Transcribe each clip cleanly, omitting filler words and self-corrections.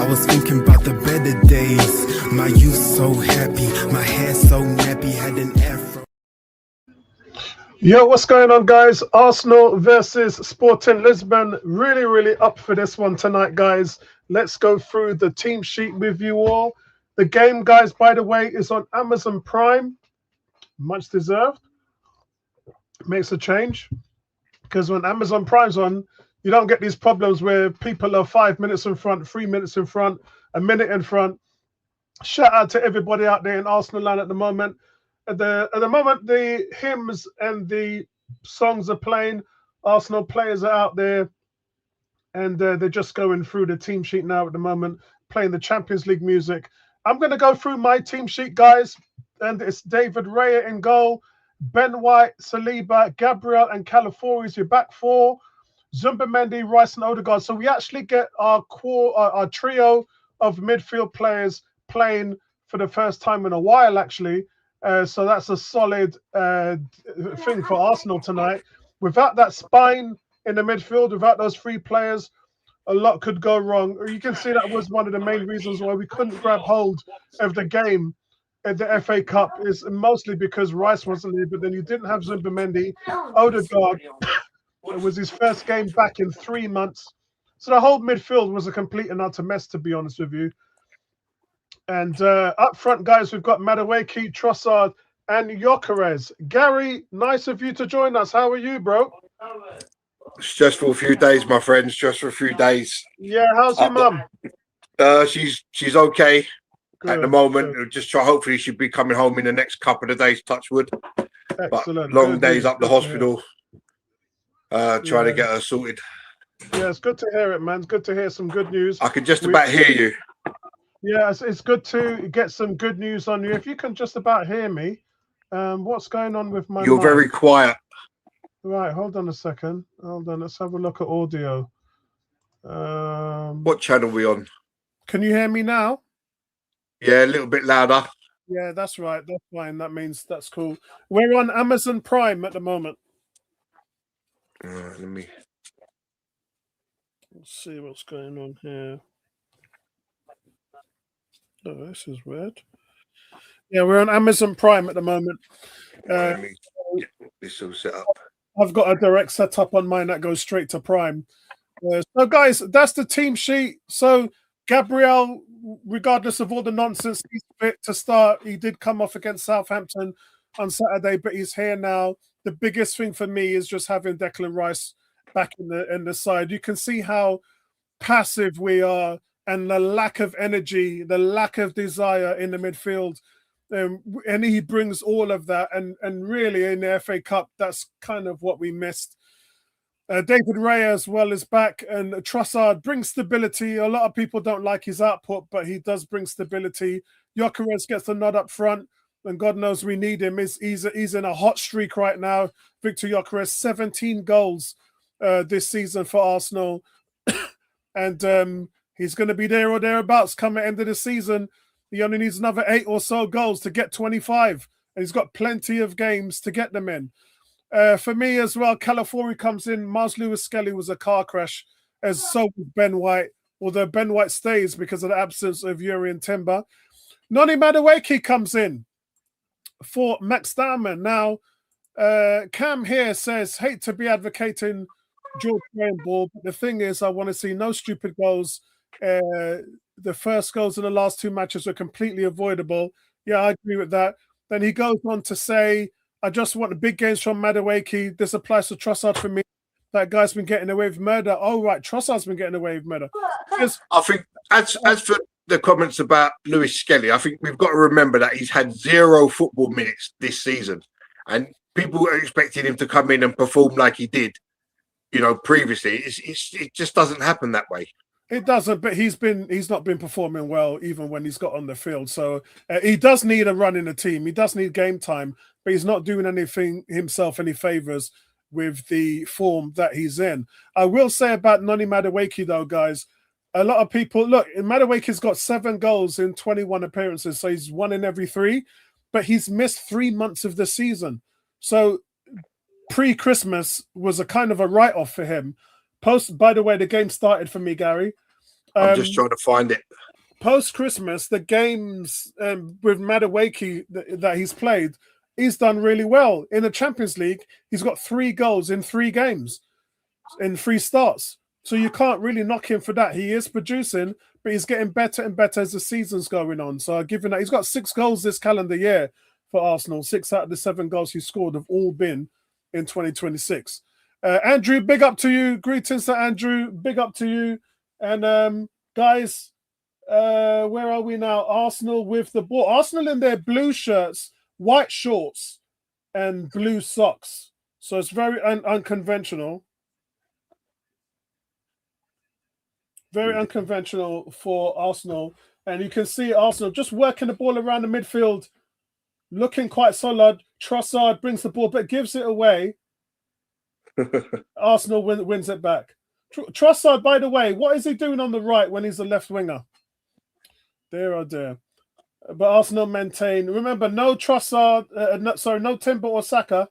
I was thinking about the better days. My youth so happy, my hair so nappy, had an afro. Yo, what's going on, guys? Arsenal versus Sporting Lisbon. Really up for this one tonight, guys. Let's go through the team sheet with you all. The game, guys, by the way, is on Amazon Prime. Much deserved. Makes a change. Because when Amazon Prime's on, you don't get these problems where people are 5 minutes in front, 3 minutes in front, a minute in front. Shout out to everybody out there in Arsenal land at the moment. At the moment, the hymns and the songs are playing. Arsenal players are out there, and they're just going through the team sheet now at the moment, playing the Champions League music. I'm going to go through my team sheet, guys, and it's David Raya in goal, Ben White, Saliba, Gabriel, and Calafiori's your back four, Zumbamendi, Rice, and Odegaard. So we actually get our trio of midfield players playing for the first time in a while, actually. So that's a solid thing for Arsenal tonight. Without that spine in the midfield, without those three players, a lot could go wrong. You can see that was one of the main reasons why we couldn't grab hold of the game at the FA Cup, is mostly because Rice wasn't there, but then you didn't have Zumbamendi. Odegaard, it was his first game back in 3 months. So the whole midfield was a complete and utter mess, to be honest with you. And up front, guys, we've got Madueke, Trossard, and Gyökeres. Gary, nice of you to join us. How are you, bro? Stressful few days, my friend. Stressful few days. Yeah, how's your mum? She's okay at the moment. Good. Just try. Hopefully, she'll be coming home in the next couple of days. Touch wood. Excellent. But long good days news. up the hospital. Trying to get her sorted. Yeah, it's good to hear it, man. It's good to hear some good news. I can just about hear you. Yeah, it's good to get some good news on you. If you can just about hear me, what's going on with my You're mic? very quiet. Right, hold on a second. Hold on, let's have a look at audio. What channel are we on? Can you hear me now? Yeah, a little bit louder. Yeah, that's right. That's fine. That means that's cool. We're on Amazon Prime at the moment. Let's see what's going on here. Oh, this is weird. Yeah, we're on Amazon Prime at the moment. Let me get this all set up. I've got a direct setup on mine that goes straight to Prime. So, guys, that's the team sheet. So, Gabriel, regardless of all the nonsense, he's fit to start. He did come off against Southampton on Saturday, but he's here now. The biggest thing for me is just having Declan Rice back in the side. You can see how passive we are, and the lack of energy, the lack of desire in the midfield. And he brings all of that. And really, in the FA Cup, that's kind of what we missed. David Raya as well is back, and Trossard brings stability. A lot of people don't like his output, but he does bring stability. Gyökeres gets the nod up front, and God knows we need him. He's in a hot streak right now. Victor Gyökeres, 17 goals this season for Arsenal. And he's going to be there or thereabouts come at end of the season. He only needs another 8 or so goals to get 25. And he's got plenty of games to get them in. For me as well, Calafiori comes in. Miles Lewis-Skelly was a car crash, as so was Ben White. Although Ben White stays because of the absence of Yuri and Timber. Noni Madueke comes in for Max Darman. Now, Cam here says, hate to be advocating George Graham ball, but the thing is, I want to see no stupid goals. The first goals in the last 2 matches were completely avoidable. Yeah, I agree with that. Then he goes on to say, I just want the big games from Madueke. This applies to Trossard for me. That guy's been getting away with murder. Oh, right, Trossard's been getting away with murder. I think, as for the comments about Lewis-Skelly, I think we've got to remember that he's had 0 football minutes this season. And people are expecting him to come in and perform like he did, previously. It just doesn't happen that way. It doesn't, but he's not been performing well even when he's got on the field. So he does need a run in the team. He does need game time, but he's not doing anything himself any favors with the form that he's in. I will say about Noni Madueke though, guys, a lot of people look. Madueke's got 7 goals in 21 appearances, so he's 1 in every 3. But he's missed 3 months of the season. So pre-Christmas was a kind of a write-off for him. By the way, the game started for me, Gary. I'm just trying to find it. Post-Christmas, the games with Madueke that he's played, he's done really well. In the Champions League, he's got 3 goals in 3 games, in 3 starts. So you can't really knock him for that. He is producing, but he's getting better and better as the season's going on. So given that he's got 6 goals this calendar year for Arsenal, 6 out of the 7 goals he scored have all been in 2026. Andrew, big up to you. Greetings to Andrew. Big up to you. And guys, where are we now? Arsenal with the ball. Arsenal in their blue shirts, white shorts, and blue socks. So it's very unconventional. Very unconventional for Arsenal. And you can see Arsenal just working the ball around the midfield, looking quite solid. Trossard brings the ball, but gives it away. Arsenal wins it back. Trossard, by the way, what is he doing on the right when he's a left winger? There or there. But Arsenal maintain. Remember, no Trossard, no Timber or Saka.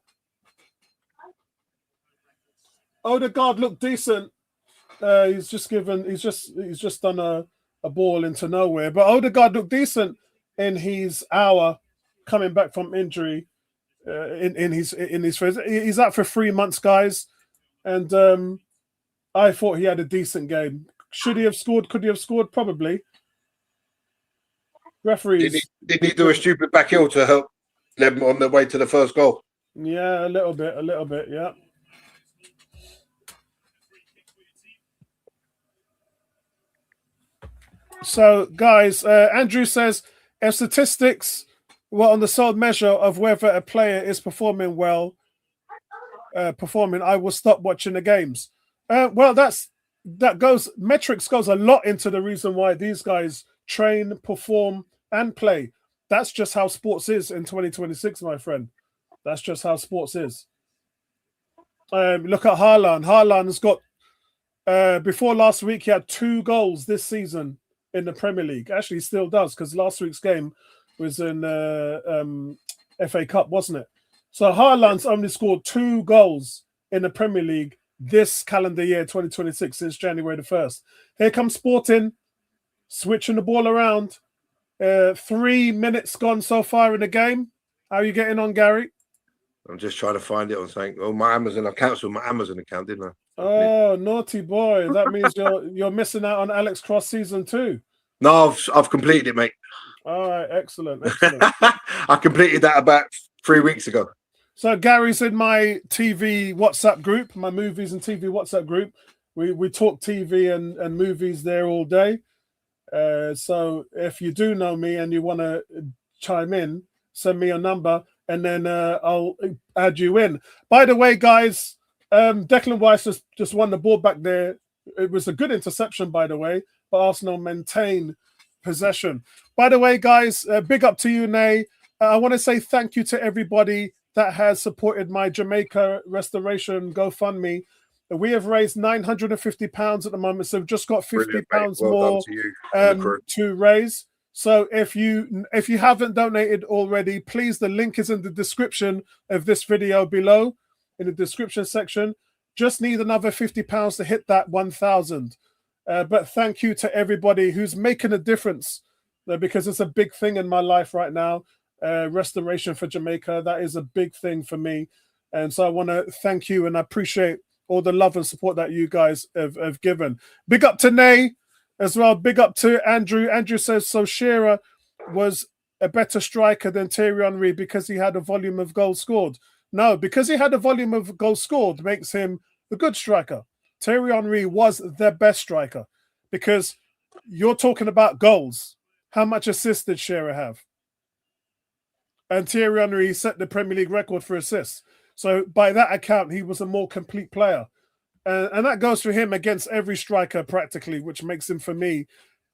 Odegaard looked decent. He's just done a ball into nowhere. But Odegaard looked decent in his hour coming back from injury. In his phase. He's out for 3 months, guys. And I thought he had a decent game. Should he have scored? Could he have scored? Probably. Referees. Did he do a stupid back heel to help them on their way to the first goal? Yeah, a little bit, yeah. So, guys, Andrew says, if statistics were on the sole measure of whether a player is performing well, I will stop watching the games. Metrics goes a lot into the reason why these guys train, perform, and play. That's just how sports is in 2026, my friend. That's just how sports is. Look at Haaland. Haaland's got, before last week, he had 2 goals this season in the Premier League. Actually, he still does, because last week's game was in FA Cup, wasn't it? So Haaland's only scored 2 goals in the Premier League this calendar year, 2026, since January the 1st. Here comes Sporting, switching the ball around. 3 minutes gone so far in the game. How are you getting on, Gary? I'm just trying to find it on saying, my Amazon. I cancelled my Amazon account, didn't I? Oh, naughty boy. That means you're missing out on Alex Cross season 2. No, I've completed it, mate. All right, excellent. I completed that about 3 weeks ago. So Gary's in my TV WhatsApp group, my movies and TV WhatsApp group. We talk TV and movies there all day. So if you do know me and you want to chime in, send me your number and then I'll add you in. By the way, guys, Declan Rice just won the ball back there. It was a good interception, by the way, but Arsenal maintain possession. By the way, guys, big up to you, Nay. I want to say thank you to everybody that has supported my Jamaica Restoration GoFundMe. We have raised £950 at the moment, so we've just got £50 more to raise. So if you haven't donated already, please, the link is in the description of this video below, in the description section. Just need another £50 to hit that 1,000. But thank you to everybody who's making a difference, because it's a big thing in my life right now. Restoration for Jamaica, that is a big thing for me. And so I want to thank you and I appreciate all the love and support that you guys have given. Big up to Nay as well. Big up to Andrew. Andrew says, so Shearer was a better striker than Thierry Henry because he had a volume of goals scored. No, because he had a volume of goals scored makes him a good striker. Thierry Henry was the best striker, because you're talking about goals. How much assists did Shearer have? And Thierry Henry set the Premier League record for assists. So by that account, he was a more complete player. And that goes for him against every striker practically, which makes him, for me,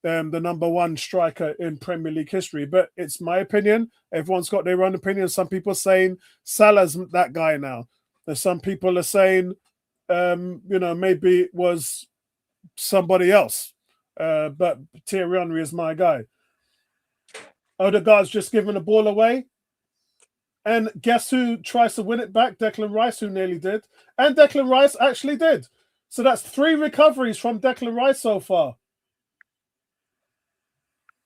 the number 1 striker in Premier League history. But it's my opinion. Everyone's got their own opinion. Some people are saying Salah's that guy now. And some people are saying, maybe it was somebody else. But Thierry Henry is my guy. Odegaard's just given the ball away. And guess who tries to win it back? Declan Rice, who nearly did. And Declan Rice actually did. So that's 3 recoveries from Declan Rice so far.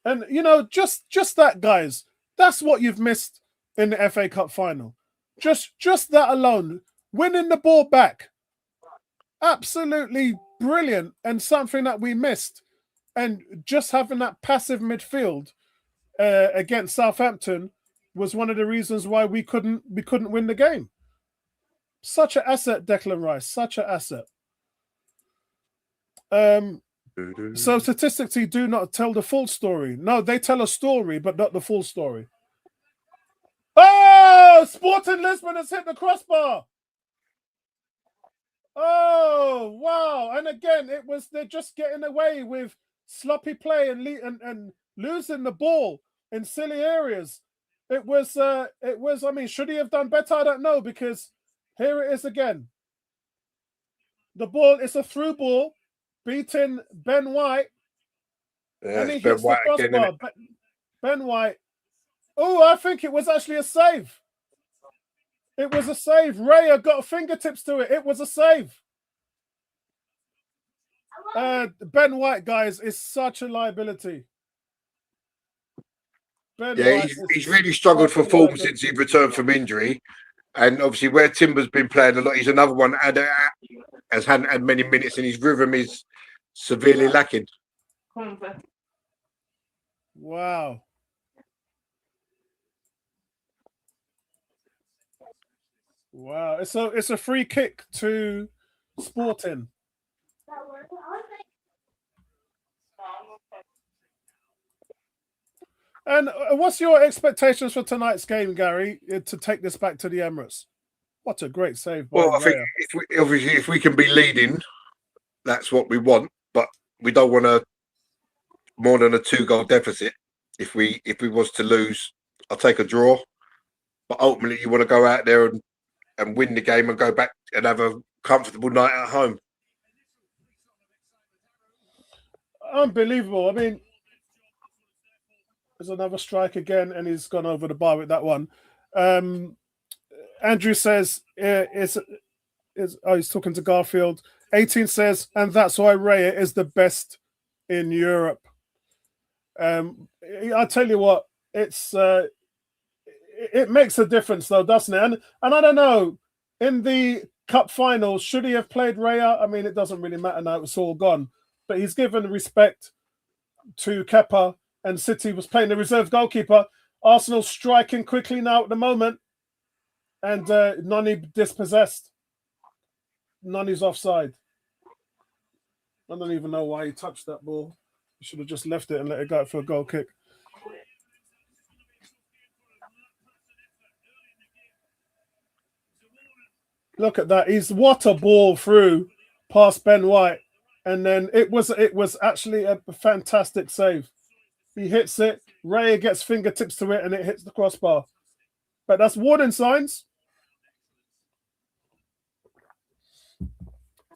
And just that, guys, that's what you've missed in the FA Cup final. Just that alone, winning the ball back, absolutely brilliant, and something that we missed. And just having that passive midfield against Southampton was one of the reasons why we couldn't win the game. Such an asset, Declan Rice. Such an asset. So statistics do not tell the full story. No, they tell a story, but not the full story. Oh, Sporting Lisbon has hit the crossbar. Oh, wow. And again, they're just getting away with sloppy play and losing the ball in silly areas. It was, I mean, should he have done better? I don't know, because here it is again. The ball is a through ball, beating Ben White. Yeah, and he Ben hits White the again, crossbar. innit? Ben White. Oh, I think it was actually a save. It was a save. Raya got fingertips to it. It was a save. Ben White, guys, is such a liability. He's really struggled for form since he returned from injury. And obviously, where Timber's been playing a lot, he's another one that hasn't had many minutes, and his rhythm is severely lacking. Wow. Wow. It's a free kick to Sporting. And what's your expectations for tonight's game, Gary, to take this back to the Emirates? What a great save by Well, I think if we can be leading, that's what we want. But we don't want more than a 2-goal deficit. If we was to lose, I'll take a draw. But ultimately, you want to go out there and win the game and go back and have a comfortable night at home. Unbelievable. I mean, there's another strike again, and he's gone over the bar with that one. Andrew says, he's talking to Garfield. 18 says, and that's why Raya is the best in Europe. I tell you what, it makes a difference, though, doesn't it? And I don't know, in the cup final, should he have played Raya? I mean, it doesn't really matter now; it's all gone. But he's given respect to Kepa, and City was playing the reserve goalkeeper. Arsenal striking quickly now at the moment, and Nani dispossessed. Nani's offside. I don't even know why he touched that ball. He should have just left it and let it go for a goal kick. Look at that. What a ball through past Ben White. And then it was actually a fantastic save. He hits it. Raya gets fingertips to it, and it hits the crossbar. But that's warning signs.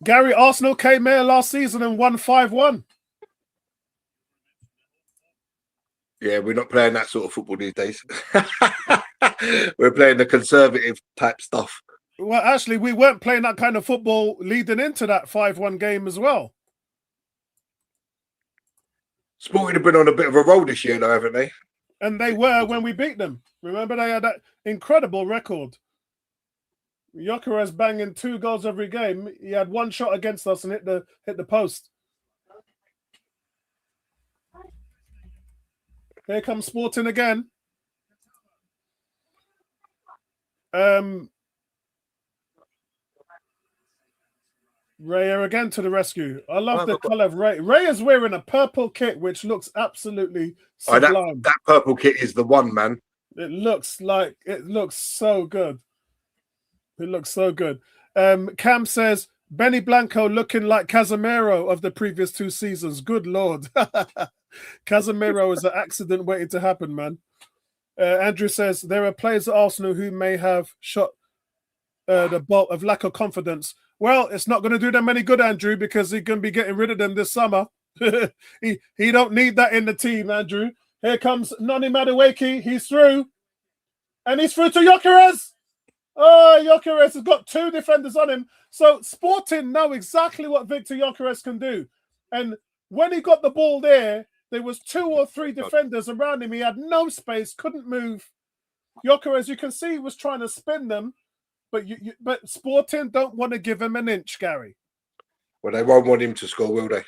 Gary, Arsenal came here last season and won 5-1. Yeah, we're not playing that sort of football these days. We're playing the conservative type stuff. Well, actually, we weren't playing that kind of football leading into that 5-1 game as well. Sporting have been on a bit of a roll this year, though, haven't they? And they were when we beat them. Remember, they had that incredible record. Gyökeres banging 2 goals every game. He had 1 shot against us and hit the post. Here comes Sporting again. Raya again to the rescue. I love the colour of Ray. Raya's wearing a purple kit, which looks absolutely sublime. That purple kit is the one, man. It looks so good. It looks so good. Cam says, Benny Blanco looking like Casemiro of the previous 2 seasons. Good Lord. Casemiro is an accident waiting to happen, man. Andrew says, there are players at Arsenal who may have shot the bolt of lack of confidence. Well, it's not going to do them any good, Andrew, because he's going to be getting rid of them this summer. he don't need that in the team, Andrew. Here comes Noni Madueke. He's through. And he's through to Gyökeres. Oh, Gyökeres has got 2 defenders on him. So Sporting know exactly what Victor Gyökeres can do. And when he got the ball there, There was 2 or 3 defenders around him. He had no space, couldn't move. Yoker, as you can see, was trying to spin them, but but Sporting don't want to give him an inch, Gary. Well, they won't want him to score, will they?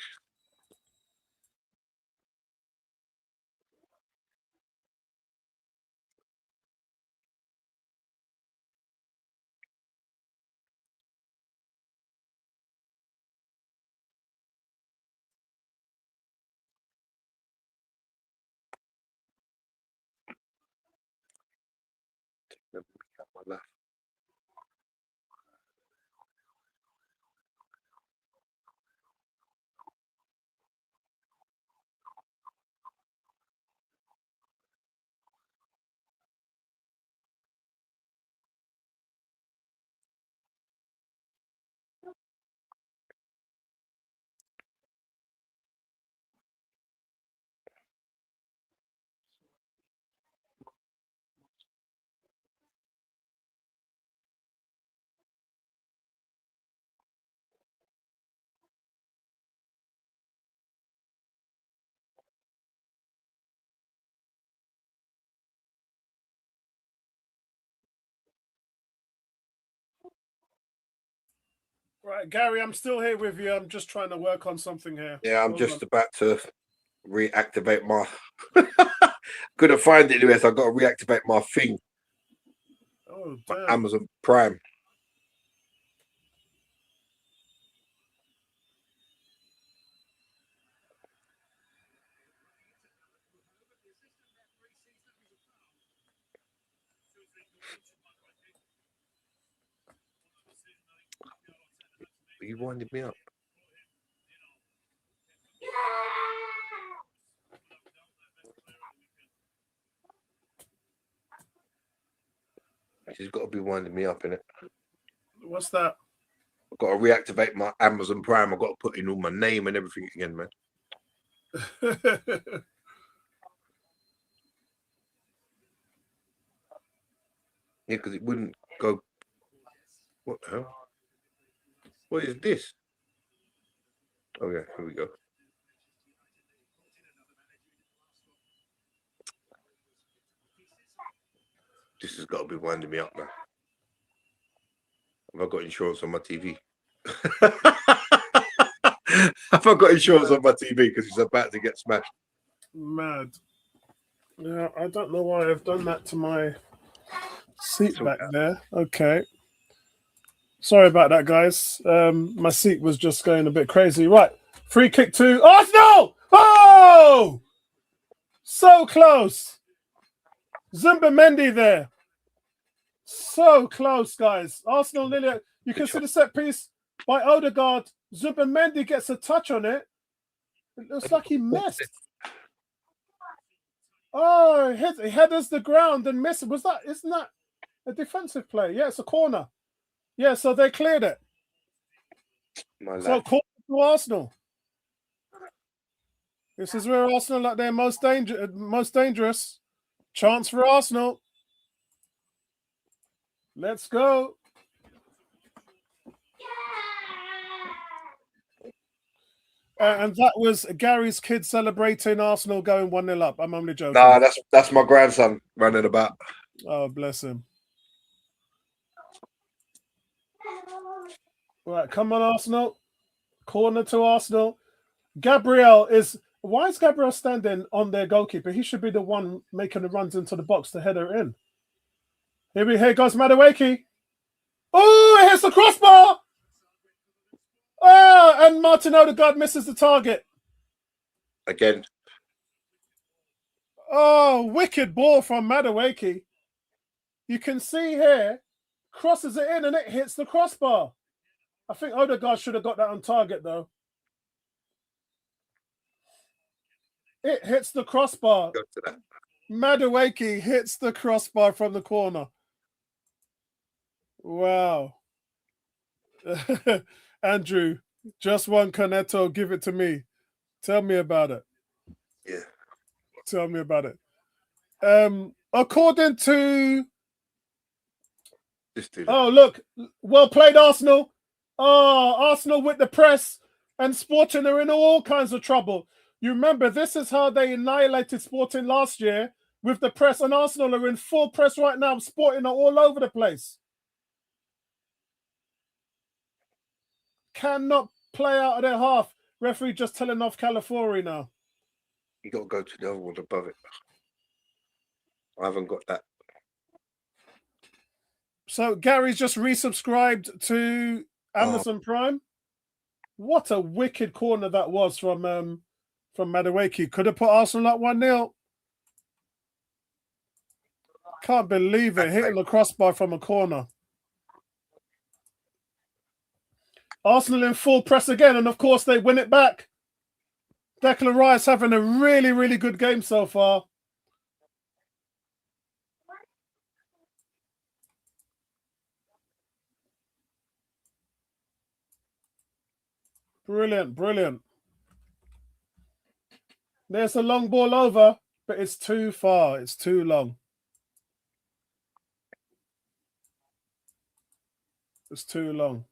Right, Gary, I'm still here with you. I'm just trying to work on something here. Yeah, I'm just about to reactivate my. Couldn't find it anywhere, so I've got to reactivate my thing. Oh, my damn. Amazon Prime. You winded me up. She's got to be winding me up, innit? What's that? I've got to reactivate my Amazon Prime. I've got to put in all my name and everything again, man. Yeah, because it wouldn't go. What the hell? What is this? Oh, yeah, here we go. This has got to be winding me up now. Have I got insurance on my TV? Have I got insurance on my TV because it's about to get smashed? Mad. Yeah, I don't know why I've done that to my seat back there. Okay. Sorry about that, guys. My seat was just going a bit crazy. Right. Free kick to Arsenal! Oh! So close. Zumbamendi there. So close, guys. Arsenal nearly. You can see the set piece by Odegaard. Zumbamendi gets a touch on it. It looks like he missed. Oh, he headers the ground and missed. Isn't that a defensive play? Yeah, it's a corner. Yeah, so they cleared it. So corner to Arsenal. This is where Arsenal at their most dangerous. Chance for Arsenal. Let's go. And that was Gary's kid celebrating Arsenal going 1-0 up. I'm only joking. Nah, that's my grandson running about. Oh, bless him. Right, come on, Arsenal. Corner to Arsenal. Gabriel is... Why is Gabriel standing on their goalkeeper? He should be the one making the runs into the box to header in. Here goes Madueke. Oh, it hits the crossbar. Oh, and Martin Odegaard misses the target. Again. Oh, wicked ball from Madueke. You can see here, crosses it in and it hits the crossbar. I think Odegaard should have got that on target, though. It hits the crossbar. Madueke hits the crossbar from the corner. Wow. Andrew, just one Cornetto, give it to me. Tell me about it. Yeah. Tell me about it. According to... Oh, look. Well played, Arsenal. Oh, Arsenal with the press and Sporting are in all kinds of trouble. You remember, this is how they annihilated Sporting last year with the press, and Arsenal are in full press right now. Sporting are all over the place. Cannot play out of their half. Referee just telling off Calafiori now. You got to go to the other one above it. I haven't got that. So Gary's just resubscribed to Amazon Prime. What a wicked corner that was from Madueke. Could have put Arsenal at 1-0. Can't believe it. Hitting the crossbar from a corner. Arsenal in full press again, and of course they win it back. Declan Rice having a really, really good game so far. Brilliant, brilliant. There's a long ball over, but it's too far. It's too long. It's too long.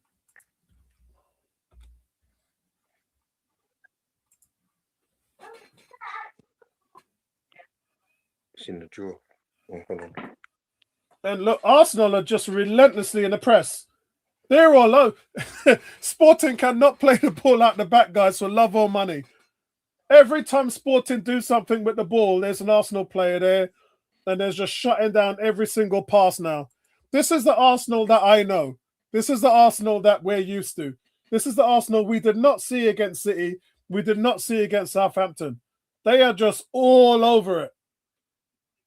It's in the drawer. Oh, hold on. And look, Arsenal are just relentlessly in the press. They're all low. Sporting cannot play the ball out the back, guys, for love or money. Every time Sporting do something with the ball, there's an Arsenal player there, and there's just shutting down every single pass now. This is the Arsenal that I know. This is the Arsenal that we're used to. This is the Arsenal we did not see against City. We did not see against Southampton. They are just all over it.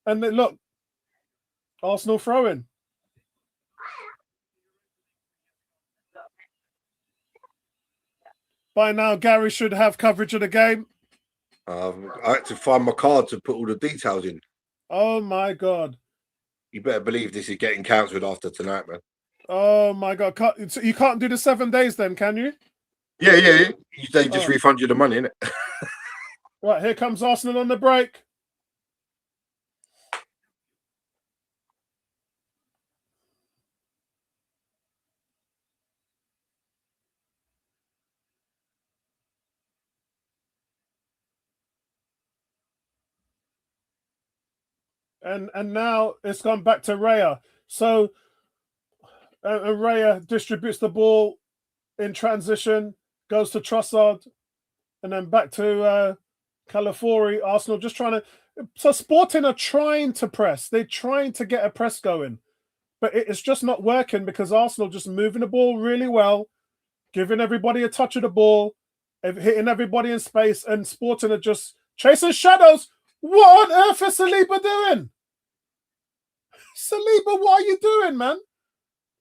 And they, look, Arsenal throwing. By now, Gary should have coverage of the game. I had to find my card to put all the details in. Oh, my God. You better believe this is getting cancelled after tonight, man. Oh, my God. So you can't do the 7 days then, can you? Yeah. They just refund you the money, innit? Right, here comes Arsenal on the break. And now it's gone back to Raya. So Raya distributes the ball in transition, goes to Trossard, and then back to Calafiori. Arsenal just trying to... So Sporting are trying to press. They're trying to get a press going. But it's just not working because Arsenal just moving the ball really well, giving everybody a touch of the ball, hitting everybody in space, and Sporting are just chasing shadows. What on earth is Saliba doing? Saliba, what are you doing, man?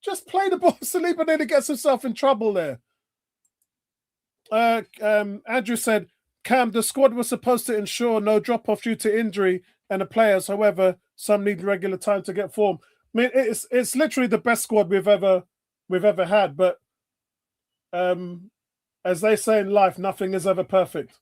Just play the ball. Saliba nearly gets himself in trouble there. Andrew said, Cam, the squad was supposed to ensure no drop-off due to injury and the players. However, some need regular time to get form. I mean, it's literally the best squad we've ever had. But as they say in life, nothing is ever perfect.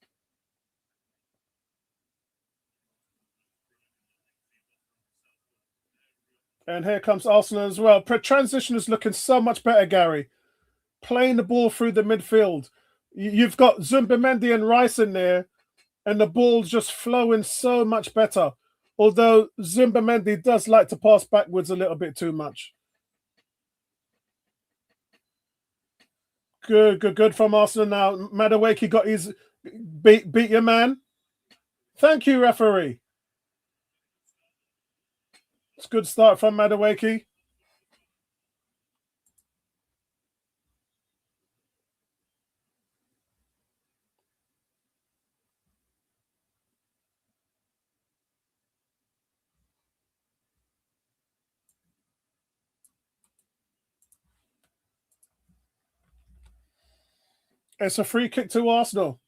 And here comes Arsenal as well. Transition is looking so much better, Gary. Playing the ball through the midfield. You've got Zumbamendi and Rice in there, and the ball's just flowing so much better. Although Zumbamendi does like to pass backwards a little bit too much. Good from Arsenal now. Madueke got his beat your man. Thank you, referee. It's a good start from Madueke. It's a free kick to Arsenal.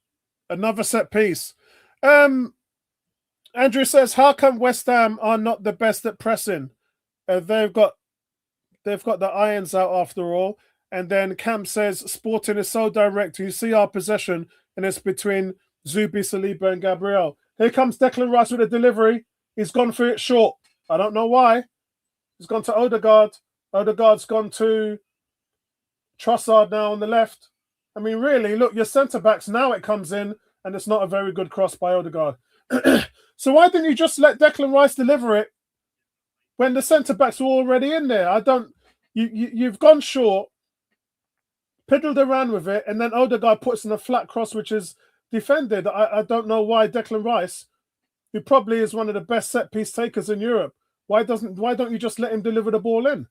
Another set piece. Andrew says, how come West Ham are not the best at pressing? They've got the irons out after all. And then Cam says, Sporting is so direct. You see our possession, and it's between Zubi, Saliba, and Gabriel. Here comes Declan Rice with a delivery. He's gone for it short. I don't know why. He's gone to Odegaard. Odegaard's gone to Trossard now on the left. I mean, really, look, your centre-backs, now it comes in, and it's not a very good cross by Odegaard. So why didn't you just let Declan Rice deliver it when the centre-backs were already in there? You've gone short, piddled around with it, and then Odegaard puts in a flat cross, which is defended. I don't know why Declan Rice, who probably is one of the best set-piece takers in Europe, why don't you just let him deliver the ball in?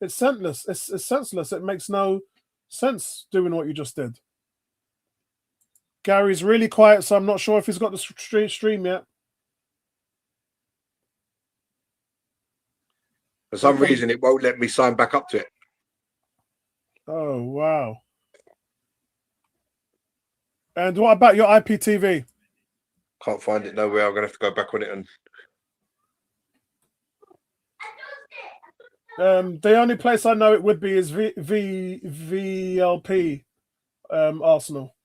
It's senseless. It's senseless. It makes no sense doing what you just did. Gary's really quiet, so I'm not sure if he's got the stream yet. For some reason, it won't let me sign back up to it. Oh, wow. And what about your IPTV? Can't find it nowhere. I'm going to have to go back on it. And the only place I know it would be is VLP Arsenal.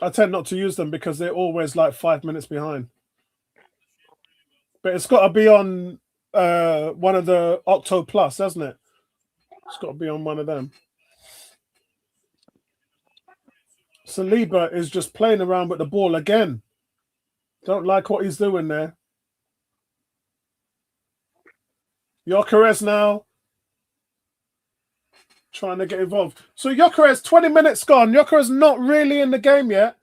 I tend not to use them because they're always like 5 minutes behind. But it's got to be on one of the Octo Plus, hasn't it? It's got to be on one of them. Saliba is just playing around with the ball again. Don't like what he's doing there. Gyökeres now trying to get involved. So Gyökeres, 20 minutes gone. Gyökeres not really in the game yet.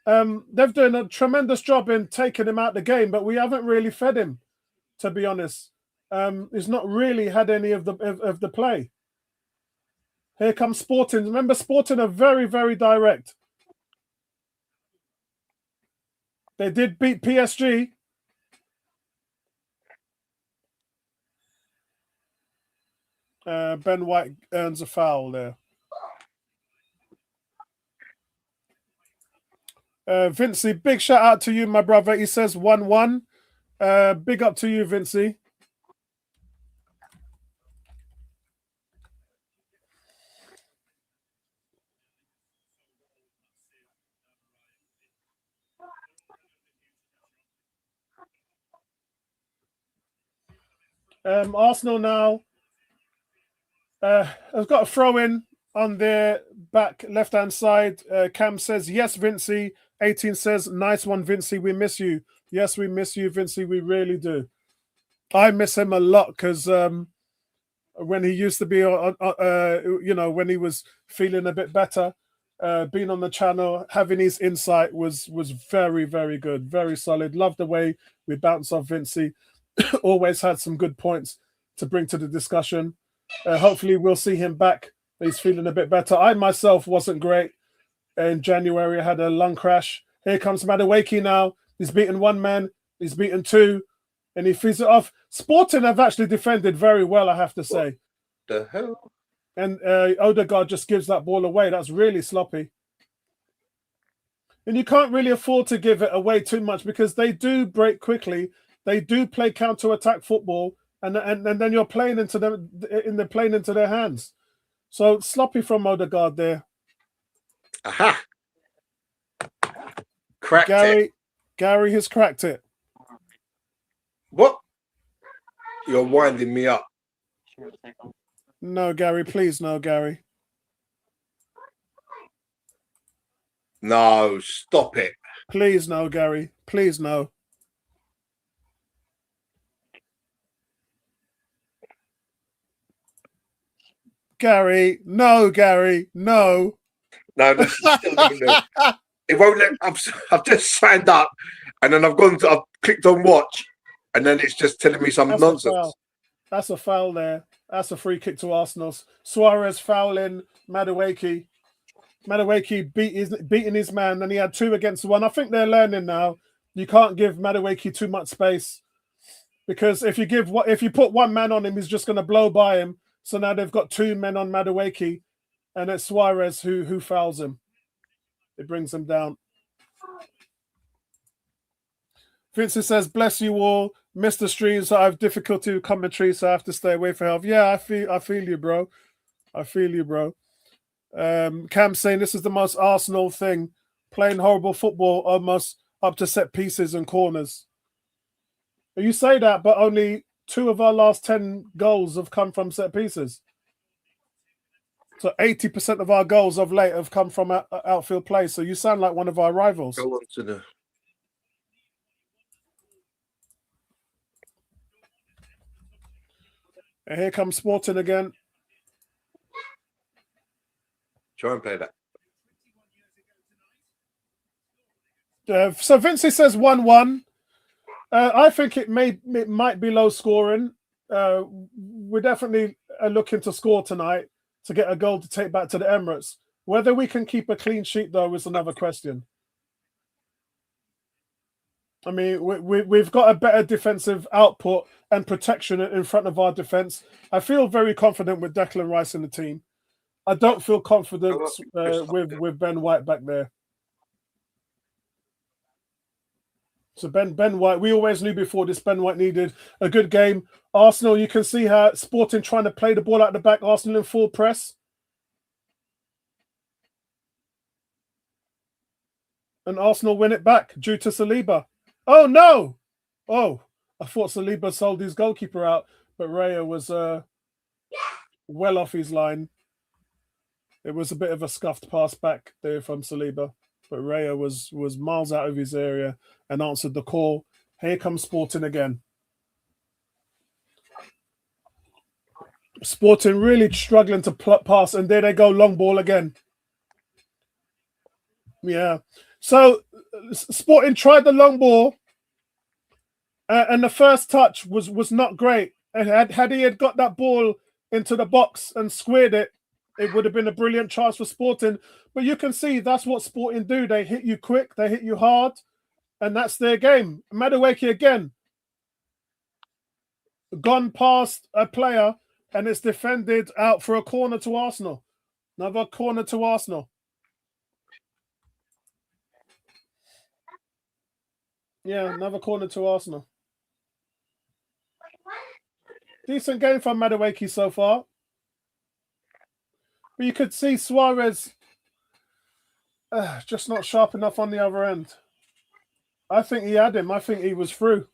They've done a tremendous job in taking him out the game, but we haven't really fed him, to be honest. He's not really had any of the play. Here comes Sporting. Remember, Sporting are very, very direct. They did beat PSG. Ben White earns a foul there. Vincey, big shout out to you, my brother. He says 1-1. Big up to you, Vincey. Arsenal now. I've got a throw in on their back left-hand side. Cam says, yes, Vincey. 18 says, nice one, Vincey. We miss you. Yes, we miss you, Vincey. We really do. I miss him a lot because when he used to be, when he was feeling a bit better, being on the channel, having his insight was very, very good. Very solid. Love the way we bounce off Vincey. Always had some good points to bring to the discussion. Hopefully we'll see him back. He's feeling a bit better. I myself wasn't great. In January, I had a lung crash. Here comes Madueke now. He's beaten one man. He's beaten two. And he feeds it off. Sporting have actually defended very well, I have to say. The hell? And Odegaard just gives that ball away. That's really sloppy. And you can't really afford to give it away too much because they do break quickly. They do play counter-attack football. And then you're playing into them playing into their hands. So sloppy from Odegaard there. Aha. Cracked it. Gary has cracked it. What? You're winding me up. No, Gary, please, no, Gary. No, stop it. Please, no, Gary. Please, no. Gary, no, Gary, no. No, this is still not it won't let. I've just signed up, and then I've clicked on watch, and then it's just telling me some nonsense. That's a foul there. That's a free kick to Arsenal. Suarez fouling Madueke. Madueke beating his man. Then he had 2 against 1. I think they're learning now. You can't give Madueke too much space because if you put one man on him, he's just going to blow by him. So now they've got 2 men on Madueke, and it's Suarez who fouls him. It brings him down. Vincent says, bless you all. Missed the streams, so I have difficulty with commentary, so I have to stay away for health. Yeah, I feel you, bro. I feel you, bro. Cam saying this is the most Arsenal thing. Playing horrible football almost up to set pieces and corners. You say that, but only 2 of our last 10 goals have come from set pieces. So 80% of our goals of late have come from outfield play. So you sound like one of our rivals. Go on to the. And here comes Sporting again. Try and play that. So Vincey says 1-1. I think it might be low scoring. We're definitely looking to score tonight to get a goal to take back to the Emirates. Whether we can keep a clean sheet, though, is another question. I mean, we've got a better defensive output and protection in front of our defense. I feel very confident with Declan Rice in the team. I don't feel confident with Ben White back there. So Ben White, we always knew before this Ben White needed a good game. Arsenal, you can see how Sporting trying to play the ball out the back. Arsenal in full press. And Arsenal win it back due to Saliba. Oh, no. Oh, I thought Saliba sold his goalkeeper out, but Raya was well off his line. It was a bit of a scuffed pass back there from Saliba, but Raya was miles out of his area and answered the call. Here comes Sporting again. Sporting really struggling to pass, and there they go, long ball again. Yeah. So Sporting tried the long ball, and the first touch was not great. And had he got that ball into the box and squared it, it would have been a brilliant chance for Sporting. But you can see that's what Sporting do. They hit you quick, they hit you hard, and that's their game. Madueke again, gone past a player, and it's defended out for a corner to Arsenal. Another corner to Arsenal. Yeah, another corner to Arsenal. Decent game from Madueke so far. But you could see Suarez just not sharp enough on the other end. I think he had him. I think he was through.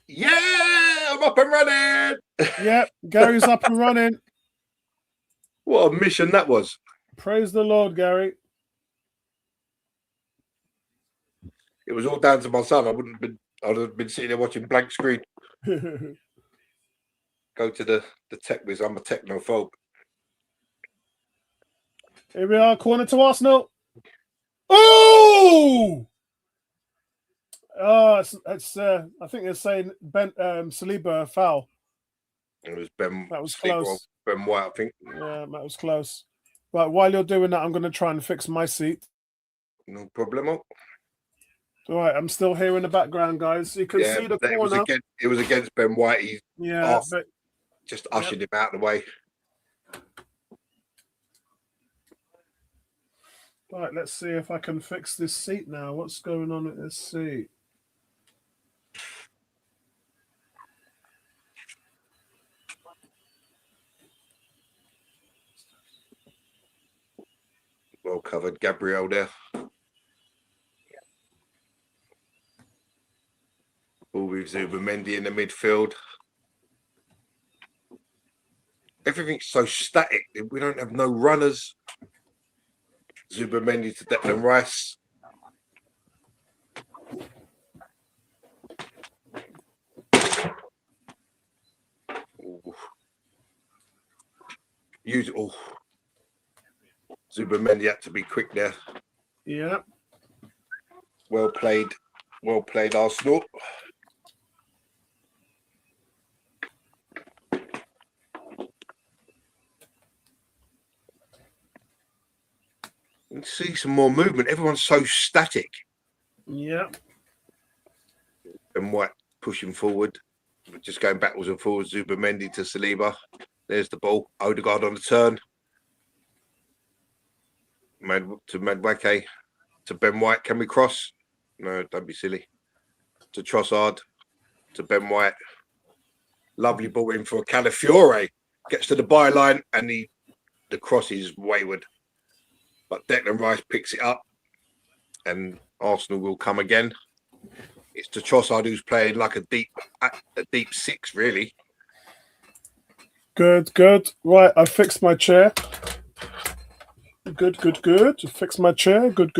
Yeah, I'm up and running. Yep, Gary's up and running. What a mission that was. Praise the Lord, Gary. It was all down to my son. I'd have been sitting there watching blank screen. Go to the tech whiz. I'm a technophobe. Here we are, corner to Arsenal. Oh! It's I think they're saying Saliba foul. It was Ben. That was close. Ben White, I think. Yeah, that was close. Right, while you're doing that, I'm going to try and fix my seat. No problemo. All right, I'm still here in the background, guys. You can see the corner. It was against Ben White. He just ushered him out of the way. Right, let's see if I can fix this seat now. What's going on with this seat? Well covered, Gabriel there. Ball with Zubamendi in the midfield. Everything's so static. We don't have no runners. Zubamendi to Declan Rice. Zubamendi had to be quick there. Yeah. Well played, Arsenal. Let's see some more movement. Everyone's so static. Yeah. And White pushing forward. Just going backwards and forwards. Zubamendi to Saliba. There's the ball. Odegaard on the turn. To Madueke. To Ben White. Can we cross? No, don't be silly. To Trossard. To Ben White. Lovely ball in for Calafiore. Gets to the byline and the cross is wayward. But Declan Rice picks it up and Arsenal will come again. it's the Trossard who's playing like a deep six, really. Good. Right, I fixed my chair. Good. Fix my chair. Good.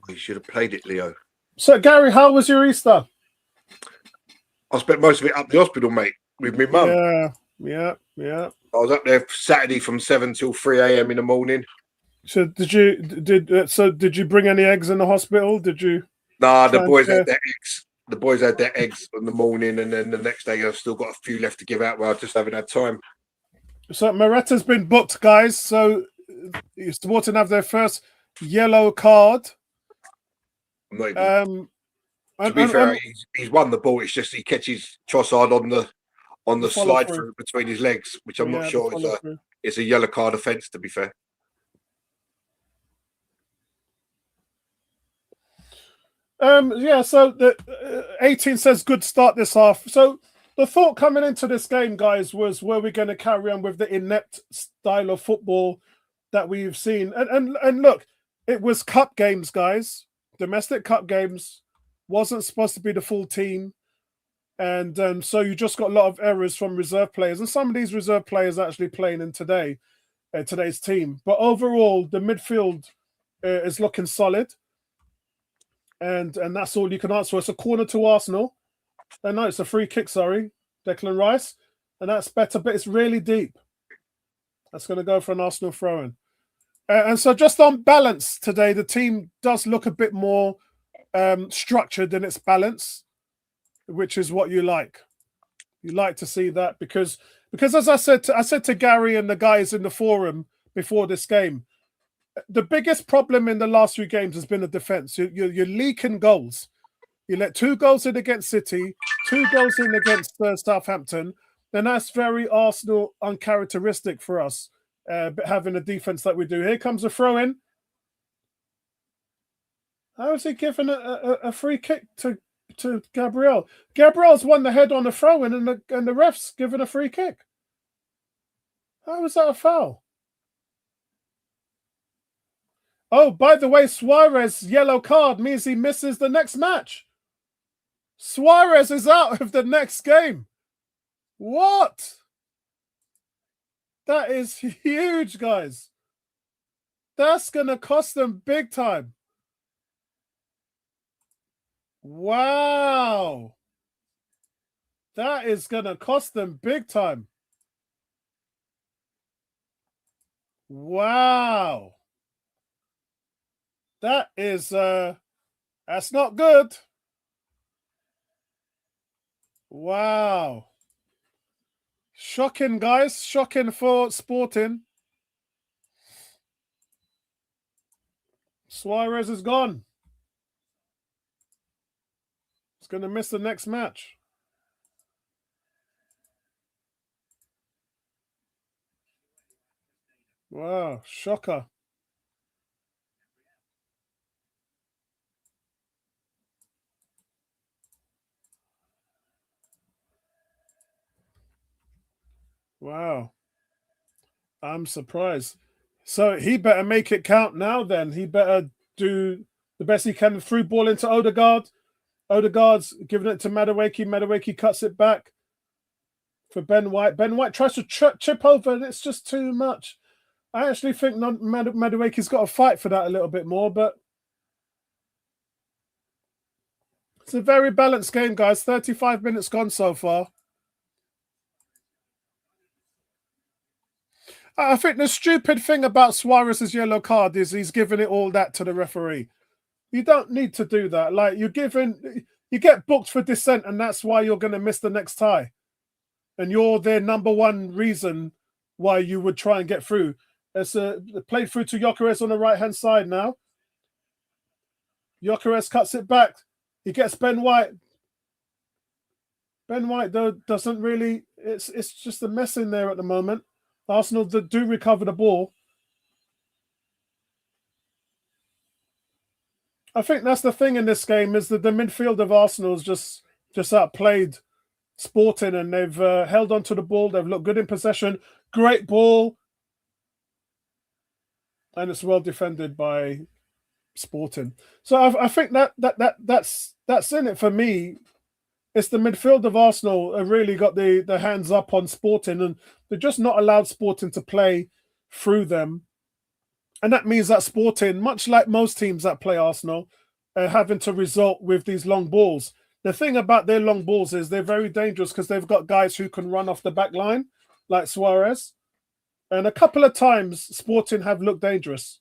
You should have played it, Leo. So, Gary, how was your Easter? I spent most of it up the hospital, mate, with my mum. Yeah. I was up there Saturday from 7 till 3 a.m. in the morning. So did you bring any eggs in the hospital? Did you? Nah, the boys had their eggs. The boys had their eggs in the morning, and then the next day I've still got a few left to give out. Where I just haven't had time. So Moretta's been booked, guys. So Sporting have their first yellow card. To be fair, he's won the ball. It's just he catches Trossard on the slide through between his legs, which I'm not sure it's a yellow card offence, to be fair. So the 18 says good start this half. So the thought coming into this game, guys, was were we going to carry on with the inept style of football that we've seen? And look, it was cup games, guys. Domestic cup games wasn't supposed to be the full team. And so you just got a lot of errors from reserve players. And some of these reserve players actually playing in today's team. But overall, the midfield is looking solid. And that's all you can ask for. It's a corner to Arsenal. No, it's a free kick, sorry. Declan Rice. And that's better, but it's really deep. That's going to go for an Arsenal throw-in. And so just on balance today, the team does look a bit more structured in its balance, which is what you like. You like to see that because as I said to Gary and the guys in the forum before this game, the biggest problem in the last few games has been the defense. You're leaking goals. You let 2 goals in against City, 2 goals in against Southampton. Then that's very Arsenal uncharacteristic for us, having a defense that we do. Here comes a throw in. How is he giving a free kick to Gabriel? Gabriel's won the head on the throw in, and the ref's given a free kick. How is that a foul? Oh, by the way, Suarez yellow card means he misses the next match. Suarez is out of the next game. What? That is huge, guys. That's going to cost them big time. Wow. That is going to cost them big time. Wow. That is, that's not good. Wow. Shocking, guys. Shocking for Sporting. Suarez is gone. He's going to miss the next match. Wow. Shocker. Wow. I'm surprised. So he better make it count now then. He better do the best he can. Through ball into Odegaard. Odegaard's giving it to Madueke. Madueke cuts it back for Ben White. Ben White tries to chip over, and it's just too much. I actually think Madueke's got to fight for that a little bit more, but it's a very balanced game, guys. 35 minutes gone so far. I think the stupid thing about Suarez's yellow card is he's giving it all that to the referee. You don't need to do that. Like you get booked for dissent, and that's why you're going to miss the next tie. And you're their number one reason why you would try and get through. It's played through to Gyökeres on the right-hand side now. Gyökeres cuts it back. He gets Ben White. Ben White, though, doesn't really... It's just a mess in there at the moment. Arsenal do recover the ball. I think that's the thing in this game is that the midfield of Arsenal is just outplayed Sporting, and they've held on to the ball. They've looked good in possession. Great ball. And it's well defended by Sporting. So I think that's in it for me. It's the midfield of Arsenal have really got the hands up on Sporting, and they're just not allowed Sporting to play through them. And that means that Sporting, much like most teams that play Arsenal, are having to resort with these long balls. The thing about their long balls is they're very dangerous because they've got guys who can run off the back line, like Suarez. And a couple of times, Sporting have looked dangerous.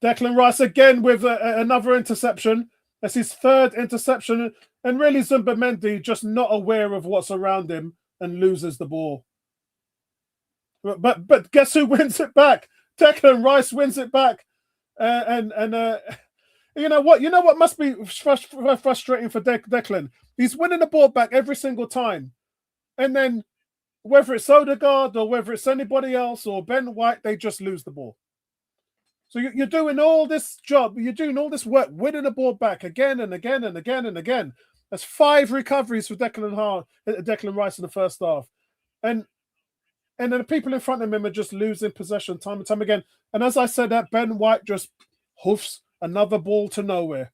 Declan Rice again with another interception. That's his third interception. And really, Zumbamendi just not aware of what's around him and loses the ball. But guess who wins it back? Declan Rice wins it back. You know what must be frustrating for Declan? He's winning the ball back every single time. And then whether it's Odegaard or whether it's anybody else or Ben White, they just lose the ball. So you're doing all this job, you're doing all this work, winning the ball back again and again and again and again. That's 5 recoveries for Declan Rice in the first half. And then the people in front of him are just losing possession time and time again. And as I said, that Ben White just hoofs another ball to nowhere.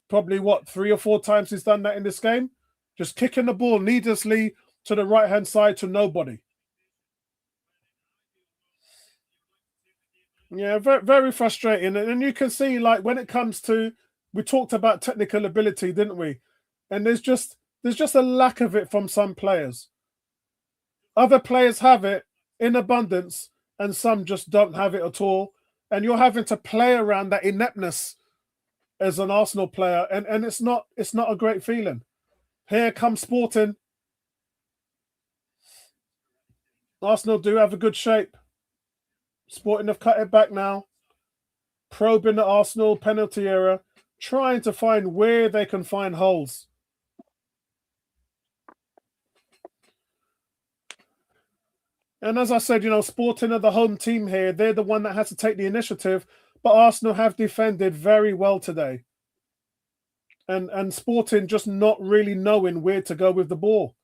Probably 3 or 4 times he's done that in this game. Just kicking the ball needlessly to the right-hand side to nobody. Yeah, very, very frustrating. And you can see, like, when it comes to, we talked about technical ability, didn't we? And there's just a lack of it from some players. Other players have it in abundance, and some just don't have it at all. And you're having to play around that ineptness as an Arsenal player, and it's not a great feeling. Here comes Sporting. Arsenal do have a good shape. Sporting have cut it back now. Probing the Arsenal penalty area, trying to find where they can find holes. And as I said, Sporting are the home team here. They're the one that has to take the initiative. But Arsenal have defended very well today. And Sporting just not really knowing where to go with the ball.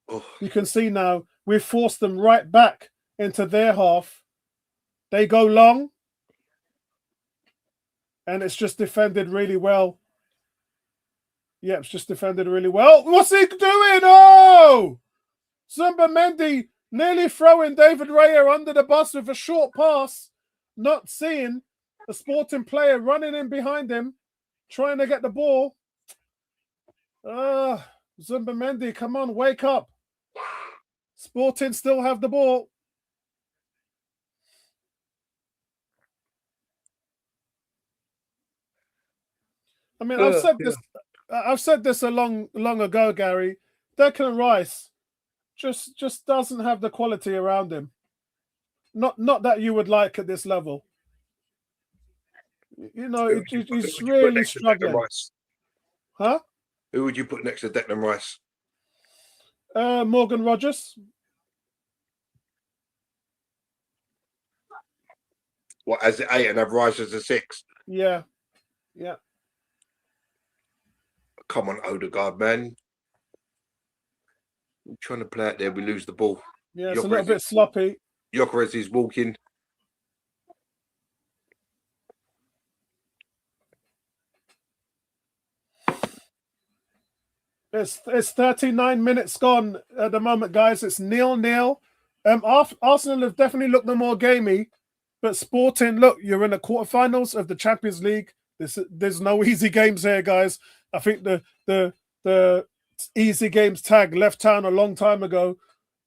Oh. You can see now, we've forced them right back into their half. They go long. And it's just defended really well. Yeah, it's just defended really well. What's he doing? Oh! Zumbamendi nearly throwing David Raya under the bus with a short pass. Not seeing a Sporting player running in behind him, trying to get the ball. Zumbamendi, come on, wake up. Sporting still have the ball. I mean, I've said this a long ago, Gary. Declan Rice just doesn't have the quality around him. Not that you would like at this level. He's really struggling. Huh? Who would you put next to Declan Rice? Morgan Rogers. What, as an 8 and have Rice as a 6? Yeah. Come on, Odegaard, man. We're trying to play out there, we lose the ball. Yeah, it's a little bit sloppy. Gyökeres is walking. It's 39 minutes gone at the moment, guys. It's 0-0. Arsenal have definitely looked the more gamey, but Sporting, look, you're in the quarterfinals of the Champions League. There's no easy games here, guys. I think the easy games tag left town a long time ago.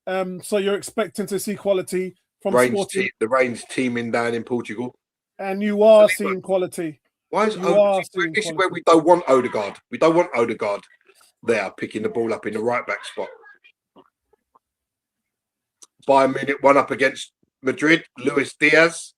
So you're expecting to see quality from Sporting. The rain's teaming down in Portugal. And you are seeing quality. Why is this is where we don't want Odegaard. We don't want Odegaard there picking the ball up in the right back spot. Bayern Munich 1 up against Madrid. Luis Diaz.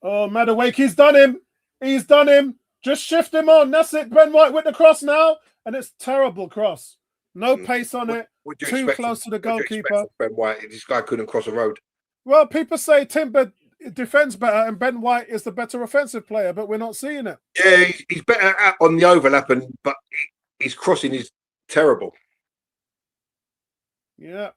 Oh, Madueke, he's done him. He's done him. Just shift him on. That's it. Ben White with the cross now. And it's terrible cross. No pace on it. Too close to the goalkeeper. Ben White, this guy couldn't cross a road. Well, people say Timber defends better and Ben White is the better offensive player, but we're not seeing it. Yeah, he's better on the overlap, but his crossing is terrible. Yeah.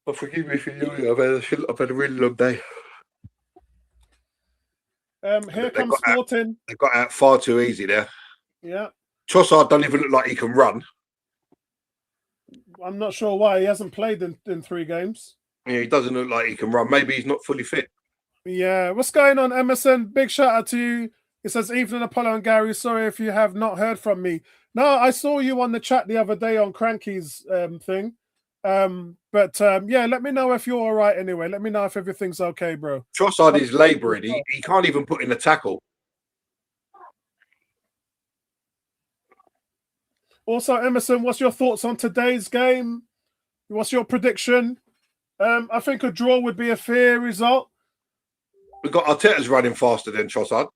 Oh, forgive me for you. I've had a really long day. Here comes Sporting. They got out far too easy there. Yeah. Trossard don't even look like he can run. I'm not sure why he hasn't played in 3 games. Yeah, he doesn't look like he can run. Maybe he's not fully fit. Yeah. What's going on, Emerson? Big shout out to you. It says, evening, Apollo and Gary. Sorry if you have not heard from me. No, I saw you on the chat the other day on Cranky's thing. Yeah, let me know if you're all right anyway. Let me know if everything's okay, bro. Trossard is labouring. He can't even put in a tackle. Also, Emerson, what's your thoughts on today's game? What's your prediction? I think a draw would be a fair result. We've got Arteta's running faster than Trossard.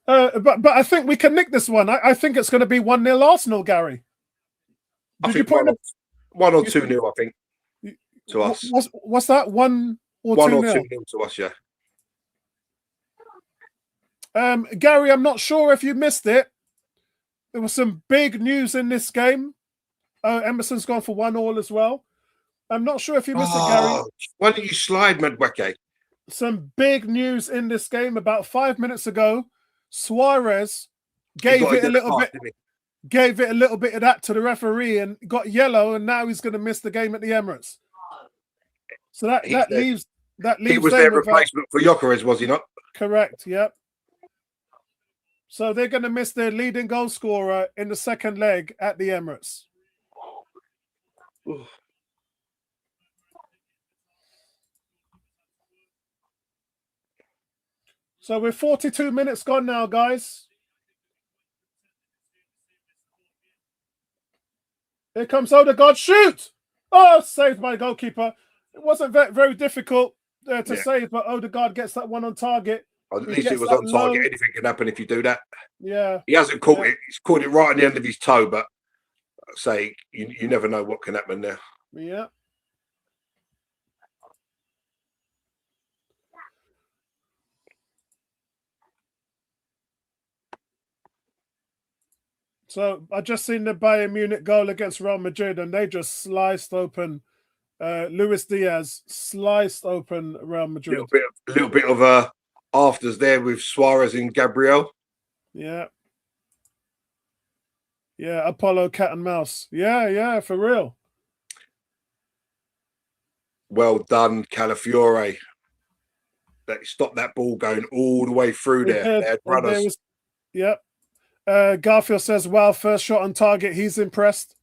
But I think we can nick this one. I think it's going to be 1-0 Arsenal, Gary. I think 1 or 2-0, I think, to us. What's that? 1 or 2-0? 1 or 2-0 to us, yeah. Gary, I'm not sure if you missed it. There was some big news in this game. Emerson's gone for 1-1 as well. I'm not sure if you missed it, Gary. Why don't you slide, Medweke? Some big news in this game about 5 minutes ago. Suarez gave it a little bit of that to the referee and got yellow, and now he's going to miss the game at the Emirates. So that leaves he was their replacement for Gyökeres, was he not? Correct. Yep. So they're going to miss their leading goal scorer in the second leg at the Emirates. So we're 42 minutes gone now, guys. Here comes Odegaard. Shoot! Oh, saved by goalkeeper. It wasn't very difficult to save, but Odegaard gets that one on target. At least it was on target. Anything can happen if you do that. Yeah. He hasn't caught it. He's caught it right on the end of his toe, but say you never know what can happen there. Yeah. So I just seen the Bayern Munich goal against Real Madrid, and they just sliced open. Luis Diaz sliced open Real Madrid. A little bit of afters there with Suarez and Gabriel. Yeah. Yeah, Apollo cat and mouse. Yeah, for real. Well done, Calafiore. That stopped that ball going all the way through there. They had runners. Yep. Garfield says, wow, first shot on target. He's impressed.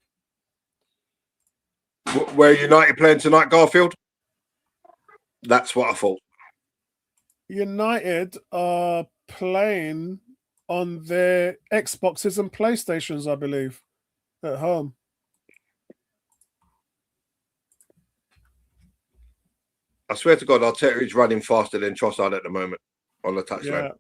Where United playing tonight, Garfield? That's what I thought. United are playing on their Xboxes and PlayStations, I believe, at home. I swear to God, Arteta is running faster than Trossard at the moment on the touchline.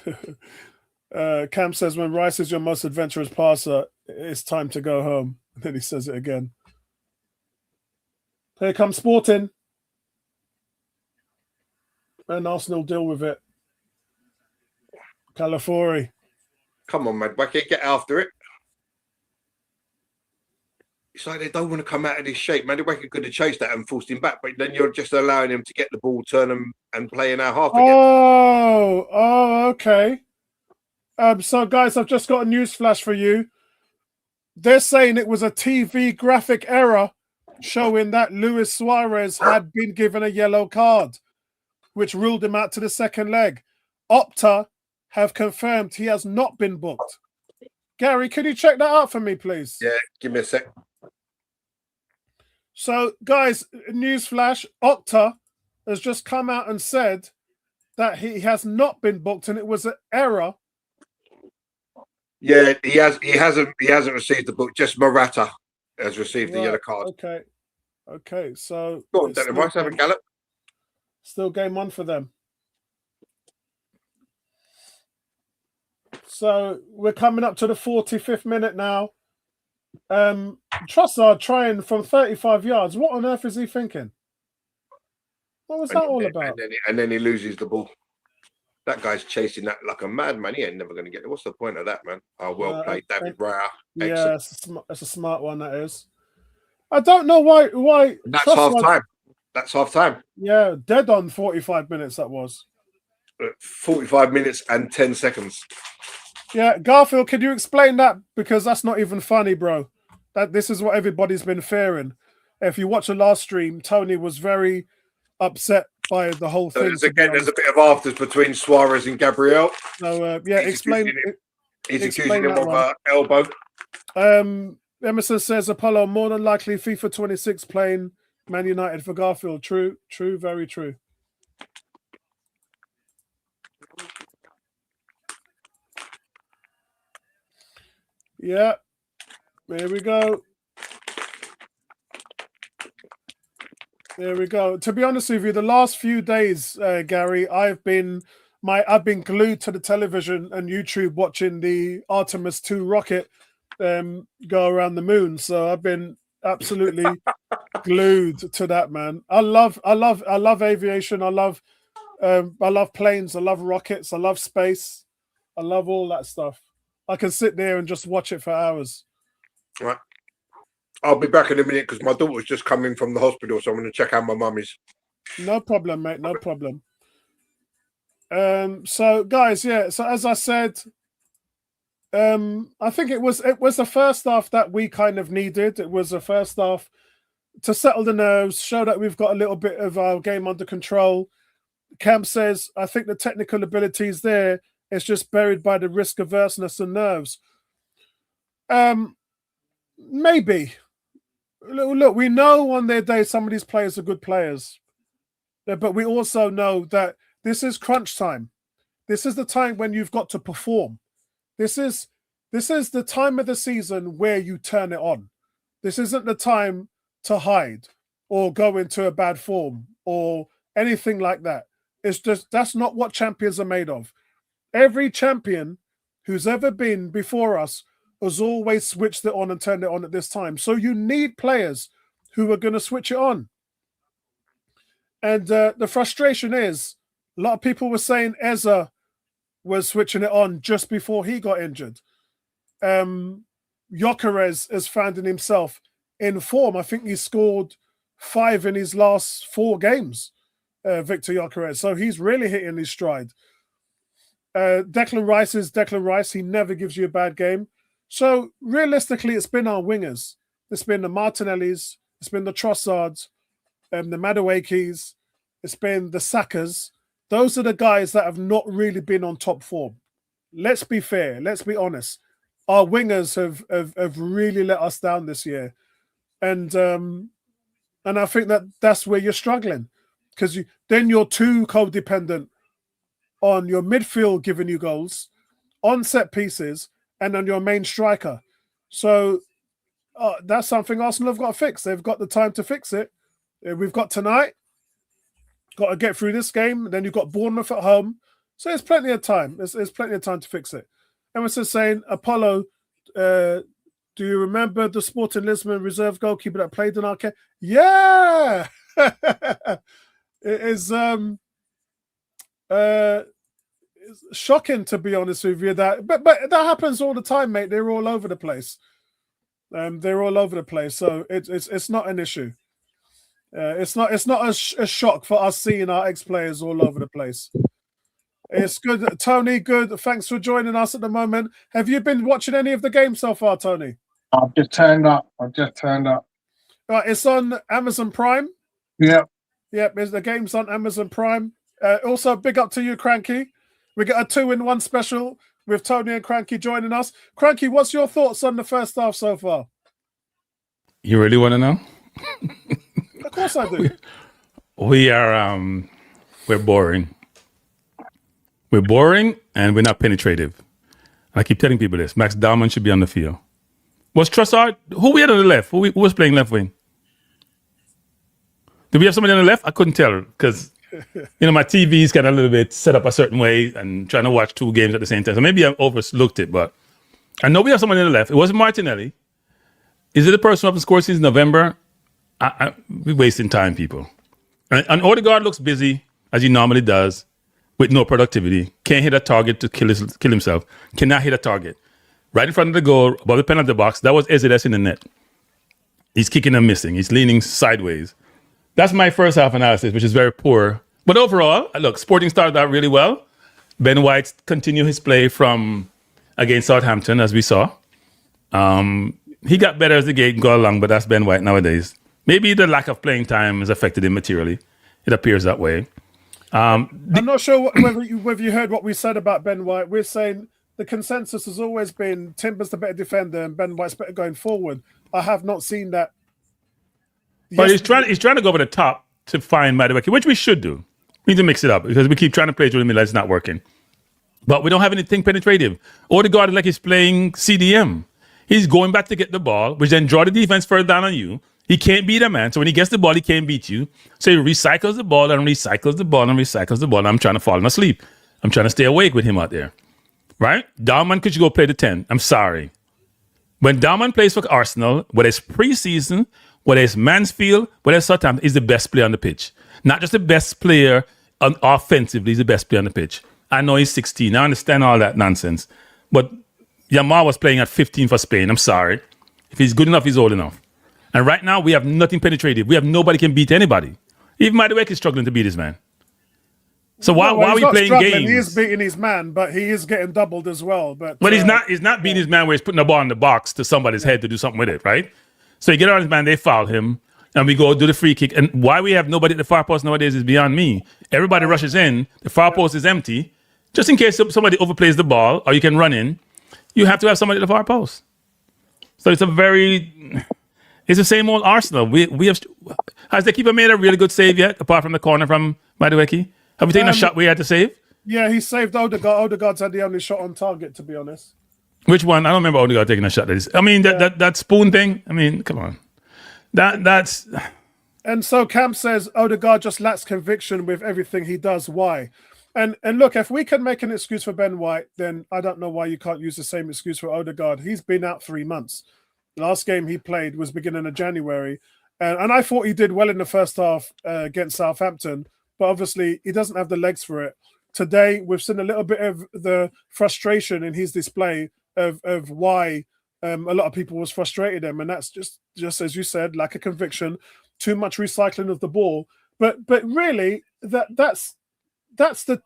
Yeah. Cam says, when Rice is your most adventurous passer, it's time to go home. And then he says it again. Here comes Sporting. And Arsenal deal with it. Calafiore. Come on, Madwake, get after it. It's like they don't want to come out of this shape. Madwake could have chased that and forced him back, but then you're just allowing him to get the ball, turn him, and play in our half again. Oh, okay. So, guys, I've just got a news flash for you. They're saying it was a TV graphic error showing that Luis Suarez had been given a yellow card, which ruled him out to the second leg. Opta have confirmed he has not been booked. Gary, can you check that out for me, please? Yeah, give me a sec. So, guys, newsflash, Opta has just come out and said that he has not been booked and it was an error. Yeah, he hasn't received the book. Just Morata has received the yellow card. Okay. So go on, Declan Rice, have a gallop. Still game on for them. So we're coming up to the 45th minute now. Trossard trying from 35 yards. What on earth is he thinking? What was that all about? And then he loses the ball. That guy's chasing that like a madman. He ain't never going to get it. What's the point of that, man? Oh, well played, David Raya. Yeah, it's a smart one, that is. I don't know why. And that's half time. That's half time. Yeah, dead on 45 minutes. That was 45 minutes and 10 seconds. Yeah, Garfield, can you explain that? Because that's not even funny, bro. That this is what everybody's been fearing. If you watch the last stream, Tony was very upset by the whole thing. There's a bit of afters between Suarez and Gabriel. So explain. He's accusing him of an elbow. Emerson says Apollo more than likely FIFA 26 playing Man United for Garfield. True, very true. Yeah, there we go. There we go. To be honest with you, the last few days, Gary, I've been glued to the television and YouTube watching the Artemis 2 rocket go around the moon. So I've been absolutely glued to that, man. I love aviation. I love planes. I love rockets. I love space. I love all that stuff. I can sit there and just watch it for hours. Right. I'll be back in a minute because my daughter's just coming from the hospital, so I'm going to check out my mummy's. No problem, mate. No problem. So guys, yeah. So as I said, I think it was the first half that we kind of needed. It was the first half to settle the nerves, show that we've got a little bit of our game under control. Camp says, I think the technical ability is there. It's just buried by the risk averseness and nerves. Maybe. Look, we know on their day some of these players are good players, but we also know that this is crunch time. This is the time when you've got to perform. This is the time of the season where you turn it on. This isn't the time to hide or go into a bad form or anything like that. It's just that's not what champions are made of. Every champion who's ever been before us has always switched it on and turned it on at this time. So you need players who are going to switch it on. And the frustration is a lot of people were saying Eza was switching it on just before he got injured. Gyökeres has found himself in form. I think he scored 5 in his last 4 games, Victor Gyökeres. So he's really hitting his stride. Declan Rice is Declan Rice. He never gives you a bad game. So realistically, it's been our wingers. It's been the Martinellis. It's been the Trossards, the Maduekis. It's been the Sakas. Those are the guys that have not really been on top form. Let's be fair. Let's be honest. Our wingers have really let us down this year. And I think that's where you're struggling. Because then you're too codependent on your midfield giving you goals, on set pieces, and on your main striker. So that's something Arsenal have got to fix. They've got the time to fix it. We've got tonight. Got to get through this game. Then you've got Bournemouth at home. So there's plenty of time. There's plenty of time to fix it. Emerson's saying, Apollo, do you remember the Sporting Lisbon reserve goalkeeper that played in our care? Yeah! It is it's shocking, to be honest with you. But that happens all the time, mate. They're all over the place. They're all over the place. So it's not an issue. It's not a shock for us seeing our ex-players all over the place. It's good. Tony, good. Thanks for joining us at the moment. Have you been watching any of the games so far, Tony? I've just turned up. Right, it's on Amazon Prime. Yep. Yep, the game's on Amazon Prime. Also, big up to you, Cranky. We got a 2-in-1 special with Tony and Cranky joining us. Cranky, what's your thoughts on the first half so far? You really want to know? Of course I do. We're boring. We're boring and we're not penetrative. I keep telling people this. Max Dalman should be on the field. Was Trossard? Who we had on the left? Who was playing left wing? Did we have somebody on the left? I couldn't tell because, my TV's kind of a little bit set up a certain way and trying to watch 2 games at the same time. So maybe I overlooked it, but I know we have someone on the left. It wasn't Martinelli. Is it the person who hasn't scored since November? We're wasting time, people. And Odegaard looks busy, as he normally does, with no productivity. Can't hit a target to kill himself. Cannot hit a target. Right in front of the goal, above the penalty box, that was Ezides in the net. He's kicking and missing. He's leaning sideways. That's my first half analysis, which is very poor. But overall, look, Sporting started out really well. Ben White continued his play from against Southampton, as we saw. He got better as the game got along, but that's Ben White nowadays. Maybe the lack of playing time has affected him materially. It appears that way. I'm not sure whether you heard what we said about Ben White. We're saying the consensus has always been Timber's the better defender and Ben White's better going forward. I have not seen that. But he's trying to go over the top to find Madueke, which we should do. We need to mix it up because we keep trying to play through the middle. It's not working. But we don't have anything penetrative. Odegaard is like he's playing CDM. He's going back to get the ball, which then draw the defense further down on you. He can't beat a man. So when he gets the ball, he can't beat you. So he recycles the ball and recycles the ball and recycles the ball. And I'm trying to fall asleep. I'm trying to stay awake with him out there. Right? Dalman could you go play the 10? I'm sorry. When Dalman plays for Arsenal, whether it's preseason, whether it's Mansfield, whether it's Southampton, he's the best player on the pitch. Not just the best player offensively, he's the best player on the pitch. I know he's 16. I understand all that nonsense. But Yamal was playing at 15 for Spain. I'm sorry. If he's good enough, he's old enough. And right now, we have nothing penetrative. We have nobody can beat anybody. Even Madueke is struggling to beat his man. So why are we playing games? He is beating his man, but he is getting doubled as well. But he's not beating his man where he's putting the ball in the box to somebody's head to do something with it, right? So you get on his man, they foul him, and we go do the free kick. And why we have nobody at the far post nowadays is beyond me. Everybody rushes in. The far post is empty. Just in case somebody overplays the ball or you can run in, you have to have somebody at the far post. So it's the same old Arsenal. We have. Has the keeper made a really good save yet, apart from the corner from Madueke? Have we taken a shot we had to save? Yeah, he saved Odegaard. Odegaard's had the only shot on target, to be honest. Which one? I don't remember Odegaard taking a shot. That spoon thing. I mean, come on. That's. And so Camp says Odegaard just lacks conviction with everything he does. Why? And look, if we can make an excuse for Ben White, then I don't know why you can't use the same excuse for Odegaard. He's been out 3 months. The last game he played was beginning of January. And I thought he did well in the first half against Southampton, but obviously he doesn't have the legs for it. Today, we've seen a little bit of the frustration in his display of why a lot of people was frustrated him. And that's just as you said, lack of conviction, too much recycling of the ball. But really, that's the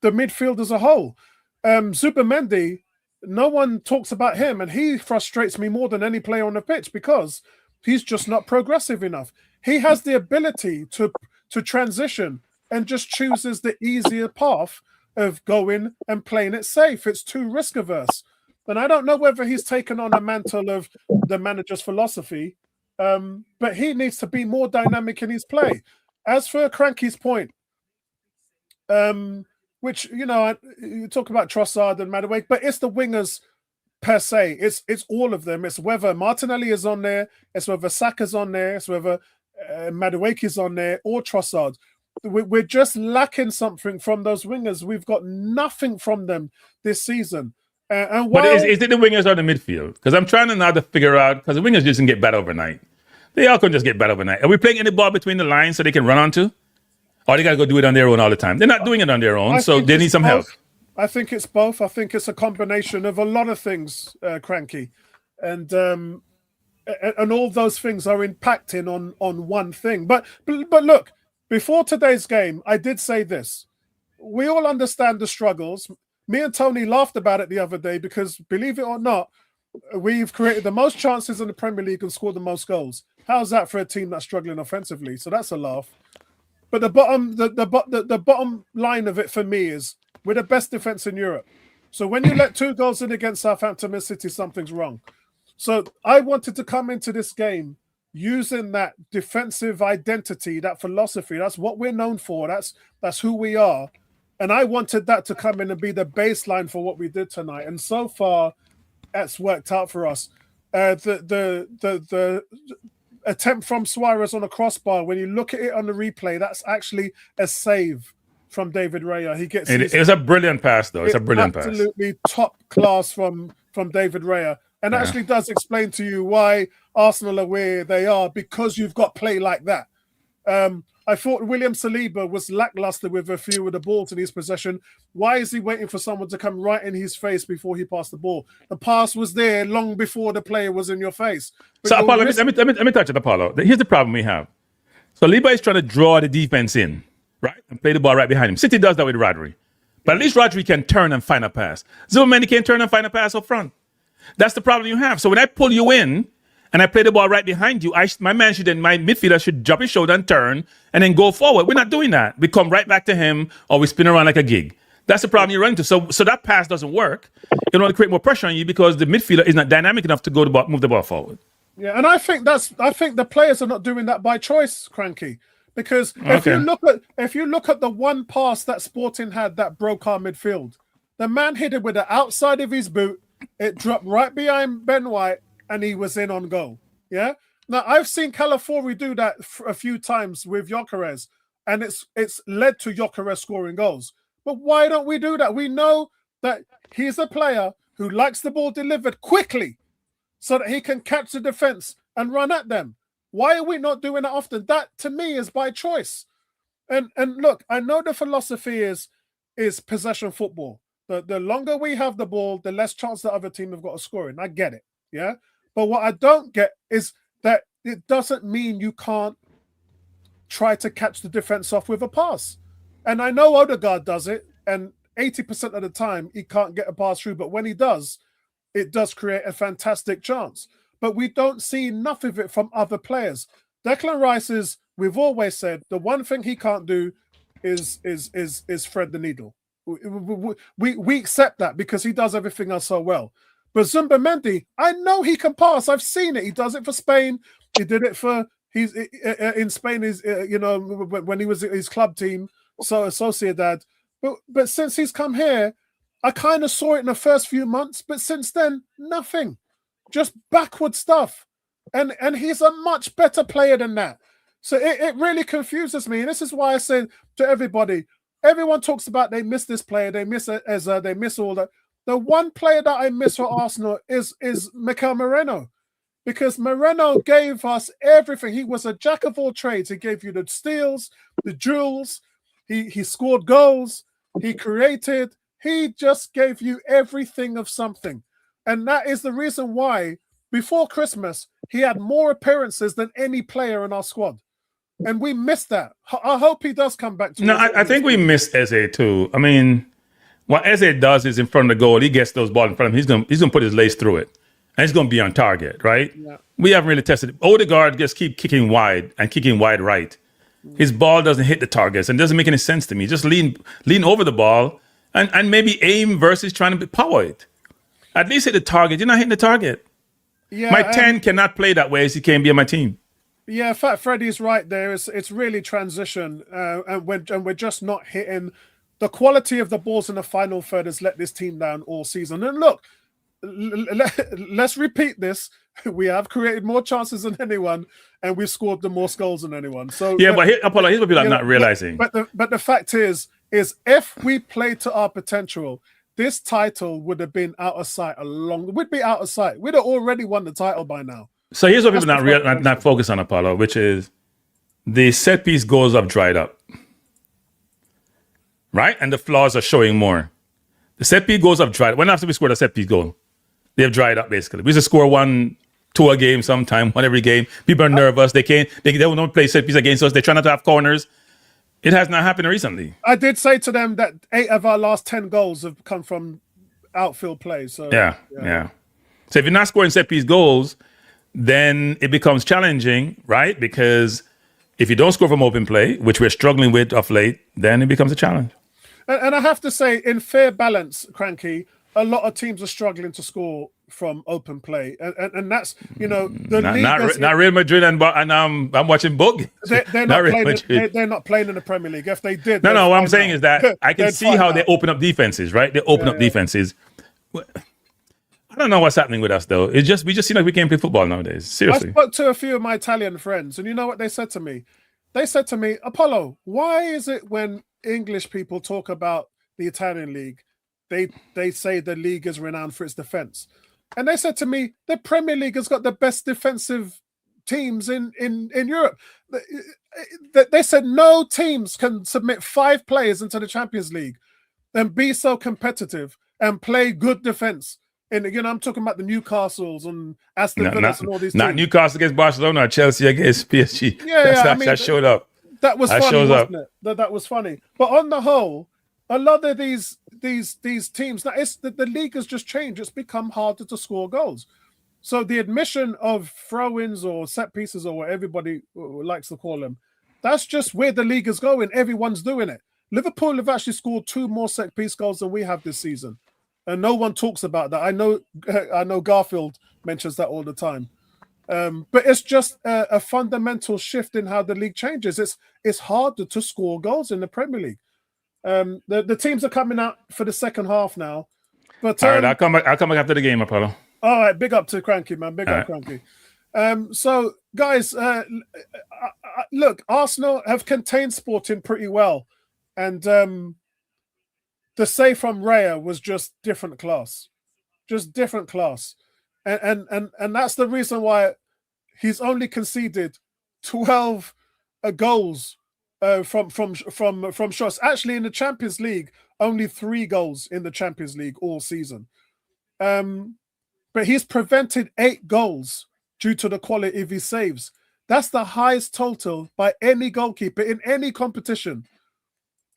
midfield as a whole. Zubimendi, no one talks about him, and he frustrates me more than any player on the pitch because he's just not progressive enough. He has the ability to transition and just chooses the easier path of going and playing it safe. It's too risk averse. And I don't know whether he's taken on a mantle of the manager's philosophy, but he needs to be more dynamic in his play. As for Cranky's point, which, you talk about Trossard and Madueke, but it's the wingers per se. It's all of them. It's whether Martinelli is on there, it's whether Saka's on there, it's whether Madueke is on there, or Trossard. We're just lacking something from those wingers. We've got nothing from them this season. But is it the wingers or the midfield? Because I'm trying to now to figure out, because the wingers just can get bad overnight. They all can just get bad overnight. Are we playing any ball between the lines so they can run onto? Or they got to go do it on their own all the time? They're not doing it on their own, so they need some help. I think it's both. I think it's a combination of a lot of things, Cranky. And all those things are impacting on one thing. But look, before today's game, I did say this. We all understand the struggles. Me and Tony laughed about it the other day because, believe it or not, we've created the most chances in the Premier League and scored the most goals. How's that for a team that's struggling offensively? So that's a laugh. But the bottom line of it for me is we're the best defense in Europe. So when you let 2 goals in against Southampton and City, something's wrong. So I wanted to come into this game using that defensive identity, that philosophy. That's what we're known for. That's who we are. And I wanted that to come in and be the baseline for what we did tonight. And so far, that's worked out for us. The attempt from Suarez on a crossbar, when you look at it on the replay, that's actually a save from David Raya. He gets it's a brilliant pass, though. It's a brilliant pass. Absolutely top class from David Raya. And actually does explain to you why Arsenal are where they are, because you've got play like that. I thought William Saliba was lackluster with a few of the balls in his possession. Why is he waiting for someone to come right in his face before he passed the ball? The pass was there long before the player was in your face. But So, Apollo, let me touch it, Apollo. Here's the problem we have. So, Saliba is trying to draw the defense in, right? And play the ball right behind him. City does that with Rodri. But at least Rodri can turn and find a pass. Zimmerman can't turn and find a pass up front. That's the problem you have. So when I pull you in and I play the ball right behind you, my midfielder should drop his shoulder and turn and then go forward. We're not doing that. We come right back to him or we spin around like a gig. That's the problem you run into. So that pass doesn't work. It only create more pressure on you because the midfielder is not dynamic enough to move the ball forward. Yeah, and I think the players are not doing that by choice, Cranky. Because if you look at the one pass that Sporting had that broke our midfield, the man hit it with the outside of his boot. It dropped right behind Ben White, and he was in on goal. Yeah. Now I've seen Calafiori do that a few times with Gyökeres, and it's led to Gyökeres scoring goals. But why don't we do that? We know that he's a player who likes the ball delivered quickly, so that he can catch the defense and run at them. Why are we not doing it often? That to me is by choice. And look, I know the philosophy is possession football. The longer we have the ball, the less chance the other team have got of scoring. I get it, yeah. But what I don't get is that it doesn't mean you can't try to catch the defense off with a pass. And I know Odegaard does it, and 80% of the time he can't get a pass through. But when he does, it does create a fantastic chance. But we don't see enough of it from other players. Declan Rice is, we've always said, the one thing he can't do is thread the needle. We accept that because he does everything else so well. But Zumbamendi, I know he can pass. I've seen it. He does it for Spain. He did it for in Spain. When he was at his club team, so Sociedad. But since he's come here, I kind of saw it in the first few months. But since then, nothing. Just backward stuff. And he's a much better player than that. So it really confuses me. And this is why I said to everybody, everyone talks about they miss this player, they miss Eza, they miss all that. The one player that I miss for Arsenal is Mikel Moreno. Because Moreno gave us everything. He was a jack of all trades. He gave you the steals, the duels. He scored goals. He created. He just gave you everything of something. And that is the reason why, before Christmas, he had more appearances than any player in our squad. And we missed that. I hope he does come back to No, I think we missed Eze too. I mean, what Eze does is in front of the goal, he gets those balls in front of him. He's gonna put his lace through it. And he's gonna be on target, right? Yeah. We haven't really tested it. Odegaard just keep kicking wide and kicking wide right. His ball doesn't hit the targets and doesn't make any sense to me. Just lean over the ball and maybe aim versus trying to power it. At least hit the target. You're not hitting the target. Yeah, my 10 cannot play that way as he can't be on my team. Yeah, Fat Freddy's right there. It's really transition, and we're just not hitting. The quality of the balls in the final third has let this team down all season. And look, let's repeat this. We have created more chances than anyone, and we've scored the most goals than anyone. So yeah, but here's what people are not realizing. But the fact is if we played to our potential, this title would have been out of sight we'd be out of sight. We'd have already won the title by now. So here's what people not focus on, Apollo, which is the set piece goals have dried up. Right? And the flaws are showing more. The set piece goals have dried up. When after we scored a set piece goal, they have dried up basically. We used to score 1-2 a game sometime, one every game. People are nervous. They will not play set piece against us. They try not to have corners. It has not happened recently. I did say to them that 8 of our last 10 goals have come from outfield play. So yeah. So if you're not scoring set piece goals, then it becomes challenging, right? Because if you don't score from open play, which we're struggling with of late, then it becomes a challenge. And I have to say, in fair balance, Cranky, a lot of teams are struggling to score from open play, and that's not Real Madrid and I'm watching both. They're not playing in the Premier League. If they did, what I'm saying is that I can see how they open up defenses, right? They open up defenses. I don't know what's happening with us though. We just seem like we can't play football nowadays. Seriously. I spoke to a few of my Italian friends, and you know what they said to me? They said to me, Apollo, why is it when English people talk about the Italian league, they say the league is renowned for its defense? And they said to me, the Premier League has got the best defensive teams in Europe. They said no teams can submit 5 players into the Champions League and be so competitive and play good defense. And again, I'm talking about the Newcastles and Aston Villas and all these not teams. Newcastle against Barcelona or Chelsea against PSG. Yeah, that showed up. That was funny, wasn't it? That was funny. But on the whole, a lot of these teams, now the league has just changed. It's become harder to score goals. So the admission of throw-ins or set pieces or what everybody likes to call them, that's just where the league is going. Everyone's doing it. Liverpool have actually scored 2 more set piece goals than we have this season. And no one talks about that. I know Garfield mentions that all the time. But it's just a fundamental shift in how the league changes. It's harder to score goals in the Premier League. The teams are coming out for the second half now. But all right, I'll come back after the game, Apollo. All right, big up to Cranky, man. Big up, Cranky. So, guys, look, Arsenal have contained Sporting pretty well. And the save from Raya was just different class. Just different class. And that's the reason why he's only conceded 12 goals from shots. Actually, in the Champions League, only 3 goals in the Champions League all season. But he's prevented 8 goals due to the quality of his saves. That's the highest total by any goalkeeper in any competition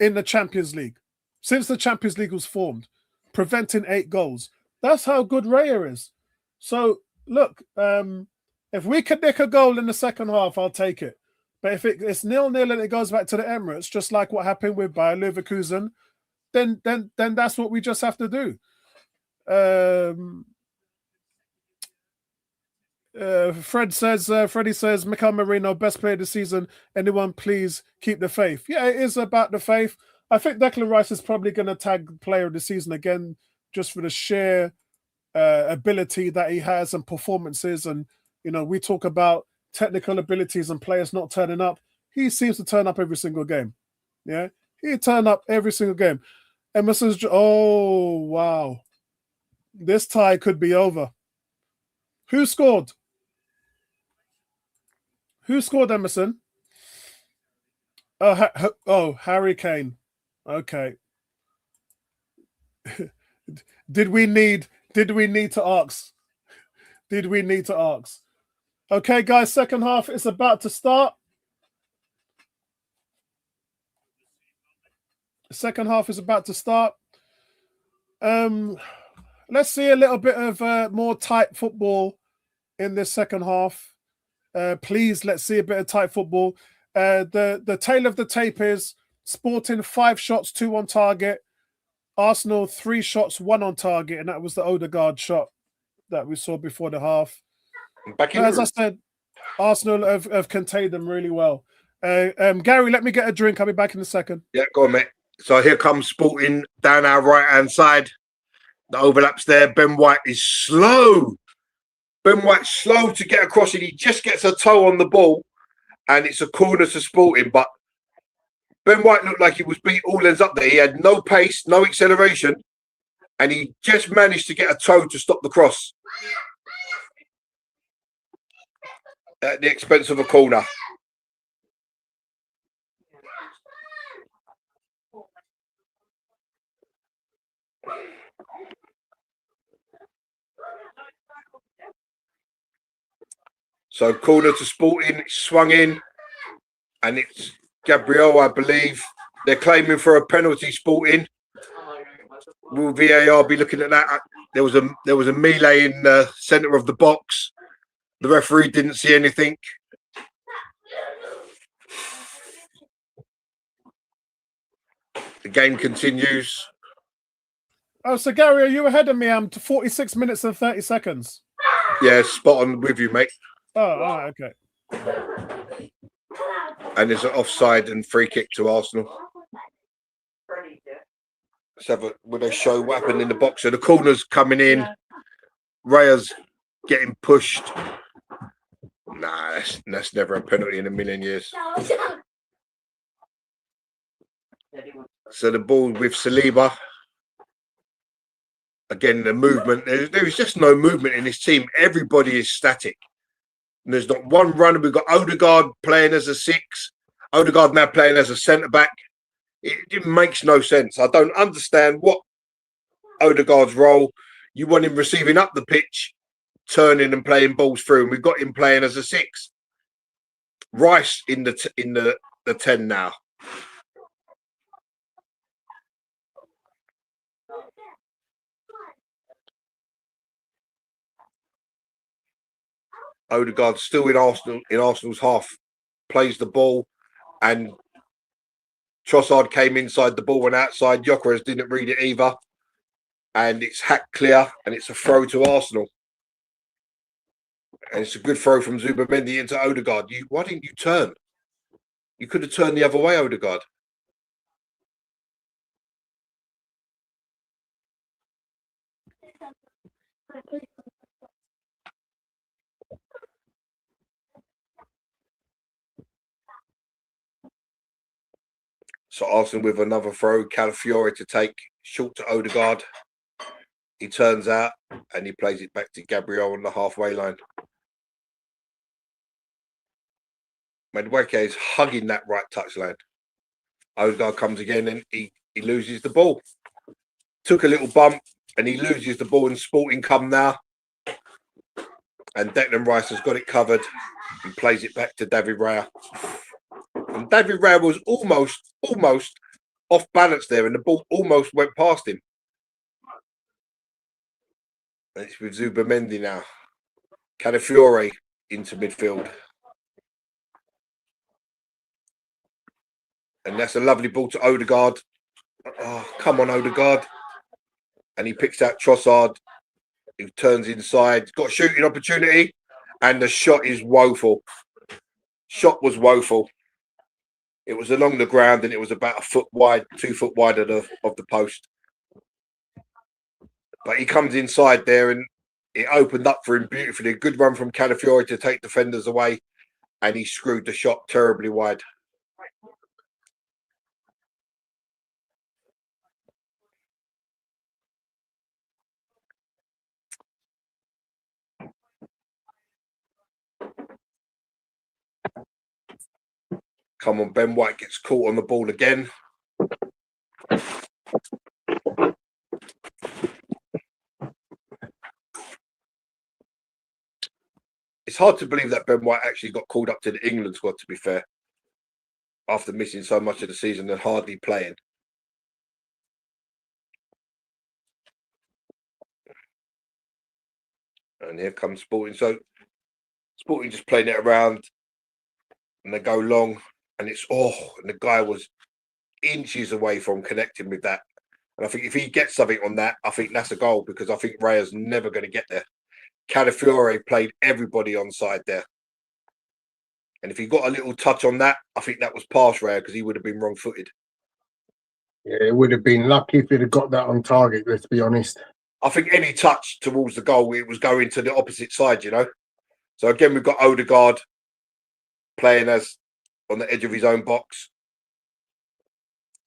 in the Champions League since the Champions League was formed, preventing 8 goals. That's how good Raya is. So, look, if we could nick a goal in the second half, I'll take it. But if it's 0-0 and it goes back to the Emirates, just like what happened with Bayer Leverkusen, then that's what we just have to do. Freddie says, Mikel Merino, best player of the season. Anyone, please keep the faith. Yeah, it is about the faith. I think Declan Rice is probably going to tag player of the season again, just for the sheer ability that he has and performances. And, we talk about technical abilities and players not turning up. He seems to turn up every single game. Yeah, he turned up every single game. Emerson's, oh, wow. This tie could be over. Who scored? Who scored, Emerson? Oh, Harry Kane. Okay. Did we need to ask? Did we need to ask? Okay, guys, second half is about to start. Second half is about to start. Let's see a little bit of more tight football in this second half. Please, let's see a bit of tight football. The tail of the tape is Sporting 5 shots, 2 on target. Arsenal 3 shots, 1 on target, and that was the Odegaard shot that we saw before the half. As I said, Arsenal have contained them really well. Gary, let me get a drink. I'll be back in a second. Yeah, go on, mate. So here comes Sporting down our right-hand side. The overlaps there. Ben White is slow. Ben White's slow to get across it. He just gets a toe on the ball, and it's a corner to Sporting. But Ben White looked like he was beat all ends up there. He had no pace, no acceleration, and he just managed to get a toe to stop the cross at the expense of a corner. So corner to Sporting, it's swung in, and it's Gabriel, I believe. They're claiming for a penalty, Sporting. Will VAR be looking at that? There was a melee in the centre of the box. The referee didn't see anything. The game continues. Oh, so Gary, are you ahead of me? I'm to 46 minutes and 30 seconds. Yeah, spot on with you, mate. Oh, all right, okay. And there's an offside and free kick to Arsenal. Let's have a, will they show what happened in the box? So the corner's coming in. Raya's getting pushed. Nah, that's never a penalty in a million years. So the ball with Saliba. Again, the movement. There is just no movement in this team. Everybody is static. And there's not one runner. We've got Odegaard playing as a 6. Odegaard now playing as a centre-back. It makes no sense. I don't understand what Odegaard's role. You want him receiving up the pitch, turning and playing balls through, and we've got him playing as a 6. Rice in the 10 now. Odegaard still in Arsenal's half, plays the ball, and Trossard came inside the ball and outside. Gyökeres didn't read it either, and it's hacked clear, and it's a throw to Arsenal. And it's a good throw from Zubamendi into Odegaard. Why didn't you turn? You could have turned the other way, Odegaard. So Arsenal with another throw, Calafiore to take, short to Odegaard. He turns out and he plays it back to Gabriel on the halfway line. Madueke is hugging that right touchline. Odegaard comes again and he loses the ball. Took a little bump and he loses the ball, and Sporting come now. And Declan Rice has got it covered and plays it back to David Raya. And David Raya was almost off balance there, and the ball almost went past him. And it's with Zubamendi now. Calafiore into midfield. And that's a lovely ball to Odegaard. Oh, come on, Odegaard. And he picks out Trossard, who turns inside. Got a shooting opportunity, and the shot is woeful. Shot was woeful. It was along the ground, and it was about 1 foot wide, 2 foot wide of the post. But he comes inside there, and it opened up for him beautifully. A good run from Calafiore to take defenders away, and he screwed the shot terribly wide. Come on, Ben White gets caught on the ball again. It's hard to believe that Ben White actually got called up to the England squad, to be fair, after missing so much of the season and hardly playing. And here comes Sporting. So Sporting just playing it around, and they go long, and and the guy was inches away from connecting with that. And I think if he gets something on that, I think that's a goal, because I think Raya's never going to get there. Calafiore played everybody on side there. And if he got a little touch on that, I think that was past Raya, because he would have been wrong-footed. Yeah, it would have been lucky if he'd have got that on target, let's be honest. I think any touch towards the goal, it was going to the opposite side, you know. So again, we've got Odegaard playing as on the edge of his own box.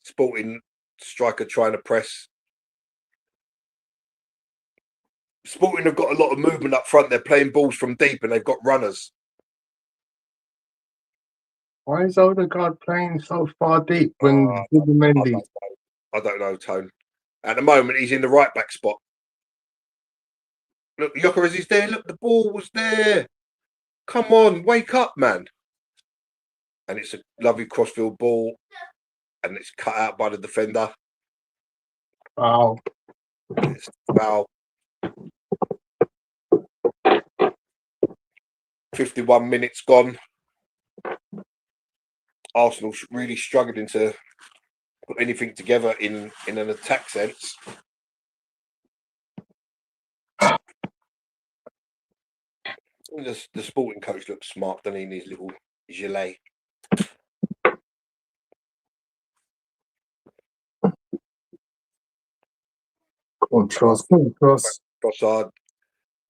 Sporting striker trying to press. Sporting have got a lot of movement up front. They're playing balls from deep, and they've got runners. Why is Odegaard playing so far deep when Mendy? I don't know, Tone. At the moment, he's in the right back spot. Look, Gyökeres is there. Look, the ball was there. Come on, wake up, man. And it's a lovely crossfield ball, and it's cut out by the defender. Wow. It's foul. 51 minutes gone. Arsenal really struggling to put anything together in an attack sense. The Sporting coach looks smart, doesn't he, in his little gilet. Trossard.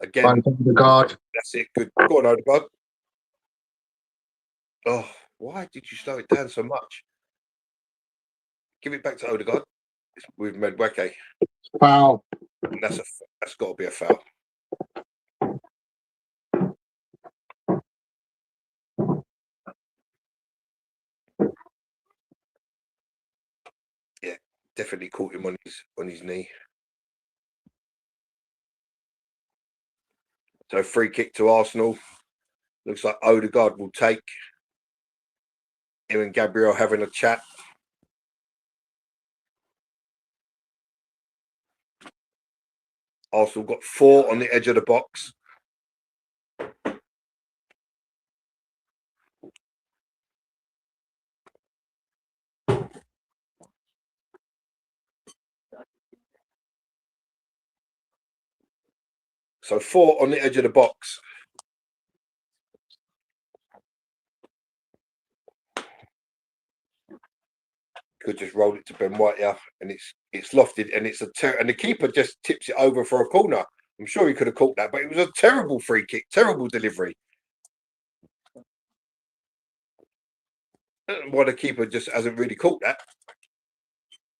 Again. Odegaard. That's it. Good. Go on, Odegaard. Oh, why did you slow it down so much? Give it back to Odegaard. It's with Madueke. Foul. That's got to be a foul. Definitely caught him on his knee. So free kick to Arsenal. Looks like Odegaard will take. Him and Gabriel having a chat. Arsenal got 4 on the edge of the box. So 4 on the edge of the box. Could just roll it to Ben White, yeah, and it's lofted, and and the keeper just tips it over for a corner. I'm sure he could have caught that, but it was a terrible free kick, terrible delivery. Why the keeper just hasn't really caught that?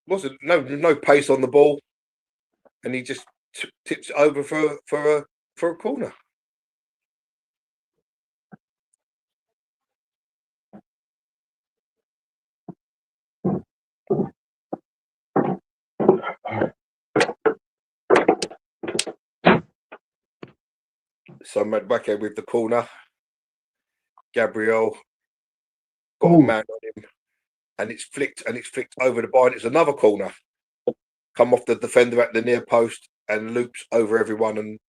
Wasn't no pace on the ball, and he just tips it over for a corner. So Madueke with the corner. Gabriel got a man on him, and it's flicked over the bar. And it's another corner. Come off the defender at the near post and loops over everyone and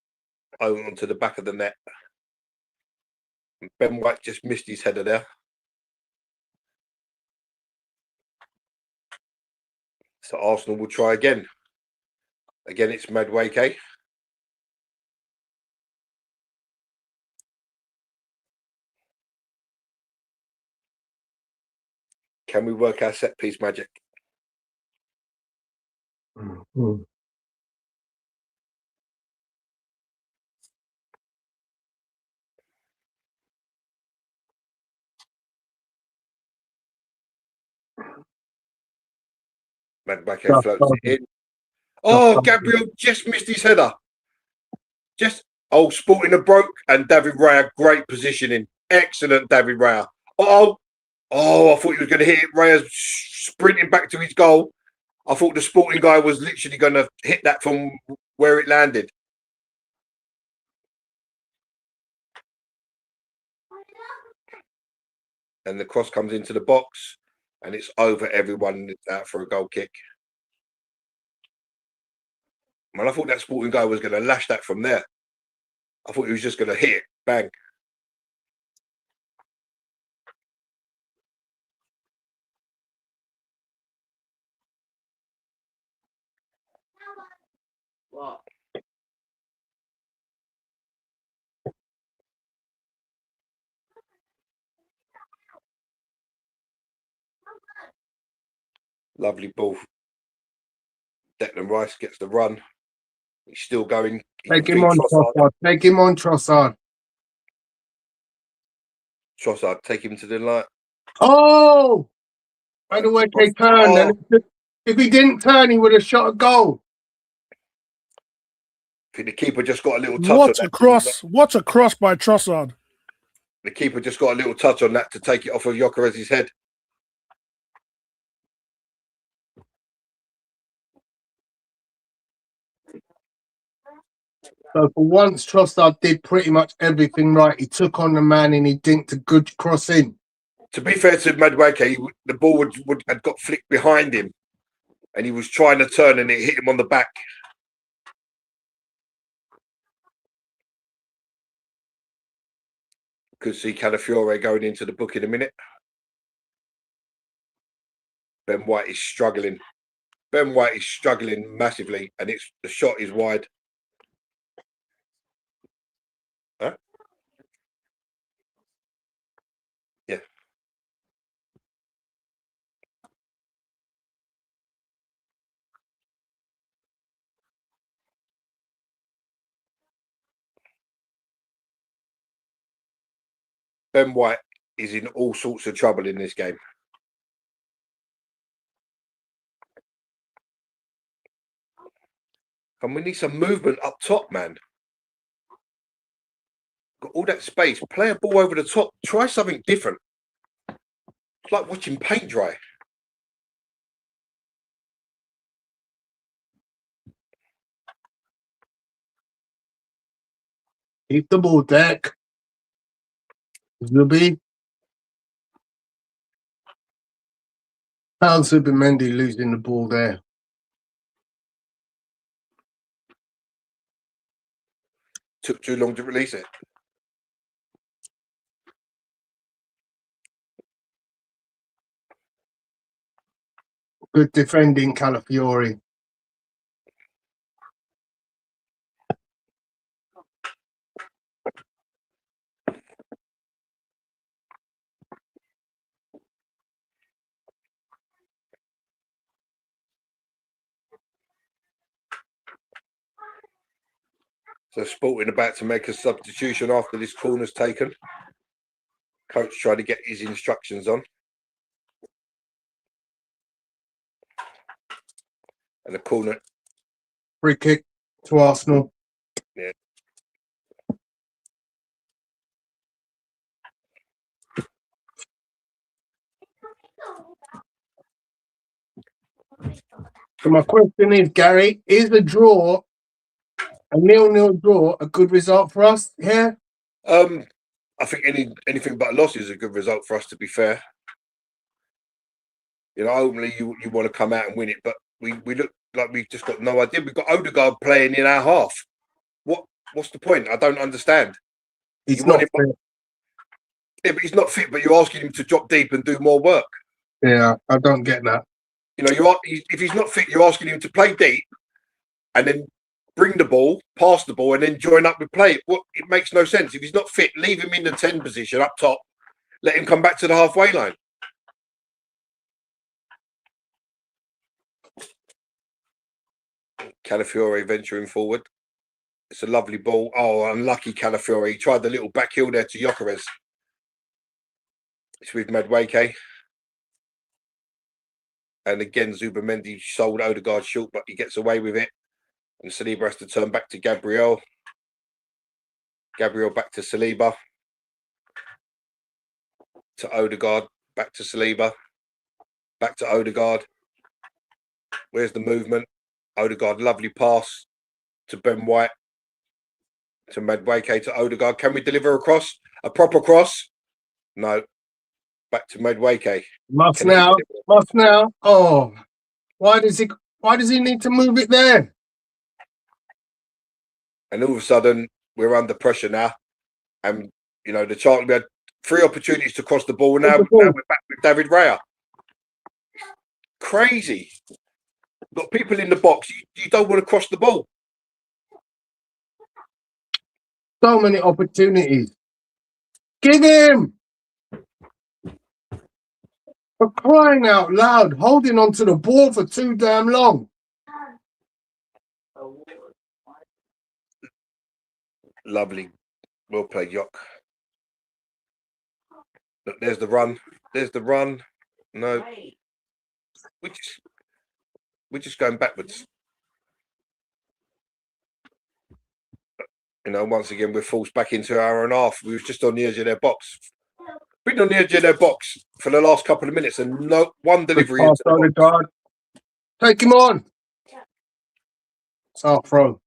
onto the back of the net. And Ben White just missed his header there. So Arsenal will try again. Again, it's Madueke. Can we work our set piece magic? Mm-hmm. Madueke floats it in. Oh, Gabriel just missed his header. Sporting a broke, and David Raya, great positioning. Excellent, David Raya. I thought he was going to hit it. Raya's sprinting back to his goal. I thought the Sporting guy was literally going to hit that from where it landed. And the cross comes into the box, and it's over everyone out for a goal kick. Man, I thought that Sporting guy was going to lash that from there. I thought he was just going to hit it. Bang. What? Lovely ball. Declan Rice gets the run. He's still going. Take him on, Trossard. Take him on, Trossard. Trossard, take him to the line. Oh! By the way, they turned. And if he didn't turn, he would have shot a goal. I think the keeper just got a little touch. What a cross by Trossard. The keeper just got a little touch on that to take it off of Gyökeres's head. So for once, Trossard did pretty much everything right. He took on the man and he dinked a good cross in. To be fair to Madueke, the ball had got flicked behind him, and he was trying to turn, and it hit him on the back. Could see Calafiore going into the book in a minute. Ben White is struggling. Ben White is struggling massively, and the shot is wide. Huh? Yeah. Ben White is in all sorts of trouble in this game. And we need some movement up top, man. Got all that space. Play a ball over the top. Try something different. It's like watching paint dry. Keep the ball, Deck. Zubi. How's Zubimendi losing the ball there? Took too long to release it. Good defending, Calafiori. So Sporting about to make a substitution after this corner's taken. Coach tried to get his instructions on. And the corner. Free kick to Arsenal. Yeah. So my question is, Gary, is a 0-0 draw, a good result for us here? I think anything but a loss is a good result for us, to be fair. You know, only you want to come out and win it, but we look like we've just got no idea. We've got Odegaard playing in our half. What's the point? I don't understand. He's not fit. Yeah, but he's not fit, but you're asking him to drop deep and do more work. Yeah, I don't get that. You know, if he's not fit, you're asking him to play deep and then bring the ball, pass the ball, and then join up with play. It makes no sense. If he's not fit, leave him in the 10 position up top. Let him come back to the halfway line. Calafiori venturing forward. It's a lovely ball. Oh, unlucky Calafiori. He tried the little back heel there to Gyökeres. It's with Madueke. And again, Zubimendi sold Odegaard short, but he gets away with it. And Saliba has to turn back to Gabriel. Gabriel back to Saliba. To Odegaard. Back to Saliba. Back to Odegaard. Where's the movement? Odegaard, lovely pass to Ben White. To Madueke, to Odegaard. Can we deliver a cross? A proper cross? No. Back to Madueke. Must now. Oh, why does he need to move it there? And all of a sudden, we're under pressure now. And, you know, we had 3 opportunities to cross the ball. Now we're back with David Raya. Crazy. Got people in the box. You don't want to cross the ball. So many opportunities. Give him! For crying out loud, holding onto the ball for too damn long. Lovely. Well played, Yock. Look, there's the run. There's the run. No. We're just going backwards. You know, once again, we're forced back into our own half. We was just on the edge of their box. Been on the edge of their box for the last couple of minutes and no one delivery into the box. Take him on. It's our throw.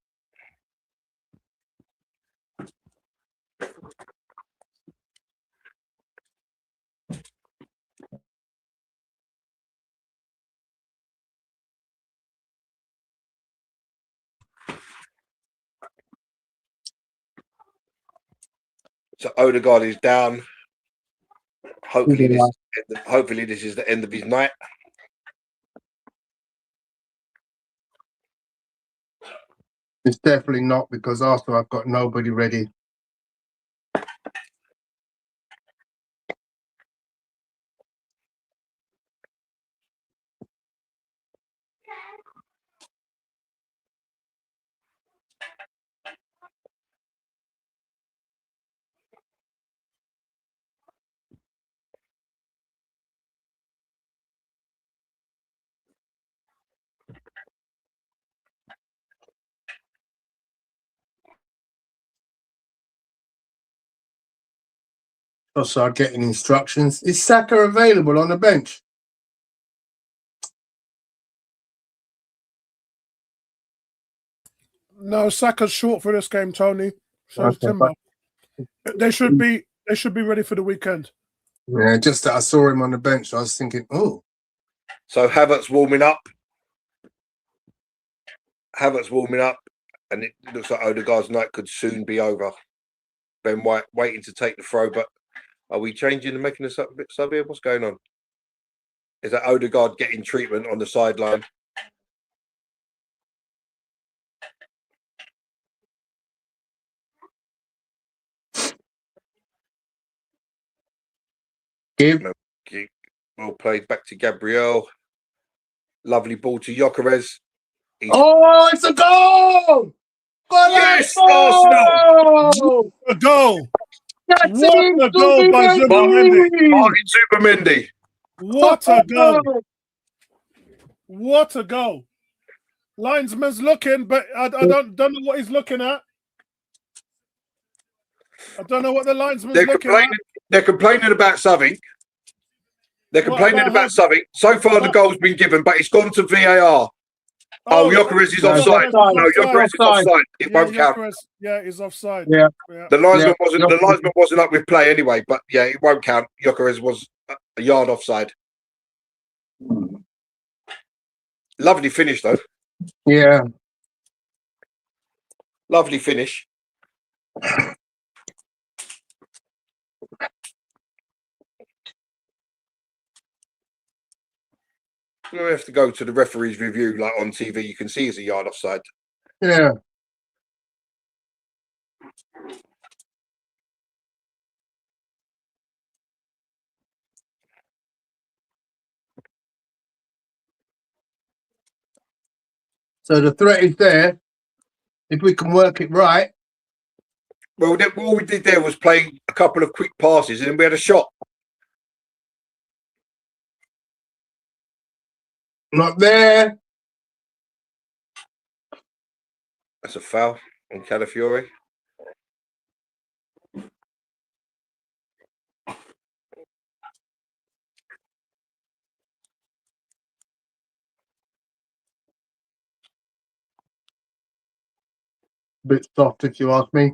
So Odegaard is down. Hopefully this is the end of his night. It's definitely not, because after I've got nobody ready. I'll start getting instructions. Is Saka available on the bench? No, Saka's short for this game, Tony. So is Okay, Timber. They should be ready for the weekend. Yeah, just that I saw him on the bench, I was thinking, oh, So Havertz warming up. And it looks like Odegaard's night could soon be over. Ben White waiting to take the throw, but are we changing and making a sub here? What's going on? Is that Odegaard getting treatment on the sideline? give. No, well played back to Gabriel. Lovely ball to Gyökeres. Oh, it's a goal! Yes, Arsenal! A goal! That's What a goal by Zubimendi! Martin Zubimendi. What a goal! What a goal! Linesman's looking, but I don't know what he's looking at. I don't know what the linesman's looking at. They're complaining about something. So far, the goal's been given, but it's gone to VAR. Oh, Gyökeres is offside. No, Gyökeres is offside. It won't count. Yeah, he's offside. Yeah. The linesman wasn't up with play anyway, but yeah, it won't count. Gyökeres was a yard offside. Lovely finish, though. Yeah. Lovely finish. We have to go to the referee's review, like on TV. You can see it's a yard offside. Yeah. So the threat is there. If we can work it right. Well, all we did there was play a couple of quick passes, and then we had a shot. Not there. That's a foul on Calafiore. Bit soft, if you ask me.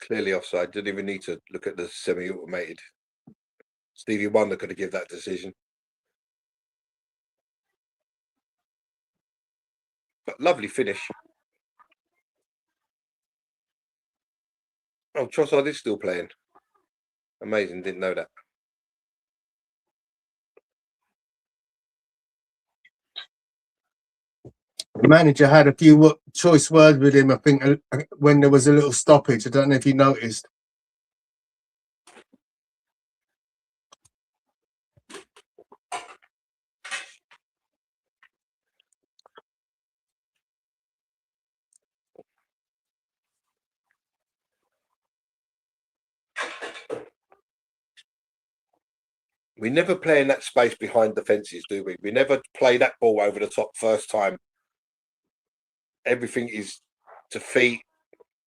Clearly offside. Didn't even need to look at the semi-automated. Stevie Wonder could have given that decision. But lovely finish. Oh, Trossard is still playing. Amazing. Didn't know that. The manager had a few choice words with him, I think, when there was a little stoppage. I don't know if you noticed. We never play in that space behind defences, do we? We never play that ball over the top first time. Everything is to feet.